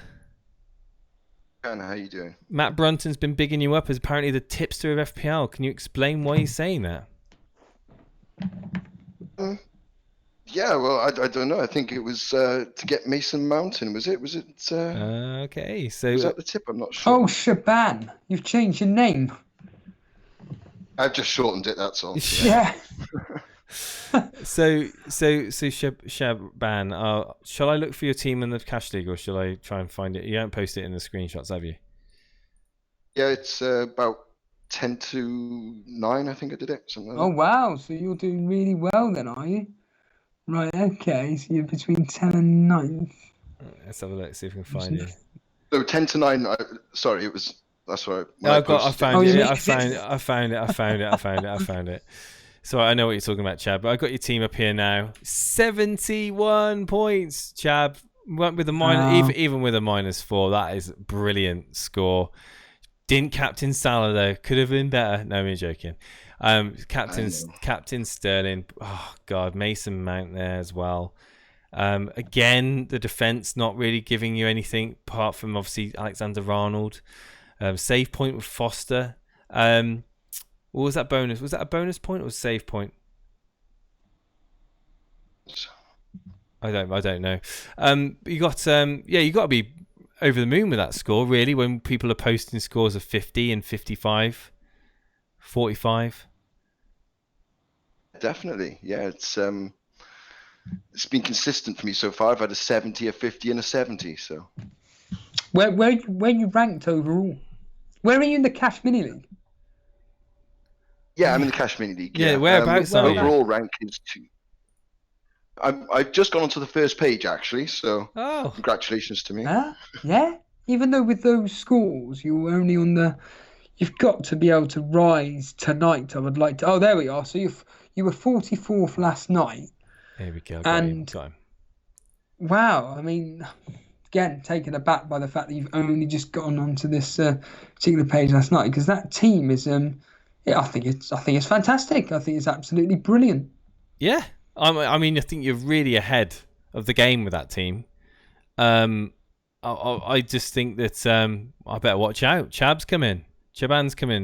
How are you doing? Matt Brunton's been bigging you up as apparently the tipster of FPL. Can you explain why he's saying that? Yeah, well, I don't know. I think it was to get Mason Mountain. Was it? Okay, so was that the tip? I'm not sure. Oh, Shaban, you've changed your name. I've just shortened it. That's all. Yeah. So Shaban, shall I look for your team in the Cash League, or shall I try and find it? You haven't posted it in the screenshots, have you? Yeah, it's about 10 to 9. I think I did it. Something like that. Wow! So you're doing really well then, are you? Right, okay, so you're between 10 and 9. Let's have a look, see if we can find you. No, 10 to 9. Sorry, it was. That's right. I found it. So I know what you're talking about, Chab. But I got your team up here now. 71 points, Chab. Went with a minus, even with a -4. That is a brilliant score. Didn't captain Salah though. Could have been better. No, I'm joking. Captain Sterling. Oh God, Mason Mount there as well. Again, the defense not really giving you anything apart from obviously Alexander-Arnold. Save point with Foster. What was that bonus? Was that a bonus point or a save point? I don't know. You got to be over the moon with that score really when people are posting scores of 50 and 55, 45. Definitely, yeah. It's been consistent for me so far. I've had a 70, a 50, and a 70. So, where you ranked overall? Where are you in the Cash Mini League? Yeah, I'm in the Cash Mini League. Yeah, whereabouts are you? Overall rank is 2. I've just gone onto the first page actually. So, congratulations to me. Yeah. Even though with those scores you're only on the. You've got to be able to rise tonight. I would like to. Oh, there we are. So you were 44th last night. There we go. And wow, I mean, again, taken aback by the fact that you've only just gotten onto this particular page last night, because that team is, I think it's fantastic. I think it's absolutely brilliant. Yeah, I mean, I think you're really ahead of the game with that team. I just think that I better watch out. Chaban's come in.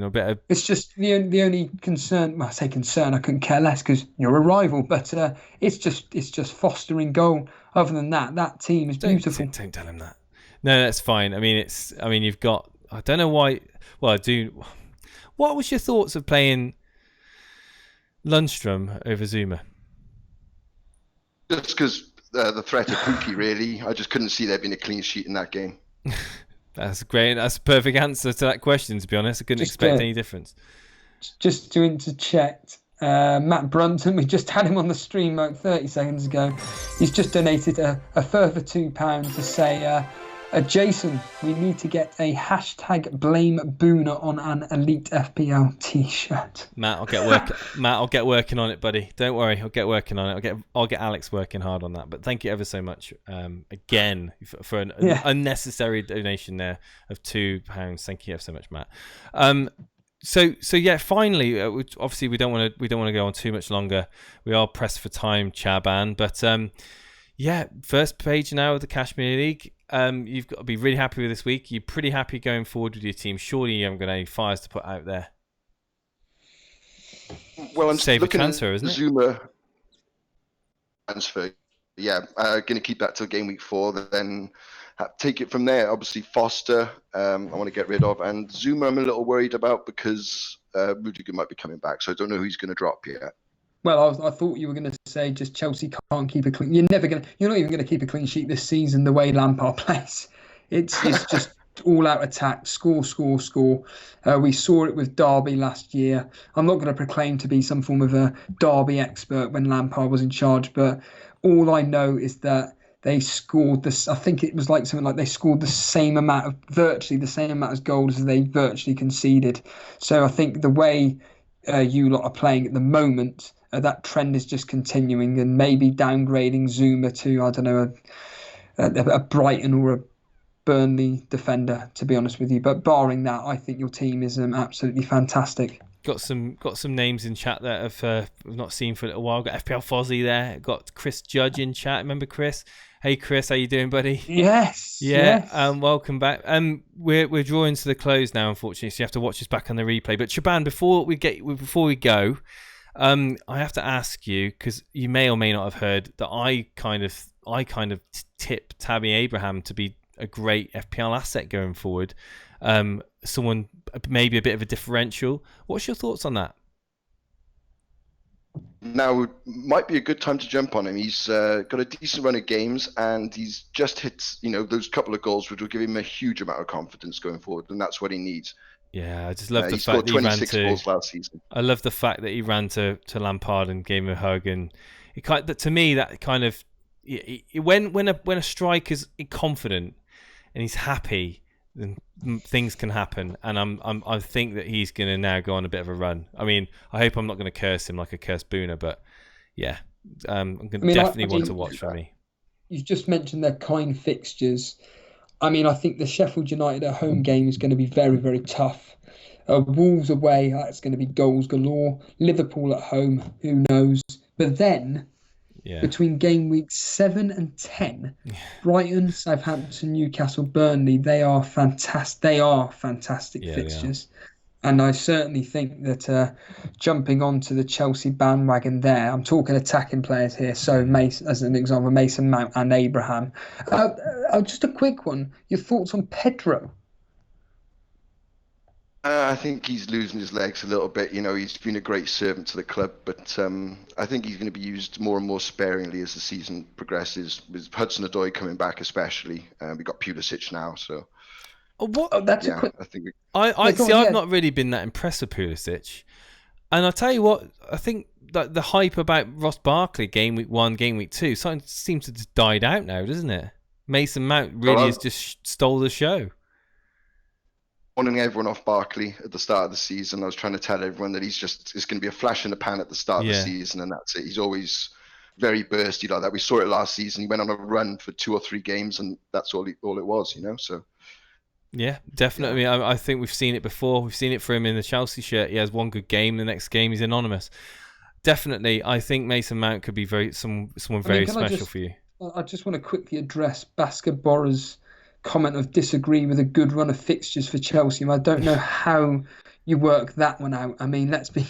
Or better. It's just the only concern. Well, I say concern. I couldn't care less because you're a rival. But it's just fostering goal. Other than that team is beautiful. Don't tell him that. No, that's fine. I mean, you've got. I don't know why. Well, I do. What was your thoughts of playing Lundstrom over Zuma? Just because the threat of Pookie, really. I just couldn't see there being a clean sheet in that game. That's great. That's a perfect answer to that question, to be honest. I couldn't expect any difference. Just to interject, Matt Brunton, we just had him on the stream like 30 seconds ago. He's just donated a further £2 to say, Jason, we need to get a hashtag blame Booner on an Elite FPL t-shirt. Matt, I'll get working on it, buddy. Don't worry, I'll get working on it. I'll get Alex working hard on that. But thank you ever so much again for an unnecessary donation there of £2. Thank you ever so much, Matt. So yeah, finally, obviously we don't want to go on too much longer. We are pressed for time, Chaban. But yeah, first page now of the Kashmir League. You've got to be really happy with this week. You're pretty happy going forward with your team. Surely you haven't got any fires to put out there. Well, I'm save looking a transfer, isn't it? Zuma transfer. Yeah, going to keep that till game week 4. Then take it from there. Obviously, Foster, I want to get rid of, and Zuma I'm a little worried about because Rudiger might be coming back, so I don't know who he's going to drop yet. Well, I thought you were going to say just Chelsea can't keep a clean. You're not even going to keep a clean sheet this season the way Lampard plays. It's just all out attack, score. We saw it with Derby last year. I'm not going to proclaim to be some form of a Derby expert when Lampard was in charge, but all I know is that they scored this. I think it was like something like they scored virtually the same amount of goals as they virtually conceded. So I think the way you lot are playing at the moment, that trend is just continuing, and maybe downgrading Zuma to, I don't know, a Brighton or a Burnley defender, to be honest with you. But barring that, I think your team is absolutely fantastic. Got some names in chat that we've not seen for a little while. Got FPL Fozzie there. Got Chris Judge in chat. Remember Chris? Hey Chris, how you doing, buddy? Yes. Yeah. Yes. Welcome back. We're drawing to the close now, unfortunately, so you have to watch us back on the replay. But Shaban, before we go, I have to ask you, because you may or may not have heard that I kind of tip Tammy Abraham to be a great FPL asset going forward. Someone maybe a bit of a differential. What's your thoughts on that? Now might be a good time to jump on him. He's got a decent run of games, and he's just hit those couple of goals, which will give him a huge amount of confidence going forward, and that's what he needs. Yeah, I just love the he fact scored 26 goals last season. I love the fact that he ran to Lampard and gave him a hug, and to me that kind of when a striker's confident and he's happy, then things can happen, and I think that he's going to now go on a bit of a run. I mean, I hope I'm not going to curse him like I cursed Booner, but yeah, definitely one to watch for me. You've just mentioned their kind fixtures. I mean, I think the Sheffield United at home game is going to be very, very tough. Wolves away, that's going to be goals galore. Liverpool at home, who knows? But then, between game weeks 7 and 10, Brighton, Southampton, Newcastle, Burnley, they are fantastic. They are fantastic fixtures. And I certainly think that jumping onto the Chelsea bandwagon there, I'm talking attacking players here, so as an example, Mason Mount and Abraham. Just a quick one, your thoughts on Pedro? I think he's losing his legs a little bit. He's been a great servant to the club, but I think he's going to be used more and more sparingly as the season progresses, with Hudson-Odoi coming back especially. We've got Pulisic now, so... That's a quick... I've not really been that impressed with Pulisic, and I'll tell you what, I think that the hype about Ross Barkley game week 1, game week 2, something seems to just died out now, doesn't it? Mason Mount really has just stole the show. Warning everyone off Barkley at the start of the season. I was trying to tell everyone that it's going to be a flash in the pan at the start of the season, and that's it. He's always very bursty like that. We saw it last season. He went on a run for 2 or 3 games, and that's all it was, so... Yeah, definitely. I think we've seen it before. We've seen it for him in the Chelsea shirt. He has one good game. The next game, he's anonymous. Definitely, I think Mason Mount could be someone very special for you. I just want to quickly address Basker Borra's comment of disagree with a good run of fixtures for Chelsea. I don't know how you work that one out. I mean, let's be,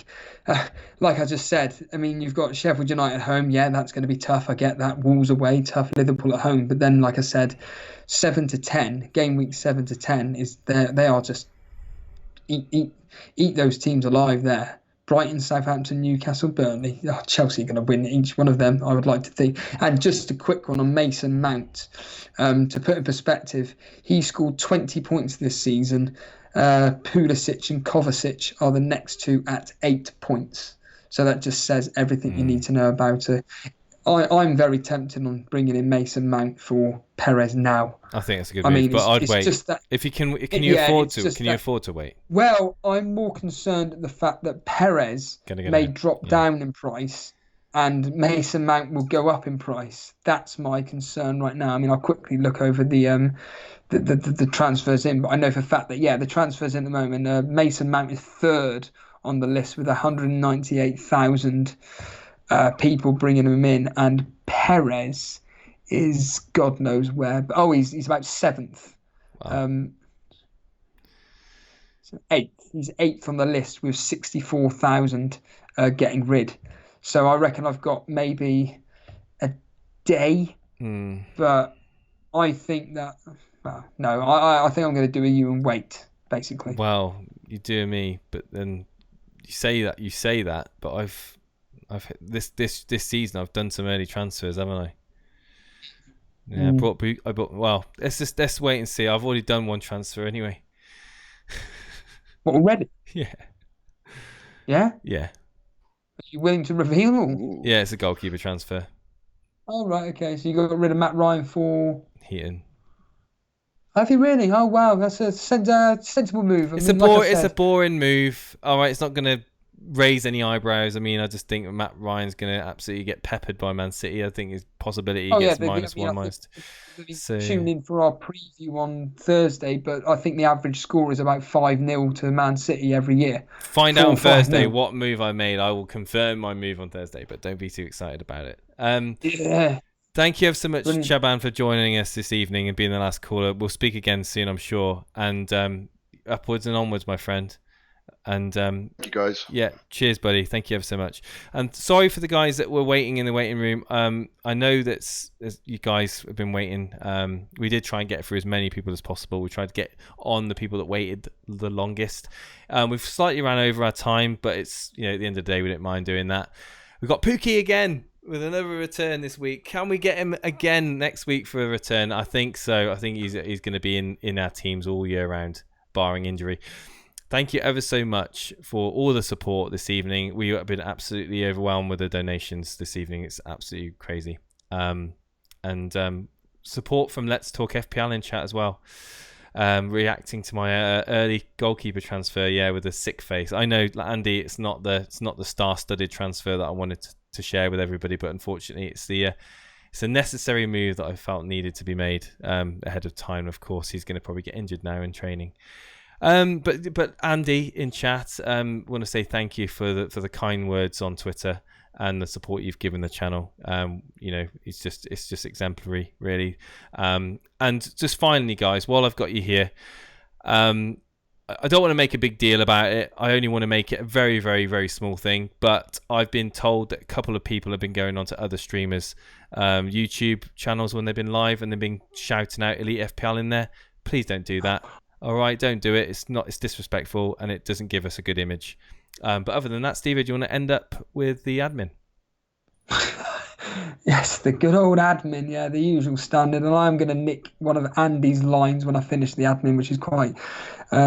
like I just said, you've got Sheffield United at home. Yeah, that's going to be tough. I get that. Wolves away, tough. Liverpool at home. But then, like I said, 7 to 10, game week 7 to 10, they are just eat those teams alive there. Brighton, Southampton, Newcastle, Burnley. Oh, Chelsea are going to win each one of them, I would like to think. And just a quick one on Mason Mount. To put in perspective, he scored 20 points this season. Pulisic and Kovacic are the next two at 8 points. So that just says everything you need to know about it. I'm very tempted on bringing in Mason Mount for Perez now. I think it's a good move, but I'd wait. Just that, if you can you afford to? Can you afford to wait? Well, I'm more concerned at the fact that Perez may drop down in price, and Mason Mount will go up in price. That's my concern right now. I mean, I'll quickly look over the transfers in, but I know for a fact that the transfers in at the moment. Mason Mount is third on the list with 198,000 people bringing him in, and Perez is God knows where. But he's about 7th. Wow. So 8th. He's 8th on the list with 64,000 getting rid. So I reckon I've got maybe a day. But I think that I think I'm going to do a you and wait, basically. Well, you're doing me, but then you say that, but I've this season I've done some early transfers, haven't I? Yeah, I bought. Well, let's wait and see. I've already done one transfer anyway. What, already? Yeah. Yeah. Yeah. Are you willing to reveal? Or? Yeah, it's a goalkeeper transfer. Oh right, okay. So you got rid of Matt Ryan for Heaton. Have you really? Oh wow, that's a sensible move. It's a boring move. All right, it's not going to raise any eyebrows. I mean, I just think Matt Ryan's going to absolutely get peppered by Man City. I think his possibility gets -1, So tune in for our preview on Thursday, but I think the average score is about 5-0 to Man City every year. Find out on Thursday what move I made. I will confirm my move on Thursday, but don't be too excited about it. Yeah. Thank you ever so much, Chaban, for joining us this evening and being the last caller. We'll speak again soon, I'm sure. And upwards and onwards, my friend. And thank you guys. Yeah, cheers, buddy. Thank you ever so much. And sorry for the guys that were waiting in the waiting room. I know that you guys have been waiting. We did try and get through as many people as possible. We tried to get on the people that waited the longest. We've slightly ran over our time, but it's at the end of the day, we didn't mind doing that. We've got Pookie again with another return this week. Can we get him again next week for a return? I think so. I think he's going to be in our teams all year round, barring injury. Thank you ever so much for all the support this evening. We have been absolutely overwhelmed with the donations this evening. It's absolutely crazy. And support from Let's Talk FPL in chat as well. Reacting to my early goalkeeper transfer, with a sick face. I know, Andy, it's not the star-studded transfer that I wanted to share with everybody, but unfortunately, it's a necessary move that I felt needed to be made ahead of time. Of course, he's going to probably get injured now in training. But Andy in chat, want to say thank you for the kind words on Twitter and the support you've given the channel. It's just exemplary, really. And just finally, guys, while I've got you here, I don't want to make a big deal about it. I only want to make it a very, very, very small thing. But I've been told that a couple of people have been going on to other streamers' YouTube channels when they've been live and they've been shouting out Elite FPL in there. Please don't do that. All right, don't do it. It's disrespectful and it doesn't give us a good image. But other than that, Steve, do you want to end up with the admin? Yes, the good old admin, the usual standard. And I'm going to nick one of Andy's lines when I finish the admin, which is quite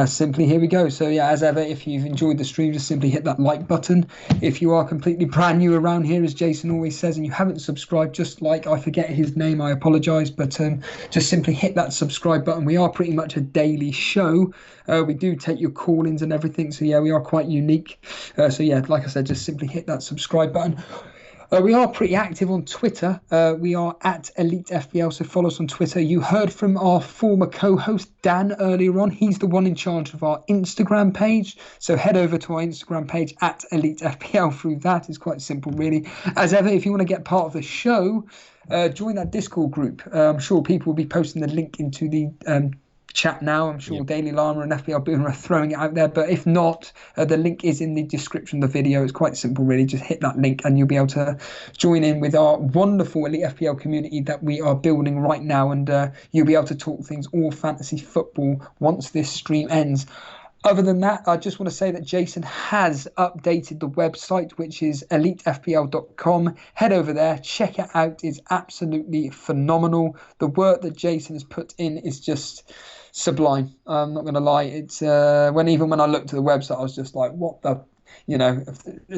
simply, here we go. So as ever, if you've enjoyed the stream, just simply hit that like button. If you are completely brand new around here, as Jason always says, and you haven't subscribed, I forget his name, I apologise, but just simply hit that subscribe button. We are pretty much a daily show. We do take your call-ins and everything, so we are quite unique. Like I said, just simply hit that subscribe button. We are pretty active on Twitter. We are at Elite FPL, so follow us on Twitter. You heard from our former co-host, Dan, earlier on. He's the one in charge of our Instagram page. So head over to our Instagram page at Elite FPL through that. It's quite simple, really. As ever, if you want to get part of the show, join that Discord group. I'm sure people will be posting the link into the chat now. I'm sure Daily Llama and FPL Boomer are throwing it out there, but if not, the link is in the description of the video. It's quite simple, really. Just hit that link and you'll be able to join in with our wonderful Elite FPL community that we are building right now, and you'll be able to talk things all fantasy football once this stream ends. Other than that, I just want to say that Jason has updated the website, which is elitefpl.com. Head over there, check it out. It's absolutely phenomenal. The work that Jason has put in is just sublime. I'm not going to lie. It's even when I looked at the website, I was just like, what the,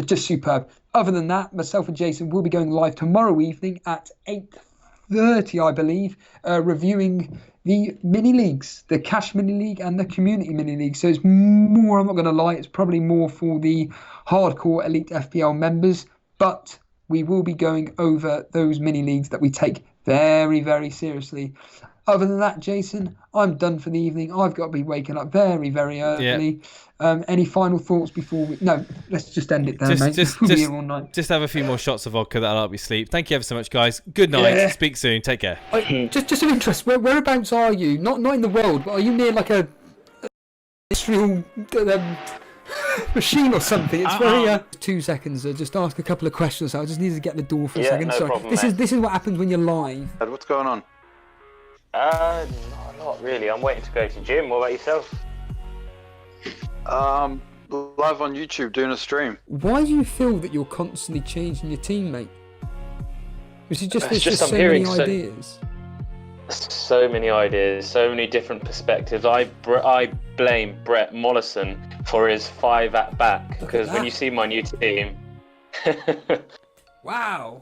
just superb. Other than that, myself and Jason will be going live tomorrow evening at 8:30, I believe, reviewing the mini leagues, the cash mini league and the community mini league. So it's more, I'm not going to lie, it's probably more for the hardcore Elite FPL members, but we will be going over those mini leagues that we take very, very seriously. Other than that, Jason, I'm done for the evening. I've got to be waking up very, very early. Yeah. Any final thoughts before we... No, let's just end it there, mate. We'll be here all night. Just have a few more shots of vodka. That'll help you sleep. Thank you ever so much, guys. Good night. Yeah. Speak soon. Take care. Just of interest, whereabouts are you? Not in the world, but are you near like a industrial machine or something? It's very... 2 seconds. Just ask a couple of questions. I just need to get the door for a second. No Sorry. problem, This is what happens when you're live. What's going on? Not really. I'm waiting to go to the gym. What about yourself? Live on YouTube doing a stream. Why do you feel that you're constantly changing your teammate? Is it just there's just so many ideas? So many ideas, so many different perspectives. I blame Brett Mollison for his 5 at back, because when you see my new team... Wow.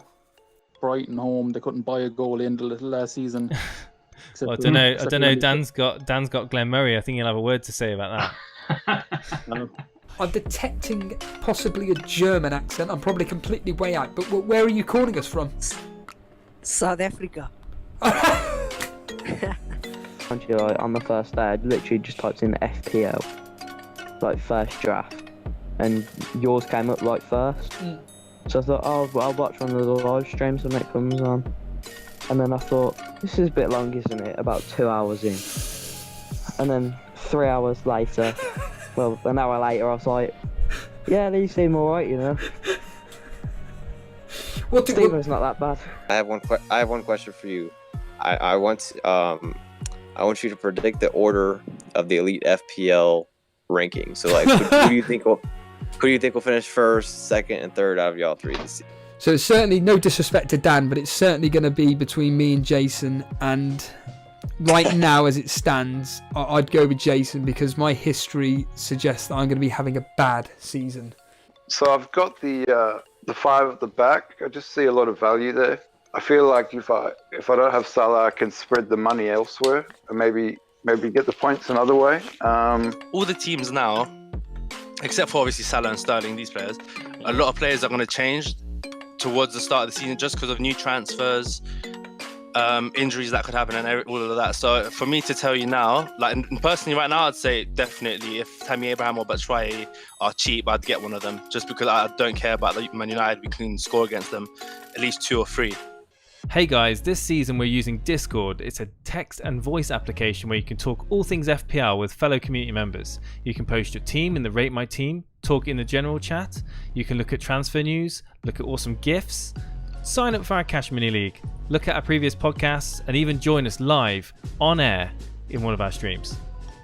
Brighton home, they couldn't buy a goal in the last season. Well, I don't know. Dan's got Glenn Murray. I think he'll have a word to say about that. I'm detecting possibly a German accent. I'm probably completely way out. But where are you calling us from? South Africa. On the first day, I literally just typed in FPL, like first draft, and yours came up like first. So I thought, I'll watch one of the live streams when it comes on. And then I thought, this is a bit long, isn't it? About 2 hours in. And then 3 hours later, well, an hour later, I was like, yeah, these seem alright, Steven's not that bad. I have one question for you. I want you to predict the order of the Elite FPL ranking. So, like, who do you think will finish first, second, and third out of y'all three this season? So it's certainly, no disrespect to Dan, but it's certainly going to be between me and Jason. And right now, as it stands, I'd go with Jason because my history suggests that I'm going to be having a bad season. So I've got the 5 at the back. I just see a lot of value there. I feel like if I don't have Salah, I can spread the money elsewhere and maybe get the points another way. All the teams now, except for obviously Salah and Sterling, these players, a lot of players are going to change towards the start of the season just because of new transfers, injuries that could happen, and all of that. So for me to tell you now, like personally right now, I'd say definitely if Tammy Abraham or Batshuayi are cheap, I'd get one of them just because I don't care about the Man United. We can score against them at least 2 or 3. Hey guys, this season we're using Discord. It's a text and voice application where you can talk all things FPL with fellow community members. You can post your team in the Rate My Team, talk in the general chat, you can look at transfer news, look at awesome GIFs, sign up for our Cash Mini League, look at our previous podcasts, and even join us live on air in one of our streams.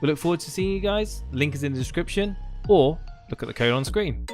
We look forward to seeing you guys. Link is in the description, or look at the code on screen.